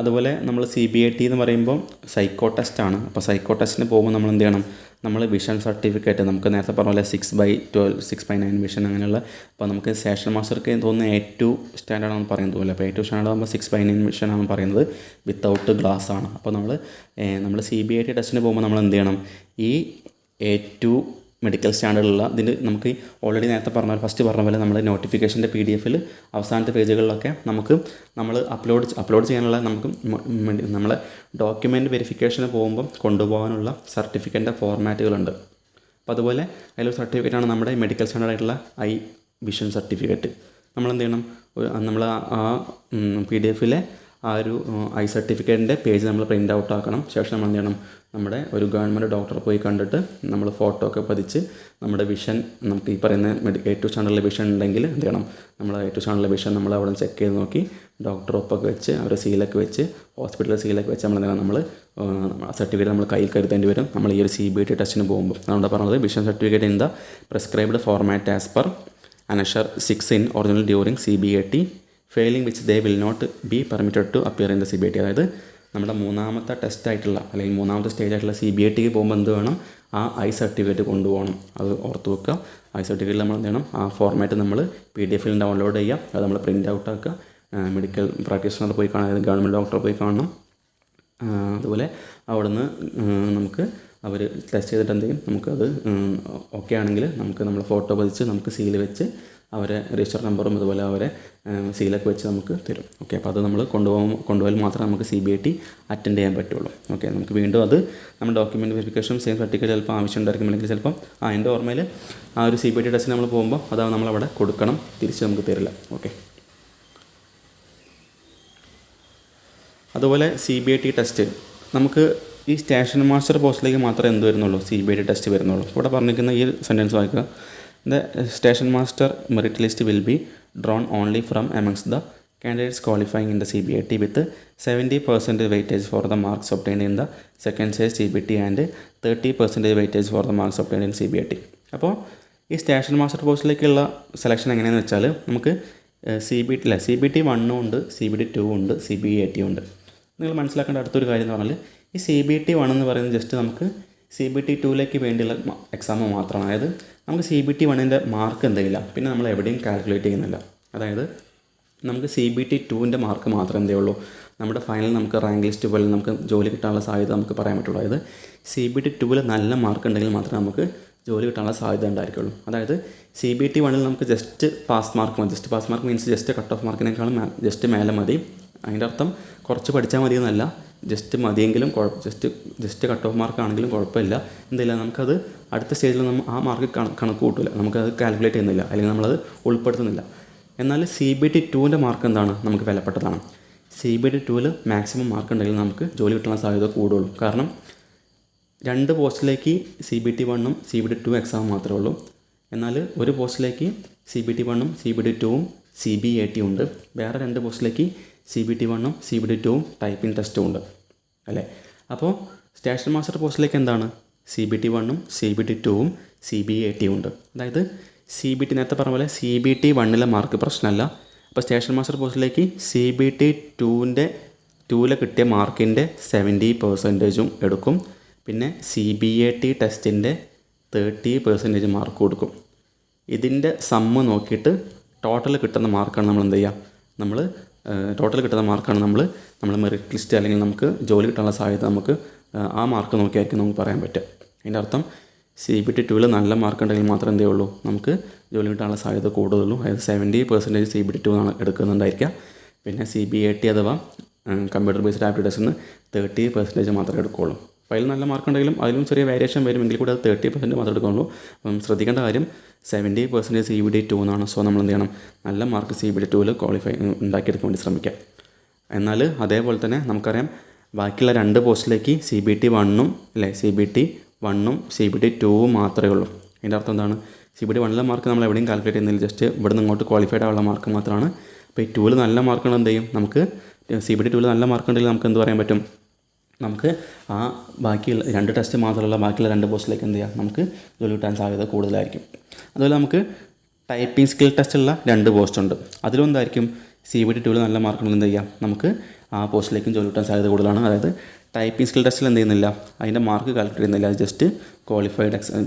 അതുപോലെ നമ്മൾ CBAT എന്ന് പറയുമ്പോൾ സൈക്കോ ടെസ്റ്റാണ്. അപ്പോൾ സൈക്കോ ടെസ്റ്റിന് പോകുമ്പോൾ നമ്മൾ എന്ത് ചെയ്യണം, നമ്മൾ വിഷൻ സർട്ടിഫിക്കറ്റ് നമുക്ക് നേരത്തെ പറഞ്ഞ പോലെ 6/12, 6/9 വിഷൻ അങ്ങനെയുള്ള. അപ്പോൾ നമുക്ക് സ്റ്റേഷൻ മാസ്റ്റർക്ക് തോന്നുന്നു A2 സ്റ്റാൻഡേർഡ് ആണെന്ന് പറയുന്നത് പോലെ. അപ്പോൾ A2 സ്റ്റാൻഡേർഡ് ആകുമ്പോൾ 6/9 വിഷൻ ആണ് പറയുന്നത്, വിത്തൗട്ട് ഗ്ലാസ് ആണ്. അപ്പോൾ നമ്മൾ CBAT ടെസ്റ്റിന് പോകുമ്പോൾ നമ്മൾ എന്ത് ചെയ്യണം, ഈ A2 മെഡിക്കൽ സ്റ്റാൻഡേർഡിലുള്ള ഇതിന് നമുക്ക് ഓൾറെഡി നേരത്തെ ഫസ്റ്റ് പറഞ്ഞ പോലെ നമ്മൾ നോട്ടിഫിക്കേഷൻ്റെ PDF അവസാനത്തെ പേജുകളിലൊക്കെ നമ്മൾ അപ്ലോഡ് ചെയ്യാനുള്ള നമ്മളെ ഡോക്യുമെൻറ്റ് വെരിഫിക്കേഷന് പോകുമ്പോൾ കൊണ്ടുപോകാനുള്ള സർട്ടിഫിക്കറ്റിൻ്റെ ഫോർമാറ്റുകളുണ്ട്. അപ്പോൾ അതുപോലെ അതിലൊരു സർട്ടിഫിക്കറ്റാണ് നമ്മുടെ മെഡിക്കൽ സ്റ്റാൻഡേർഡായിട്ടുള്ള ഐ വിഷൻ സർട്ടിഫിക്കറ്റ്. നമ്മളെന്ത് ചെയ്യണം, നമ്മൾ ആ PDF ആ ഒരു ഐ സർട്ടിഫിക്കറ്റിൻ്റെ പേജ് നമ്മൾ പ്രിൻ്റ് ഔട്ട് ആക്കണം. ശേഷം നമ്മൾ എന്ത് ചെയ്യണം, നമ്മുടെ ഒരു ഗവൺമെൻറ് ഡോക്ടറെ പോയി കണ്ടിട്ട് നമ്മൾ ഫോട്ടോ ഒക്കെ പതിച്ച് നമ്മുടെ വിഷൻ നമുക്ക് ഈ പറയുന്ന A2 സ്റ്റാൻഡേർഡിലെ വിഷൻ ഉണ്ടെങ്കിൽ എന്ത് ചെയ്യണം, നമ്മൾ A2 സ്റ്റാൻഡേർഡിലെ വിഷൻ നമ്മൾ അവിടെ ചെക്ക് ചെയ്ത് നോക്കി ഡോക്ടർ ഒപ്പൊക്കെ വെച്ച് അവർ സീലൊക്കെ വെച്ച് ഹോസ്പിറ്റലിൽ സീലൊക്കെ വെച്ച് നമ്മൾ സർട്ടിഫിക്കറ്റ് നമ്മൾ കയ്യിൽ കരുതേണ്ടി വരും നമ്മൾ ഈ ഒരു CBAT ടെസ്റ്റിന് പോകുമ്പോൾ. നമ്മുടെ പറഞ്ഞത് vision certificate in the prescribed format as per Annexure 6 in original during CBAT, failing which they will not be permitted to appear in the CBAT. അതായത് നമ്മുടെ മൂന്നാമത്തെ ടെസ്റ്റായിട്ടുള്ള അല്ലെങ്കിൽ മൂന്നാമത്തെ സ്റ്റേജായിട്ടുള്ള CBATക്ക് പോകുമ്പോൾ എന്ത് വേണം, ആ ഐ സർട്ടിഫിക്കറ്റ് കൊണ്ടുപോകണം. അത് ഓർത്ത് വെക്കുക. ഐ സർട്ടിഫിക്കറ്റ് നമ്മൾ എന്ത് ചെയ്യണം, ആ ഫോർമാറ്റ് നമ്മൾ PDF ഡൗൺലോഡ് ചെയ്യുക, അത് നമ്മൾ പ്രിൻ്റ് ഔട്ട് ആക്കുക. മെഡിക്കൽ പ്രാക്ടീഷണർ പോയി കാണാൻ, ഗവൺമെൻറ് ഡോക്ടറെ പോയി കാണണം. അതുപോലെ അവിടുന്ന് നമുക്ക് അവർ ടെസ്റ്റ് ചെയ്തിട്ട് എന്ത് ചെയ്യും, നമുക്കത് ഓക്കെ ആണെങ്കിൽ നമുക്ക് നമ്മൾ ഫോട്ടോ പതിച്ച് നമുക്ക് സീല് വെച്ച് അവരെ രജിസ്റ്റർ നമ്പറും അതുപോലെ അവരെ സീലൊക്കെ വെച്ച് നമുക്ക് തരും. ഓക്കെ, അപ്പോൾ അത് നമ്മൾ കൊണ്ടുപോയാൽ മാത്രമേ നമുക്ക് CBAT അറ്റൻഡ് ചെയ്യാൻ പറ്റുള്ളൂ. ഓക്കെ, നമുക്ക് വീണ്ടും അത് നമ്മൾ ഡോക്യുമെൻറ്റ് വെരിഫിക്കേഷൻ സെയിം സർട്ടിഫിക്കറ്റ് ചിലപ്പോൾ ആവശ്യം ഉണ്ടായിരിക്കും, അല്ലെങ്കിൽ ചിലപ്പം എൻ്റെ ഓർമ്മയിൽ ആ ഒരു CBAT ടെസ്റ്റിന് നമ്മൾ പോകുമ്പോൾ അത് നമ്മളവിടെ കൊടുക്കണം, തിരിച്ച് നമുക്ക് തരില്ല. ഓക്കെ, അതുപോലെ CBAT ടെസ്റ്റ് നമുക്ക് ഈ സ്റ്റേഷൻ മാസ്റ്റർ പോസ്റ്റിലേക്ക് മാത്രമേ എന്ത് വരുന്നുള്ളൂ, CBAT ടെസ്റ്റ് വരുന്നുള്ളൂ. ഇവിടെ പറഞ്ഞിരിക്കുന്ന ഈ സെൻറ്റൻസ് വായിക്കുക. The station master merit list will be drawn only from amongst the candidates qualifying in the CBAT with 70% weightage for the marks obtained in the second stage CBT and 30% weightage for the marks obtained in CBAT. അപ്പോൾ ഈ station master പോസ്റ്റിലേക്കുള്ള selection എങ്ങനെയാണെന്ന് വെച്ചാൽ നമുക്ക് CBT 1 ഉണ്ട്, CBT 2 ഉണ്ട്, CBAT ഉണ്ട്. നിങ്ങൾ മനസ്സിലാക്കേണ്ട അടുത്തൊരു കാര്യം എന്ന് പറഞ്ഞാൽ ഈ CBT 1 എന്ന് പറയുന്നത് ജസ്റ്റ് നമുക്ക് CBT 2ലേക്ക് വേണ്ടിയുള്ള എക്സാം മാത്രമാണ്. അതായത് നമുക്ക് CBT 1ൻ്റെ മാർക്ക് എന്തെങ്കിലും പിന്നെ നമ്മൾ എവിടെയും കാൽക്കുലേറ്റ് ചെയ്യുന്നില്ല. അതായത് നമുക്ക് CBT 2ൻ്റെ മാർക്ക് മാത്രമേ എന്തേ ഉള്ളൂ, നമ്മുടെ ഫൈനൽ നമുക്ക് റാങ്ക് ലിസ്റ്റ് പോലെ നമുക്ക് ജോലി കിട്ടാനുള്ള സാധ്യത നമുക്ക് പറയാൻ പറ്റുള്ളൂ. അതായത് CBT 2ൽ നല്ല മാർക്ക് ഉണ്ടെങ്കിൽ മാത്രമേ നമുക്ക് ജോലി കിട്ടാനുള്ള സാധ്യത ഉണ്ടായിരിക്കുള്ളൂ. അതായത് CBT 1ൽ നമുക്ക് ജസ്റ്റ് പാസ് മാർക്ക് മതി. Just pass mark means just cut off മാർക്കിനേക്കാളും ജസ്റ്റ് മേലെ മതി. അതിൻ്റെ അർത്ഥം കുറച്ച് പഠിച്ചാൽ മതി എന്നല്ല, ജസ്റ്റ് മതിയെങ്കിലും ജസ്റ്റ് കട്ട് ഓഫ് മാർക്ക് ആണെങ്കിലും കുഴപ്പമില്ല. എന്തില്ല, നമുക്കത് അടുത്ത സ്റ്റേജിൽ ആ മാർക്ക് കണക്ക് കൂട്ടില്ല, നമുക്കത് കാൽക്കുലേറ്റ് ചെയ്യുന്നില്ല, അല്ലെങ്കിൽ നമ്മളത് ഉൾപ്പെടുത്തുന്നില്ല. എന്നാൽ CBT 2ൻ്റെ മാർക്ക് എന്താണ്, നമുക്ക് വിലപ്പെട്ടതാണ്. CBT 2ൽ മാക്സിമം മാർക്ക് ഉണ്ടെങ്കിൽ നമുക്ക് ജോലി കിട്ടാനുള്ള സാധ്യത കൂടുള്ളൂ. കാരണം 2 പോസ്റ്റിലേക്ക് CBT 1ഉം CBT 2 എക്സാം മാത്രമേ ഉള്ളൂ. എന്നാൽ ഒരു പോസ്റ്റിലേക്ക് CBT 1ഉം CBT 2ഉം CBAT ഉണ്ട്. വേറെ 2 പോസ്റ്റിലേക്ക് CBT 1ഉം CBT 2ഉം ടൈപ്പിംഗ് ടെസ്റ്റും ഉണ്ട് അല്ലേ. അപ്പോൾ സ്റ്റേഷൻ മാസ്റ്റർ പോസ്റ്റിലേക്ക് എന്താണ് CBT 1ഉം CBT 2ഉം CBAT ഉണ്ട്. അതായത് CBT നേരത്തെ പറഞ്ഞ പോലെ CBT 1ലെ മാർക്ക് പ്രശ്നമല്ല. അപ്പോൾ സ്റ്റേഷൻ മാസ്റ്റർ പോസ്റ്റിലേക്ക് CBT 2ലെ കിട്ടിയ മാർക്കിൻ്റെ 70% എടുക്കും. പിന്നെ CBAT ടെസ്റ്റിൻ്റെ 30% മാർക്ക് കൊടുക്കും. ഇതിൻ്റെ സമ്മ് നോക്കിയിട്ട് ടോട്ടൽ കിട്ടുന്ന മാർക്കാണ് നമ്മൾ എന്ത് ചെയ്യുക, നമ്മൾ ടോട്ടൽ കിട്ടുന്ന മാർക്കാണ് നമ്മൾ മെറിറ്റ് ലിസ്റ്റ് അല്ലെങ്കിൽ നമുക്ക് ജോലി കിട്ടാനുള്ള സാധ്യത നമുക്ക് ആ മാർക്ക് നോക്കിയായിരിക്കും നമുക്ക് പറയാൻ പറ്റുക. അതിൻ്റെ അർത്ഥം CBT 2ൽ നല്ല മാർക്ക് ഉണ്ടെങ്കിൽ മാത്രമേ എന്തേ ഉള്ളൂ നമുക്ക് ജോലി കിട്ടാനുള്ള സാധ്യത കൂടുതലുള്ളൂ. അതായത് 70% CBT 2 ആണ് എടുക്കുന്നുണ്ടായിരിക്കുക. പിന്നെ CBAT അഥവാ കമ്പ്യൂട്ടർ ബേസ്ഡ് ആപ്റ്റിറ്റ്യൂഡ് ടെസ്റ്റിന് 30% മാത്രമേ എടുക്കുകയുള്ളൂ. അപ്പോൾ അതിൽ നല്ല മാർക്ക് ഉണ്ടെങ്കിലും അതിലും ചെറിയ വേരിയേഷൻ വരുമെങ്കിൽ കൂടെ അത് 30% മാത്രമേ എടുക്കുകയുള്ളൂ. അപ്പം ശ്രദ്ധിക്കേണ്ട കാര്യം 70% CBT 2 എന്നാണ്. സോ നമ്മൾ എന്ത് ചെയ്യണം, നല്ല മാർക്ക് CBT 2ൽ ക്വാളിഫൈ ഉണ്ടാക്കിയെടുക്കാൻ വേണ്ടി ശ്രമിക്കാം. എന്നാൽ അതേപോലെ തന്നെ നമുക്കറിയാം ബാക്കിയുള്ള 2 പോസ്റ്റിലേക്ക് CBT 1ഉം അല്ലേ CBT 1ഉം CBT 2ഉം മാത്രമേ ഉള്ളൂ. അതിൻ്റെ അർത്ഥം എന്താണ്, CBT 1ലെ മാർക്ക് നമ്മൾ എവിടെയും കാൽക്കുലേറ്റ് ചെയ്യുന്നില്ല, ജസ്റ്റ് ഇവിടെ നിന്ന് ഇങ്ങോട്ട് ക്വാളിഫൈഡ് ആവുള്ള മാർക്ക് മാത്രമാണ്. അപ്പോൾ ഈ 2ൽ നല്ല മാർക്കുകൾ എന്ത് ചെയ്യും, നമുക്ക് CBT 2ൽ നല്ല മാർക്ക് ഉണ്ടെങ്കിൽ നമുക്ക് എന്ത് പറയാൻ പറ്റും, നമുക്ക് ആ ബാക്കിയുള്ള 2 ടെസ്റ്റ് മാത്രമുള്ള ബാക്കിയുള്ള 2 പോസ്റ്റിലേക്ക് എന്ത് ചെയ്യാം, നമുക്ക് ജോലി കിട്ടാൻ സാധ്യത കൂടുതലായിരിക്കും. അതുപോലെ നമുക്ക് ടൈപ്പിംഗ് സ്കിൽ ടെസ്റ്റുള്ള 2 പോസ്റ്റ് ഉണ്ട്. അതിലും എന്തായിരിക്കും CBT 2ൽ നല്ല മാർക്കുണ്ടെങ്കിൽ എന്ത് ചെയ്യാം, നമുക്ക് ആ പോസ്റ്റിലേക്കും ജോലി കിട്ടാൻ സാധ്യത കൂടുതലാണ്. അതായത് ടൈപ്പിംഗ് സ്കിൽ ടെസ്റ്റിൽ എന്ത് ചെയ്യുന്നില്ല, അതിൻ്റെ മാർക്ക് കാൽക്കുലേറ്റ് ചെയ്യുന്നില്ല,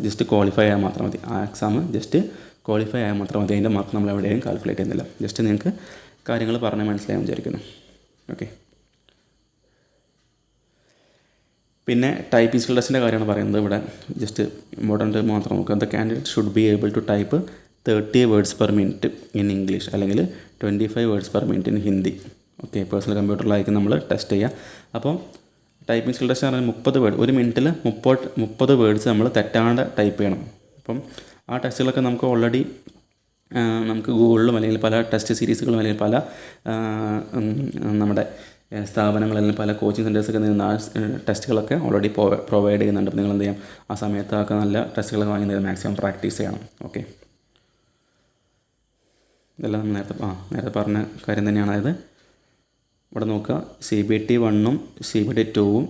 ജസ്റ്റ് ക്വാളിഫൈ ആയാൽ മാത്രം മതി. ആ എക്സാം ജസ്റ്റ് ക്വാളിഫൈ ആയാൽ മാത്രം മതി, അതിൻ്റെ മാർക്ക് നമ്മൾ എവിടെയും കാൽക്കുലേറ്റ് ചെയ്യുന്നില്ല. ജസ്റ്റ് നിങ്ങൾക്ക് കാര്യങ്ങൾ പറഞ്ഞ് മനസ്സിലായാൻ വിചാരിക്കുന്നു. ഓക്കെ. പിന്നെ ടൈപ്പിംഗ് സ്കിൽ ടെസ്റ്റിൻ്റെ കാര്യമാണ് പറയുന്നത്. ഇവിടെ ജസ്റ്റ് ഇമ്പോർട്ടൻ്റ് മാത്രം നോക്കുക. The candidate should be able to type 30 words per minute in English അല്ലെങ്കിൽ 25 words per minute in Hindi. Okay, personal കമ്പ്യൂട്ടറിലായിരിക്കും നമ്മൾ ടെസ്റ്റ് ചെയ്യുക. അപ്പോൾ ടൈപ്പിംഗ് സ്കിൽ ടെസ്റ്റ് പറഞ്ഞാൽ 30 വേർഡ്, ഒരു മിനിറ്റിൽ 30 വേർഡ്സ് നമ്മൾ തെറ്റാണ്ട് ടൈപ്പ് ചെയ്യണം. അപ്പം ആ ടെസ്റ്റുകളൊക്കെ നമുക്ക് ഓൾറെഡി നമുക്ക് ഗൂഗിളിലും അല്ലെങ്കിൽ പല ടെസ്റ്റ് സീരീസുകളും അല്ലെങ്കിൽ പല നമ്മുടെ സ്ഥാപനങ്ങളിൽ പല കോച്ചിങ് സെൻറ്റേഴ്സൊക്കെ നിന്ന് ആ ടെസ്റ്റുകളൊക്കെ ഓൾറെഡി പ്രൊവൈഡ് ചെയ്യുന്നുണ്ട്. അപ്പോൾ നിങ്ങൾ എന്ത് ചെയ്യാം, ആ സമയത്തൊക്കെ നല്ല ടെസ്റ്റുകളൊക്കെ വാങ്ങി മാക്സിമം പ്രാക്ടീസ് ചെയ്യണം. ഓക്കെ, ഇതെല്ലാം നേരത്തെ പറഞ്ഞ കാര്യം തന്നെയാണ്. അതായത് ഇവിടെ നോക്കുക, CBT 1ഉം CBT 2ഉം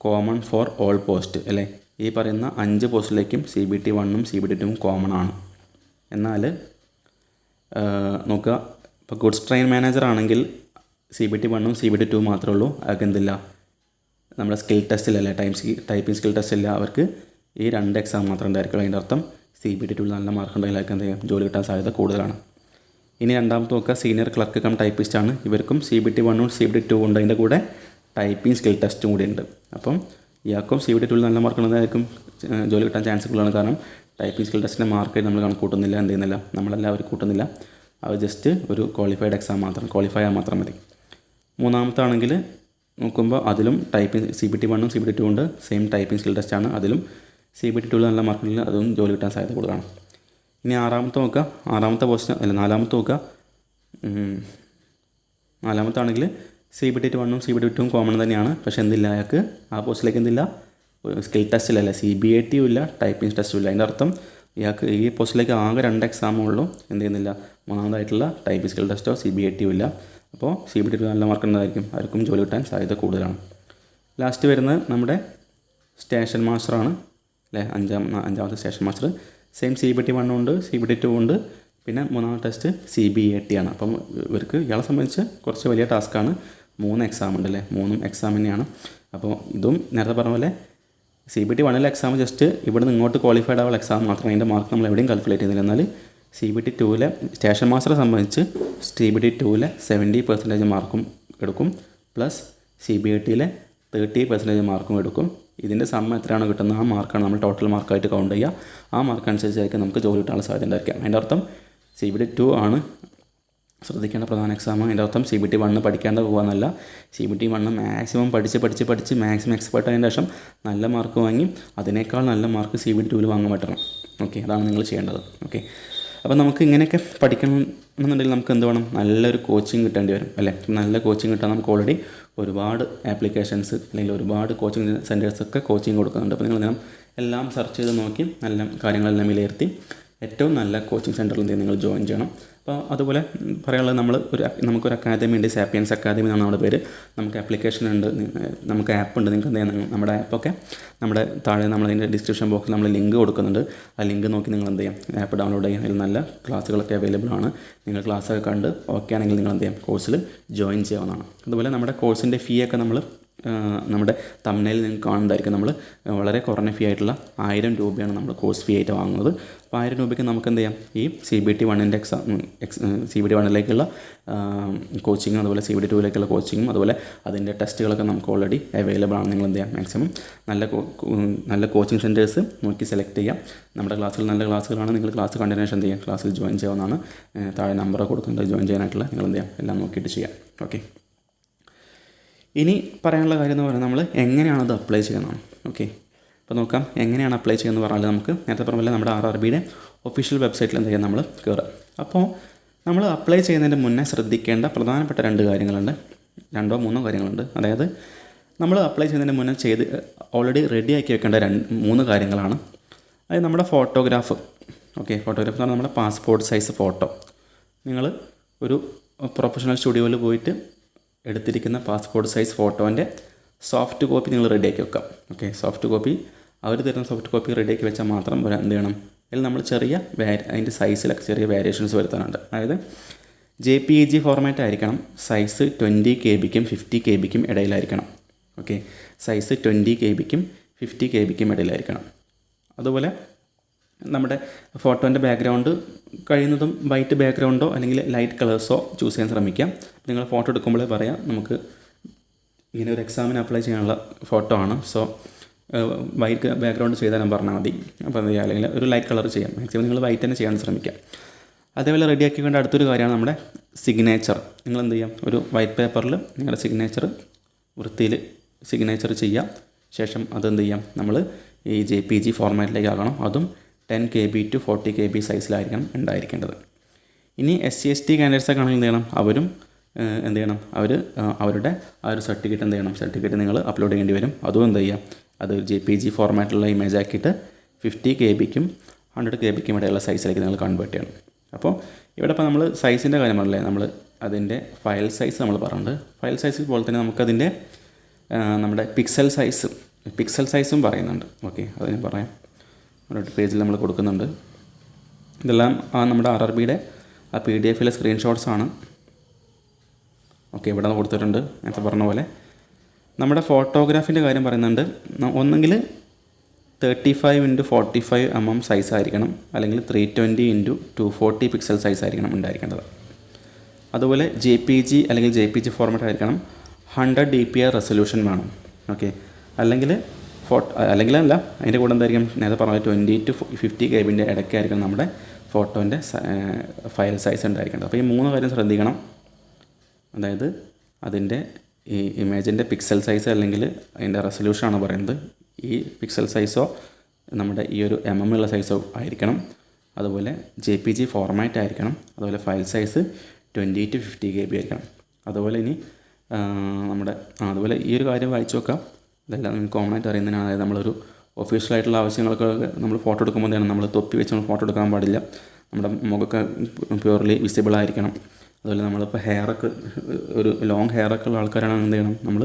കോമൺ ഫോർ ഓൾ പോസ്റ്റ് അല്ലേ. ഈ പറയുന്ന 5 പോസ്റ്റിലേക്കും CBT 1ഉം CBT 2ഉം കോമൺ ആണ്. എന്നാൽ നോക്കുക, ഇപ്പോൾ ഗുഡ്സ് ട്രെയിൻ മാനേജർ ആണെങ്കിൽ CBT 1ഉം CBT 2ഉം മാത്രമേ ഉള്ളൂ. അവർക്ക് എന്തില്ല, നമ്മുടെ സ്കിൽ ടെസ്റ്റിലല്ലേ, ടൈപ്പിംഗ് സ്കിൽ ടെസ്റ്റില്ല, അവർക്ക് ഈ 2 എക്സാം മാത്രമേ ഉണ്ടായിരിക്കുള്ളൂ. അതിൻ്റെ അർത്ഥം CBT 2ൽ നല്ല മാർക്ക് ഉണ്ടെങ്കിൽ അവർക്ക് എന്ത് ചെയ്യും, ജോലി കിട്ടാൻ സാധ്യത കൂടുതലാണ്. ഇനി രണ്ടാമത്തെ നോക്കുക, സീനിയർ ക്ലർക്ക് കം ടൈപ്പിസ്റ്റ് ആണ്. ഇവർക്കും CBT 1ഉം CBT 2ഉം ഉണ്ട്. അതിൻ്റെ കൂടെ ടൈപ്പിംഗ് സ്കിൽ ടെസ്റ്റും കൂടി ഉണ്ട്. അപ്പം ഇയാൾക്കും CBT 2ൽ നല്ല മാർക്ക് ഉള്ളതായിരിക്കും ജോലി കിട്ടാൻ ചാൻസ് കൂടുതലാണ്. കാരണം ടൈപ്പിംഗ് സ്കിൽ ടെസ്റ്റിൻ്റെ മാർക്ക് നമ്മൾ കണക്കൂട്ടുന്നില്ല, എന്ത് ചെയ്യുന്നില്ല, നമ്മളെല്ലാവരും കൂട്ടുന്നില്ല. അത് ജസ്റ്റ് ഒരു ക്വാളിഫൈഡ് എക്സാം മാത്രം, ക്വാളിഫൈ ആയാൽ മാത്രം മതി. മൂന്നാമത്തെ ആണെങ്കിൽ നോക്കുമ്പോൾ അതിലും CBT 1ഉം CBT 2ഉം ഉണ്ട്, സെയിം ടൈപ്പിംഗ് സ്കിൽ ടെസ്റ്റാണ്. അതിലും CBT 2ൽ നല്ല മാർക്കുണ്ടെങ്കിൽ അതും ജോലി കിട്ടാൻ സാധ്യത കൂടുതലാണ്. ഇനി നാലാമത്തെ നോക്കുക, നാലാമത്തെ ആണെങ്കിൽ CBT 1ഉം CBT 2ഉം കോമൺ തന്നെയാണ്. പക്ഷേ എന്തില്ല, അയാൾക്ക് ആ പോസ്റ്റിലേക്ക് എന്തില്ല, സ്കിൽ ടെസ്റ്റിലല്ല, CBATയും ഇല്ല, ടൈപ്പിംഗ് ടെസ്റ്റും ഇല്ല. അതിൻ്റെ അർത്ഥം ഇയാൾക്ക് ഈ പോസ്റ്റിലേക്ക് ആകെ 2 എക്സാമേ ഉള്ളൂ. എന്ത് ചെയ്യുന്നില്ല, മൂന്നാമതായിട്ടുള്ള ടൈപ്പിംഗ് സ്കിൽ ടെസ്റ്റോ CBATയും ഇല്ല. അപ്പോൾ CBT 2 നല്ല മാർക്ക് ഉണ്ടായിരിക്കും, ആർക്കും ജോലി കിട്ടാൻ സാധ്യത കൂടുതലാണ്. ലാസ്റ്റ് വരുന്നത് നമ്മുടെ സ്റ്റേഷൻ മാസ്റ്ററാണ് അല്ലേ, അഞ്ചാമത്തെ സ്റ്റേഷൻ മാസ്റ്റർ. സെയിം CBT 1 ഉണ്ട്, CBT 2 ഉണ്ട്. പിന്നെ മൂന്നാമത്തെ ടെസ്റ്റ് CBAT ആണ്. അപ്പം ഇയാളെ സംബന്ധിച്ച് കുറച്ച് വലിയ ടാസ്ക്കാണ്. 3 എക്സാം ഉണ്ട് അല്ലേ, 3 എക്സാം തന്നെയാണ്. അപ്പോൾ ഇതും നേരത്തെ പറഞ്ഞ പോലെ CBT 1ലെ എക്സാം ജസ്റ്റ് ഇവിടെ നിന്ന് ഇങ്ങോട്ട് ക്വാളിഫൈഡ് ആവുള്ള എക്സാം മാത്രമേ, അതിൻ്റെ മാർക്ക് നമ്മൾ എവിടെയും കാൽക്കുലേറ്റ് ചെയ്യുന്നില്ല. എന്നാൽ CBT 2ലെ സ്റ്റേഷൻ മാസ്റ്ററെ സംബന്ധിച്ച് CBT 2ലെ 70% മാർക്കും എടുക്കും, പ്ലസ് CBATയിലെ 30% മാർക്കും എടുക്കും. ഇതിൻ്റെ സമ്മ എത്രയാണ് കിട്ടുന്നത്, ആ മാർക്കാണ് നമ്മൾ ടോട്ടൽ മാർക്കായിട്ട് കൗണ്ട് ചെയ്യുക. ആ മാർക്ക് അനുസരിച്ചായിരിക്കും നമുക്ക് ജോലി കിട്ടാനുള്ള സാധ്യത ഉണ്ടായിരിക്കാം. അതിൻ്റെ അർത്ഥം CBT 2 ആണ് ശ്രദ്ധിക്കേണ്ട പ്രധാന എക്സാം. അതിൻ്റെ അർത്ഥം CBT 1 പഠിക്കാണ്ട് പോകാമെന്നല്ല, CBT 1 മാക്സിമം പഠിച്ച് മാക്സിമം എക്സ്പെർട്ട് ആയതിന് ശേഷം നല്ല മാർക്ക് വാങ്ങി അതിനേക്കാൾ നല്ല മാർക്ക് CBT 2ൽ വാങ്ങാൻ പറ്റണം. ഓക്കെ, അതാണ് നിങ്ങൾ ചെയ്യേണ്ടത്. ഓക്കെ, അപ്പോൾ നമുക്ക് ഇങ്ങനെയൊക്കെ പഠിക്കണം എന്നുണ്ടെങ്കിൽ നമുക്ക് എന്ത് വേണം, നല്ലൊരു കോച്ചിങ് കിട്ടേണ്ടി വരും അല്ലേ. നല്ല കോച്ചിങ് കിട്ടാൻ നമുക്ക് ഓൾറെഡി ഒരുപാട് ആപ്ലിക്കേഷൻസ് അല്ലെങ്കിൽ ഒരുപാട് കോച്ചിങ് സെൻറ്റേഴ്സൊക്കെ കോച്ചിങ് കൊടുക്കുന്നുണ്ട്. അപ്പോൾ നിങ്ങൾ എല്ലാം സെർച്ച് ചെയ്ത് നോക്കി നല്ല കാര്യങ്ങളെല്ലാം വിലയിരുത്തി ഏറ്റവും നല്ല കോച്ചിങ് സെൻറ്ററിൽ നിങ്ങൾ ജോയിൻ ചെയ്യണം. അപ്പോൾ അതുപോലെ പറയാനുള്ളത് നമുക്കൊരു അക്കാദമി ഉണ്ട്, സാപ്പിയൻസ് അക്കാദമി എന്നാണ് നമ്മുടെ പേര്. നമുക്ക് ആപ്ലിക്കേഷൻ ഉണ്ട്, നമുക്ക് ആപ്പ് ഉണ്ട്. നിങ്ങൾക്ക് എന്ത് ചെയ്യാം, നമ്മുടെ ആപ്പൊക്കെ നമ്മുടെ താഴെ നമ്മളതിൻ്റെ ഡിസ്ക്രിപ്ഷൻ ബോക്സിൽ നമ്മൾ ലിങ്ക് കൊടുക്കുന്നുണ്ട്. ആ ലിങ്ക് നോക്കി നിങ്ങൾ എന്ത് ചെയ്യാം, ആപ്പ് ഡൗൺലോഡ് ചെയ്യാം. അതിൽ നല്ല ക്ലാസ്സുകളൊക്കെ അവൈലബിൾ ആണ്. നിങ്ങൾ ക്ലാസ്സൊക്കെ കണ്ട് ഓക്കെ ആണെങ്കിൽ നിങ്ങൾ എന്ത് ചെയ്യാം, കോഴ്സിൽ ജോയിൻ ചെയ്യാവുന്നതാണ്. അതുപോലെ നമ്മുടെ കോഴ്സിൻ്റെ ഫീ ഒക്കെ നമ്മുടെ തംബ്നെയിൽ നിങ്ങൾക്ക് കാണുന്നതായിരിക്കും. നമ്മൾ വളരെ കുറഞ്ഞ ഫീ ആയിട്ടുള്ള 1000 രൂപയാണ് നമ്മൾ കോഴ്സ് ഫീ ആയിട്ട് വാങ്ങുന്നത്. അപ്പോൾ 1000 രൂപയ്ക്ക് നമുക്ക് എന്ത് ചെയ്യാം, ഈ CBT 1ൻ്റെ CBT 1ലേക്കുള്ള കോച്ചിങ്ങും അതുപോലെ CBT 2ലേക്കുള്ള കോച്ചിങ്ങും അതുപോലെ അതിൻ്റെ ടെസ്റ്റുകളൊക്കെ നമുക്ക് ഓൾറെഡി അവൈലബിൾ ആണ്. നിങ്ങൾ എന്ത് ചെയ്യാം, മാക്സിമം നല്ല കോച്ചിങ് സെൻറ്റേഴ്സ് നോക്കി സെലക്ട് ചെയ്യാം. നമ്മുടെ ക്ലാസ്സുകൾ നല്ല ക്ലാസ്സുകളാണ്. നിങ്ങൾ ക്ലാസ് കണ്ടിന്യൂഷൻ എന്ത് ചെയ്യാം, ക്ലാസ്സിൽ ജോയിൻ ചെയ്യാവുന്നതാണ്. താഴെ നമ്പർ കൊടുക്കുന്നത് ജോയിൻ ചെയ്യാനായിട്ടുള്ള നിങ്ങൾ എന്ത് ചെയ്യാം, എല്ലാം നോക്കിയിട്ട് ചെയ്യാം. ഓക്കെ, ഇനി പറയാനുള്ള കാര്യം എന്ന് പറയുന്നത് നമ്മൾ എങ്ങനെയാണത് അപ്ലൈ ചെയ്യുന്നതാണ്. ഓക്കെ, അപ്പോൾ നോക്കാം എങ്ങനെയാണ് അപ്ലൈ ചെയ്യുന്നത് പറഞ്ഞാൽ നമുക്ക് നേരത്തെ പറഞ്ഞ നമ്മുടെ RRBയുടെ ഒഫീഷ്യൽ വെബ്സൈറ്റിൽ എന്ത് ചെയ്യാം, നമ്മൾ കയറുക. അപ്പോൾ നമ്മൾ അപ്ലൈ ചെയ്യുന്നതിന് മുന്നേ ശ്രദ്ധിക്കേണ്ട പ്രധാനപ്പെട്ട 2 കാര്യങ്ങളുണ്ട്, 2 3 കാര്യങ്ങളുണ്ട്. അതായത് നമ്മൾ അപ്ലൈ ചെയ്യുന്നതിന് മുന്നേ ഓൾറെഡി റെഡിയാക്കി വെക്കേണ്ട 3 കാര്യങ്ങളാണ്. അതായത് നമ്മുടെ ഫോട്ടോഗ്രാഫ്. ഓക്കെ, ഫോട്ടോഗ്രാഫ് എന്ന് പറഞ്ഞാൽ നമ്മുടെ പാസ്പോർട്ട് സൈസ് ഫോട്ടോ. നിങ്ങൾ ഒരു പ്രൊഫഷണൽ സ്റ്റുഡിയോയിൽ പോയിട്ട് എടുത്തിരിക്കുന്ന പാസ്പോർട്ട് സൈസ് ഫോട്ടോൻ്റെ സോഫ്റ്റ് കോപ്പി നിങ്ങൾ റെഡിയാക്കി വെക്കാം. ഓക്കെ, സോഫ്റ്റ് കോപ്പി അവർ തരുന്ന സോഫ്റ്റ് കോപ്പി റെഡിയാക്കി വെച്ചാൽ മാത്രം എന്ത് ചെയ്യണം, അതിൽ നമ്മൾ അതിൻ്റെ സൈസിലൊക്കെ ചെറിയ വേരിയേഷൻസ് വരുത്താനുണ്ട്. അതായത് JPEG ഫോർമാറ്റ് ആയിരിക്കണം. സൈസ് 20 KB-ക്കും 50 KB-ക്കും ഇടയിലായിരിക്കണം. ഓക്കെ, സൈസ് 20 KB-ക്കും 50 KB-ക്കും ഇടയിലായിരിക്കണം. അതുപോലെ നമ്മുടെ ഫോട്ടോൻ്റെ ബാക്ക്ഗ്രൗണ്ട് കഴിയുന്നതും വൈറ്റ് ബാക്ക്ഗ്രൗണ്ടോ അല്ലെങ്കിൽ ലൈറ്റ് കളേഴ്സോ ചൂസ് ചെയ്യാൻ ശ്രമിക്കാം. നിങ്ങൾ ഫോട്ടോ എടുക്കുമ്പോഴേ പറയാം, നമുക്ക് ഇങ്ങനെ ഒരു എക്സാമിന് അപ്ലൈ ചെയ്യാനുള്ള ഫോട്ടോ ആണ്, സോ വൈറ്റ് ബാക്ക്ഗ്രൗണ്ട് ചെയ്താലും പറഞ്ഞാൽ മതി. അപ്പോൾ എന്ത് ചെയ്യുക, അല്ലെങ്കിൽ ഒരു ലൈറ്റ് കളർ ചെയ്യാം. മാക്സിമം നിങ്ങൾ വൈറ്റ് തന്നെ ചെയ്യാൻ ശ്രമിക്കാം. അതേപോലെ റെഡിയാക്കി വേണ്ട അടുത്തൊരു കാര്യമാണ് നമ്മുടെ സിഗ്നേച്ചർ. നിങ്ങൾ എന്ത് ചെയ്യാം, ഒരു വൈറ്റ് പേപ്പറിൽ നിങ്ങളുടെ സിഗ്നേച്ചർ വൃത്തിയിൽ സിഗ്നേച്ചർ ചെയ്യാം. ശേഷം അതെന്ത് ചെയ്യാം, നമ്മൾ ഈ JPEG ഫോർമാറ്റിലേക്ക് ആകണം. അതും 10 KB to 40 KB സൈസിലായിരിക്കണം ഉണ്ടായിരിക്കേണ്ടത്. ഇനി SC/ST കാൻഡിഡേറ്റ്സൊക്കെ ആണെങ്കിൽ എന്ത് ചെയ്യണം, അവരും എന്ത് ചെയ്യണം, അവരുടെ ആ ഒരു സർട്ടിഫിക്കറ്റ് നിങ്ങൾ അപ്ലോഡ് ചെയ്യേണ്ടി വരും. അതും എന്ത് ചെയ്യുക, അത് JPEG ഫോർമാറ്റിലുള്ള ഇമേജ് ആക്കിയിട്ട് 50 KB-ക്കും 100 KB-ക്കും ഇടയിലുള്ള സൈസിലേക്ക് നിങ്ങൾ കൺവേർട്ട് ചെയ്യണം. അപ്പോൾ ഇവിടെ ഇപ്പോൾ നമ്മൾ സൈസിൻ്റെ കാര്യം പറഞ്ഞില്ലേ, നമ്മൾ അതിൻ്റെ ഫയൽ സൈസ് നമ്മൾ പറഞ്ഞിട്ടുണ്ട്. ഫയൽ സൈസിൽ പോലെ തന്നെ നമുക്കതിൻ്റെ നമ്മുടെ പിക്സൽ സൈസും പറയുന്നുണ്ട്. ഓക്കെ, അതിന് പറയാം, ഒരു പേജിൽ നമ്മൾ കൊടുക്കുന്നുണ്ട്. ഇതെല്ലാം നമ്മുടെ RRBയുടെ ആ PDF-ലെ സ്ക്രീൻഷോട്ട്സ് ആണ്. ഓക്കെ, ഇവിടെ കൊടുത്തിട്ടുണ്ട്. നേരത്തെ പറഞ്ഞ പോലെ നമ്മുടെ ഫോട്ടോഗ്രാഫിൻ്റെ കാര്യം പറയുന്നുണ്ട്. ഒന്നെങ്കിൽ 35x45 mm സൈസ് ആയിരിക്കണം, അല്ലെങ്കിൽ 320x240 പിക്സൽ സൈസ് ആയിരിക്കണം ഉണ്ടായിരിക്കേണ്ടത്. അതുപോലെ JPEG അല്ലെങ്കിൽ JPG ഫോർമാറ്റ് ആയിരിക്കണം. 100 DPI റെസൊല്യൂഷൻ വേണം. ഓക്കെ, അല്ലെങ്കിലല്ല അതിൻ്റെ കൂടെ എന്തായിരിക്കും, നേരത്തെ പറഞ്ഞ 20 to 50 KB-ൻ്റെ ഇടയ്ക്കായിരിക്കണം നമ്മുടെ ഫോട്ടോൻ്റെ ഫയൽ സൈസ് ഉണ്ടായിരിക്കേണ്ടത്. അപ്പോൾ ഈ 3 കാര്യം ശ്രദ്ധിക്കണം. അതായത് അതിൻ്റെ ഈ ഇമേജിൻ്റെ പിക്സൽ സൈസ് അല്ലെങ്കിൽ അതിൻ്റെ റെസൊല്യൂഷനാണ് പറയുന്നത്. ഈ പിക്സൽ സൈസോ നമ്മുടെ ഈ ഒരു ഉള്ള സൈസോ ആയിരിക്കണം. അതുപോലെ JPG ഫോർമാറ്റ് ആയിരിക്കണം. അതുപോലെ ഫയൽ സൈസ് 20 to 50 KB ആയിരിക്കണം. അതുപോലെ ഇനി അതുപോലെ ഈ ഒരു കാര്യം വായിച്ചു നോക്കാം. ഇതെല്ലാം കോമൺ ആയിട്ട് അറിയുന്നതിനാണ്. അതായത് നമ്മളൊരു ഒഫീഷ്യലായിട്ടുള്ള ആവശ്യങ്ങൾക്ക് നമ്മൾ ഫോട്ടോ എടുക്കുമ്പോൾ എന്താണ്, നമ്മൾ തൊപ്പി വെച്ച് നമ്മൾ ഫോട്ടോ എടുക്കാൻ പാടില്ല. നമ്മുടെ മുഖമൊക്കെ പ്യൂർലി വിസിബിൾ ആയിരിക്കണം. അതുപോലെ നമ്മളിപ്പോൾ ഹെയറൊക്കെ ഒരു ലോങ് ഹെയറൊക്കെ ഉള്ള ആൾക്കാരാണെങ്കിൽ എന്ത് ചെയ്യണം, നമ്മൾ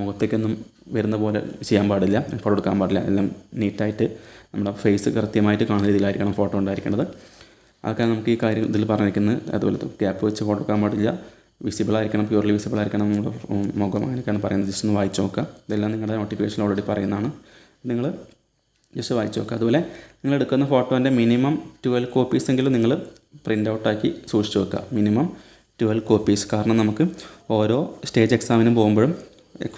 മുഖത്തേക്കൊന്നും വരുന്ന പോലെ ചെയ്യാൻ പാടില്ല, ഫോട്ടോ എടുക്കാൻ പാടില്ല. എല്ലാം നീറ്റായിട്ട് നമ്മുടെ ഫേസ് കൃത്യമായിട്ട് കാണുന്ന രീതിയിലായിരിക്കണം ഫോട്ടോ ഉണ്ടായിരിക്കേണ്ടത്. അതൊക്കെ നമുക്ക് ഈ കാര്യം ഇതിൽ പറഞ്ഞിരിക്കുന്നത്. അതുപോലെ ഗ്യാപ്പ് വെച്ച് ഫോട്ടോ എടുക്കാൻ പാടില്ല, വിസിബിൾ ആയിരിക്കണം, പ്യൂർലി വിസിബിൾ ആയിരിക്കണം നമ്മുടെ മുഖം, അങ്ങനെയൊക്കെയാണ് പറയുന്നത്. ജസ്റ്റ് ഒന്ന് വായിച്ച് നോക്കുക. ഇതെല്ലാം നിങ്ങളുടെ നോട്ടിഫിക്കേഷൻ ഓൾറെഡി പറയുന്നതാണ്, നിങ്ങൾ ജസ്റ്റ് വായിച്ച് നോക്കുക. അതുപോലെ നിങ്ങൾ എടുക്കുന്ന ഫോട്ടോൻ്റെ മിനിമം 12 കോപ്പീസ് എങ്കിലും നിങ്ങൾ പ്രിൻ്റ് ഔട്ടാക്കി സൂക്ഷിച്ച് വെക്കുക. Minimum 12 copies. കാരണം നമുക്ക് ഓരോ സ്റ്റേജ് എക്സാമിനും പോകുമ്പോഴും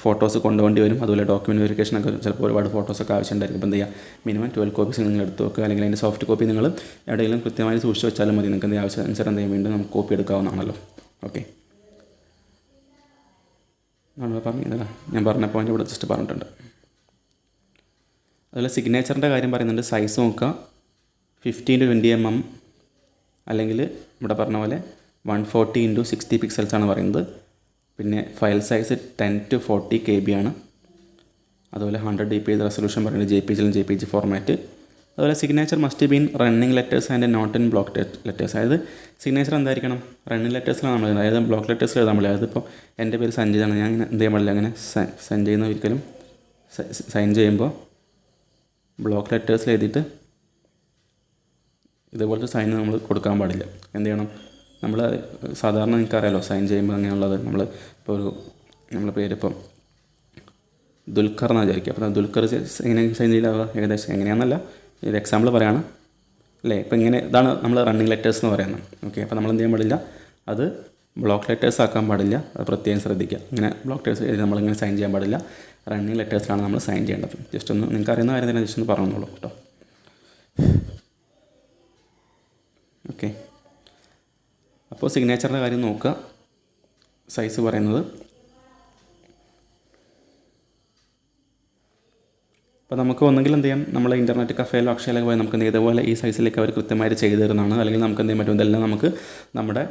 ഫോട്ടോസ് കൊണ്ടുപോകേണ്ടി വരും. അതുപോലെ ഡോക്യുമെൻറ്റ് വെരിഫിക്കേഷനൊക്കെ ചിലപ്പോൾ ഒരുപാട് ഫോട്ടോസൊക്കെ ആവശ്യമുണ്ടായിരിക്കും. അപ്പോൾ എന്ത് ചെയ്യുക, മിനിമം 12 കോപ്പീസ് നിങ്ങൾ എടുത്ത് വെക്കുക. അല്ലെങ്കിൽ അതിൻ്റെ സോഫ്റ്റ് കോപ്പി നിങ്ങൾ എവിടെയെങ്കിലും കൃത്യമായി സൂക്ഷിച്ച് വെച്ചാലും മതി. നിങ്ങൾക്ക് എന്തെങ്കിലും ആവശ്യാനുസരണം എന്തെങ്കിലും വീണ്ടും നമുക്ക് കോപ്പി എടുക്കാവുന്നതാണല്ലോ. ഓക്കെ, പറഞ്ഞില്ല, ഞാൻ പറഞ്ഞ പോയിൻ്റ് ഇവിടെ ജസ്റ്റ് പറഞ്ഞിട്ടുണ്ട്. അതുപോലെ സിഗ്നേച്ചറിൻ്റെ കാര്യം പറയുന്നുണ്ട്. സൈസ് നോക്കുക, 15x20 mm അല്ലെങ്കിൽ ഇവിടെ പറഞ്ഞ പോലെ 140x60 പിക്സൽസാണ് പറയുന്നത്. പിന്നെ ഫയൽ സൈസ് 10 to 40 KB ആണ്. അതുപോലെ 100 DPI റെസൊല്യൂഷൻ പറയുന്നത് JPG ഫോർമാറ്റ്. അതുപോലെ signature must be in running letters and not in block letters. അതായത് സിഗ്നേച്ചർ എന്തായിരിക്കണം, റണ്ണിങ് ലെറ്റേഴ്സിലാണ് നമ്മൾ, അതായത് ബ്ലോക്ക് ലെറ്റേഴ്സിൽ എഴുതാൻ പാടില്ല. അതായത് ഇപ്പോൾ എൻ്റെ പേര് സഞ്ജിതാണ്, ഞാൻ ഇങ്ങനെ എന്ത് ചെയ്യാൻ പാടില്ല, അങ്ങനെ സൈൻ ചെയ്യുന്ന ഒരിക്കലും സൈൻ ചെയ്യുമ്പോൾ ബ്ലോക്ക് ലെറ്റേഴ്സിൽ എഴുതിയിട്ട് ഇതേപോലത്തെ സൈൻ നമ്മൾ കൊടുക്കാൻ പാടില്ല. എന്ത് ചെയ്യണം, നമ്മൾ സാധാരണ നിങ്ങൾക്കറിയാലോ സൈൻ ചെയ്യുമ്പോൾ അങ്ങനെയുള്ളത്, നമ്മൾ ഇപ്പോൾ ഒരു നമ്മളെ പേരിപ്പം ദുൽഖർ എന്ന് വിചാരിക്കുക. അപ്പോൾ ദുൽഖർ എങ്ങനെ സൈൻ ചെയ്യില്ല, ഏകദേശം എങ്ങനെയാണെന്നല്ല ഒരു എക്സാമ്പിൾ പറയുകയാണ് അല്ലേ. ഇപ്പോൾ ഇങ്ങനെ ഇതാണ് നമ്മൾ റണ്ണിങ് ലെറ്റേഴ്സ് എന്ന് പറയുന്നത്. ഓക്കെ, അപ്പോൾ നമ്മൾ എന്ത് ചെയ്യാൻ പാടില്ല, അത് ബ്ലോക്ക് ലെറ്റേഴ്സ് ആക്കാൻ പാടില്ല, അത് പ്രത്യേകം ശ്രദ്ധിക്കുക. ഇങ്ങനെ ബ്ലോക്ക് ലെറ്റേഴ്സ് എഴുതി നമ്മളിങ്ങനെ സൈൻ ചെയ്യാൻ പാടില്ല, റണ്ണിങ് ലെറ്റേഴ്സിലാണ് നമ്മൾ സൈൻ ചെയ്യേണ്ടത്. ജസ്റ്റ് ഒന്ന് നിങ്ങൾക്ക് അറിയുന്ന കാര്യം തന്നെ ജസ്റ്റ് ഒന്ന് പറഞ്ഞോളൂ കേട്ടോ. ഓക്കെ, അപ്പോൾ സിഗ്നേച്ചറിൻ്റെ കാര്യം നോക്കുക. സൈസ് പറയുന്നത് അപ്പോൾ നമുക്ക് ഒന്നെങ്കിൽ എന്ത് ചെയ്യാം, നമ്മൾ ഇൻ്റർനെറ്റ് കഫേയിലോ അക്ഷയയിലൊക്കെ പോയി നമുക്ക് ഇതേപോലെ ഈ സൈസിലേക്ക് അവർ കൃത്യമായിട്ട് ചെയ്തു തരുന്നതാണ്. അല്ലെങ്കിൽ നമുക്ക് എന്ത് ചെയ്യാൻ പറ്റും, ഇതെല്ലാം നമുക്ക് നമ്മുടെ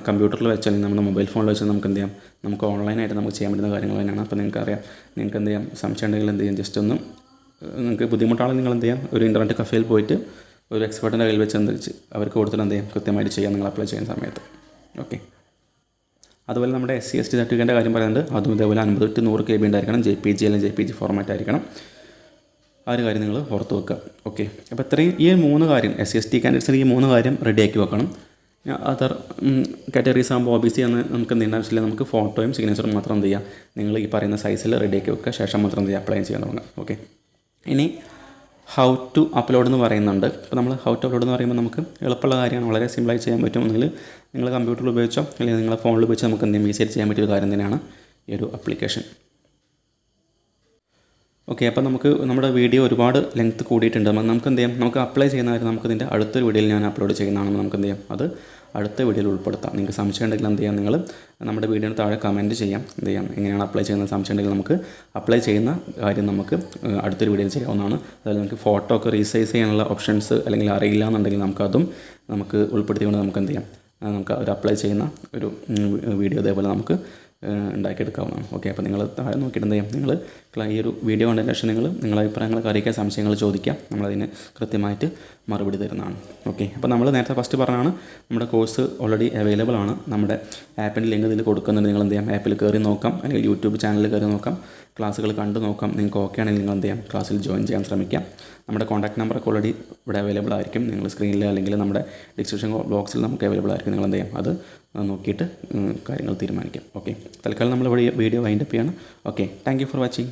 കമ്പ്യൂട്ടറിൽ വെച്ച് അല്ലെങ്കിൽ നമ്മുടെ മൊബൈൽ ഫോണിൽ വെച്ച് നമുക്ക് എന്ത് ചെയ്യാം, നമുക്ക് ഓൺലൈനായിട്ട് നമുക്ക് ചെയ്യാൻ പറ്റുന്ന കാര്യങ്ങൾ തന്നെയാണ്. അപ്പോൾ നിങ്ങൾക്കറിയാം, നിങ്ങൾക്ക് എന്ത് ചെയ്യാം, സംശയം ഉണ്ടെങ്കിൽ എന്ത് ചെയ്യാം, ജസ്റ്റ് ഒന്ന് നിങ്ങൾക്ക് ബുദ്ധിമുട്ടാണെങ്കിൽ നിങ്ങൾ എന്ത് ചെയ്യാം, ഒരു ഇൻ്റർനെറ്റ് കഫേയിൽ പോയിട്ട് ഒരു എക്സ്പെർട്ടിൻ്റെ കയ്യിൽ വെച്ച് എന്ത് അവർക്ക് കൊടുത്തിട്ട് എന്ത് ചെയ്യാം, കൃത്യമായിട്ട് ചെയ്യാം നിങ്ങൾ അപ്ലൈ ചെയ്യുന്ന സമയത്ത്. ഓക്കെ, അതുപോലെ നമ്മുടെ SC/ST സർട്ടിഫിക്കറ്റിൻ്റെ കാര്യം പറയുന്നത് അതും ഇതേപോലെ 50 to 100 KB ഉണ്ടായിരിക്കണം, JPG അല്ലെങ്കിൽ JPG ഫോർമാറ്റ് ആയിരിക്കണം. ആ ഒരു കാര്യം നിങ്ങൾ ഓർത്ത് വെക്കുക. ഓക്കെ, അപ്പോൾ ഇത്രയും ഈ 3 കാര്യം SC/ST കാൻഡിഡേറ്റ്സിന് ഈ 3 കാര്യം റെഡിയാക്കി വെക്കണം. അതർ കാറ്റഗറീസ് ആകുമ്പോൾ OBC എന്ന് നമുക്ക് എന്ത് ചെയ്യേണ്ട ആവശ്യമില്ല, നമുക്ക് ഫോട്ടോയും സിഗ്നേച്ചറും മാത്രം എന്ത് ചെയ്യുക, നിങ്ങൾ ഈ പറയുന്ന സൈസിൽ റെഡിയാക്കി വെക്കുക, ശേഷം മാത്രം എന്ത് ചെയ്യുക, അപ്ലൈ ചെയ്യാൻ തുടങ്ങുക. ഓക്കെ, ഇനി ഹൗ ടു അപ്ലോഡ് എന്ന് പറയുന്നുണ്ട്. അപ്പോൾ നമ്മൾ ഹൗ ടു അപ്ലോഡ് എന്ന് പറയുമ്പോൾ നമുക്ക് എളുപ്പമുള്ള കാര്യമാണ്, വളരെ സിമ്പിളായി ചെയ്യാൻ പറ്റും. ഒന്നുകിൽ നിങ്ങൾ കമ്പ്യൂട്ടറിൽ ഉപയോഗിച്ചോ അല്ലെങ്കിൽ നിങ്ങളെ ഫോണിൽ ഉപയോഗിച്ചോ നമുക്ക് എന്തെങ്കിലും ഈസിയായിട്ട് ചെയ്യാൻ പറ്റിയൊരു കാര്യം തന്നെയാണ് ഈ ഒരു ആപ്ലിക്കേഷൻ. ഓക്കെ, അപ്പോൾ നമുക്ക് നമ്മുടെ വീഡിയോ ഒരുപാട് ലെങ്ത്ത് കൂടിയിട്ടുണ്ട്. നമുക്ക് എന്ത് ചെയ്യാം, നമുക്ക് അപ്ലൈ ചെയ്യുന്ന കാര്യം നമുക്ക് ഇതിൻ്റെ അടുത്തൊരു വീഡിയോയിൽ ഞാൻ അപ്ലോഡ് ചെയ്യുന്നതാണെന്ന് നമുക്ക് എന്ത് ചെയ്യാം, അത് അടുത്ത വീഡിയോയിൽ ഉൾപ്പെടുത്താം. നിങ്ങൾക്ക് സംശയം ഉണ്ടെങ്കിൽ എന്ത് ചെയ്യാം, നിങ്ങൾ നമ്മുടെ വീഡിയോയുടെ താഴെ കമൻറ്റ് ചെയ്യാം, എന്ത് ചെയ്യാം, എങ്ങനെയാണ് അപ്ലൈ ചെയ്യുന്നത് സംശയം ഉണ്ടെങ്കിൽ നമുക്ക് അപ്ലൈ ചെയ്യുന്ന കാര്യം നമുക്ക് അടുത്തൊരു വീഡിയോയിൽ ചെയ്യാവുന്നതാണ്. അതായത് നമുക്ക് ഫോട്ടോ ഒക്കെ റീസൈസ് ചെയ്യാനുള്ള ഓപ്ഷൻസ് അല്ലെങ്കിൽ അറിയില്ല എന്നുണ്ടെങ്കിൽ നമുക്കതും നമുക്ക് ഉൾപ്പെടുത്തിക്കൊണ്ട് നമുക്ക് എന്ത് ചെയ്യാം, നമുക്ക് ഒരു അപ്ലൈ ചെയ്യുന്ന ഒരു വീഡിയോ ഇതേപോലെ നമുക്ക് ഉണ്ടാക്കിയെടുക്കാവുന്നതാണ്. ഓക്കെ, അപ്പോൾ നിങ്ങൾ താഴെ നോക്കിയിട്ട് എന്ത് ചെയ്യാം, നിങ്ങൾ ഈ ഒരു വീഡിയോ കണ്ടതിന് ശേഷം നിങ്ങളുടെ അഭിപ്രായങ്ങളൊക്കെ അറിയിക്കുക, സംശയങ്ങൾ ചോദിക്കാം, നമ്മളതിന് കൃത്യമായിട്ട് മറുപടി തരുന്നതാണ്. ഓക്കെ, അപ്പോൾ നമ്മൾ നേരത്തെ ഫസ്റ്റ് പറഞ്ഞാണ് നമ്മുടെ കോഴ്സ് ഓൾറെഡി അവൈലബിൾ ആണ്. നമ്മുടെ ആപ്പിൻ്റെ ലിങ്ക് ഇതിൽ കൊടുക്കുന്നുണ്ട്. നിങ്ങൾ എന്ത് ചെയ്യാം, ആപ്പിൽ കയറി നോക്കാം അല്ലെങ്കിൽ യൂട്യൂബ് ചാനലിൽ കയറി നോക്കാം, ക്ലാസ്സുകൾ കണ്ടു നോക്കാം. നിങ്ങൾക്ക് ഓക്കെ ആണെങ്കിൽ നിങ്ങൾ എന്ത് ചെയ്യാം, ക്ലാസ്സിൽ ജോയിൻ ചെയ്യാൻ ശ്രമിക്കാം. നമ്മുടെ കോൺടാക്ട് നമ്പറൊക്കെ ഓൾറെഡി ഇവിടെ അവൈലബിൾ ആയിരിക്കും. നിങ്ങൾ സ്ക്രീനിൽ അല്ലെങ്കിൽ നമ്മുടെ ഡിസ്ക്രിപ്ഷൻ ബോക്സിൽ നമുക്ക് അവൈലബിൾ ആയിരിക്കും. നിങ്ങൾ എന്ത് ചെയ്യാം, അത് നോക്കിയിട്ട് കാര്യങ്ങൾ തീരുമാനിക്കാം. ഓക്കെ, തൽക്കാലം നമ്മളിവിടെ വീഡിയോ വൈൻഡപ്പ് ചെയ്യണം. Okay, thank you for watching.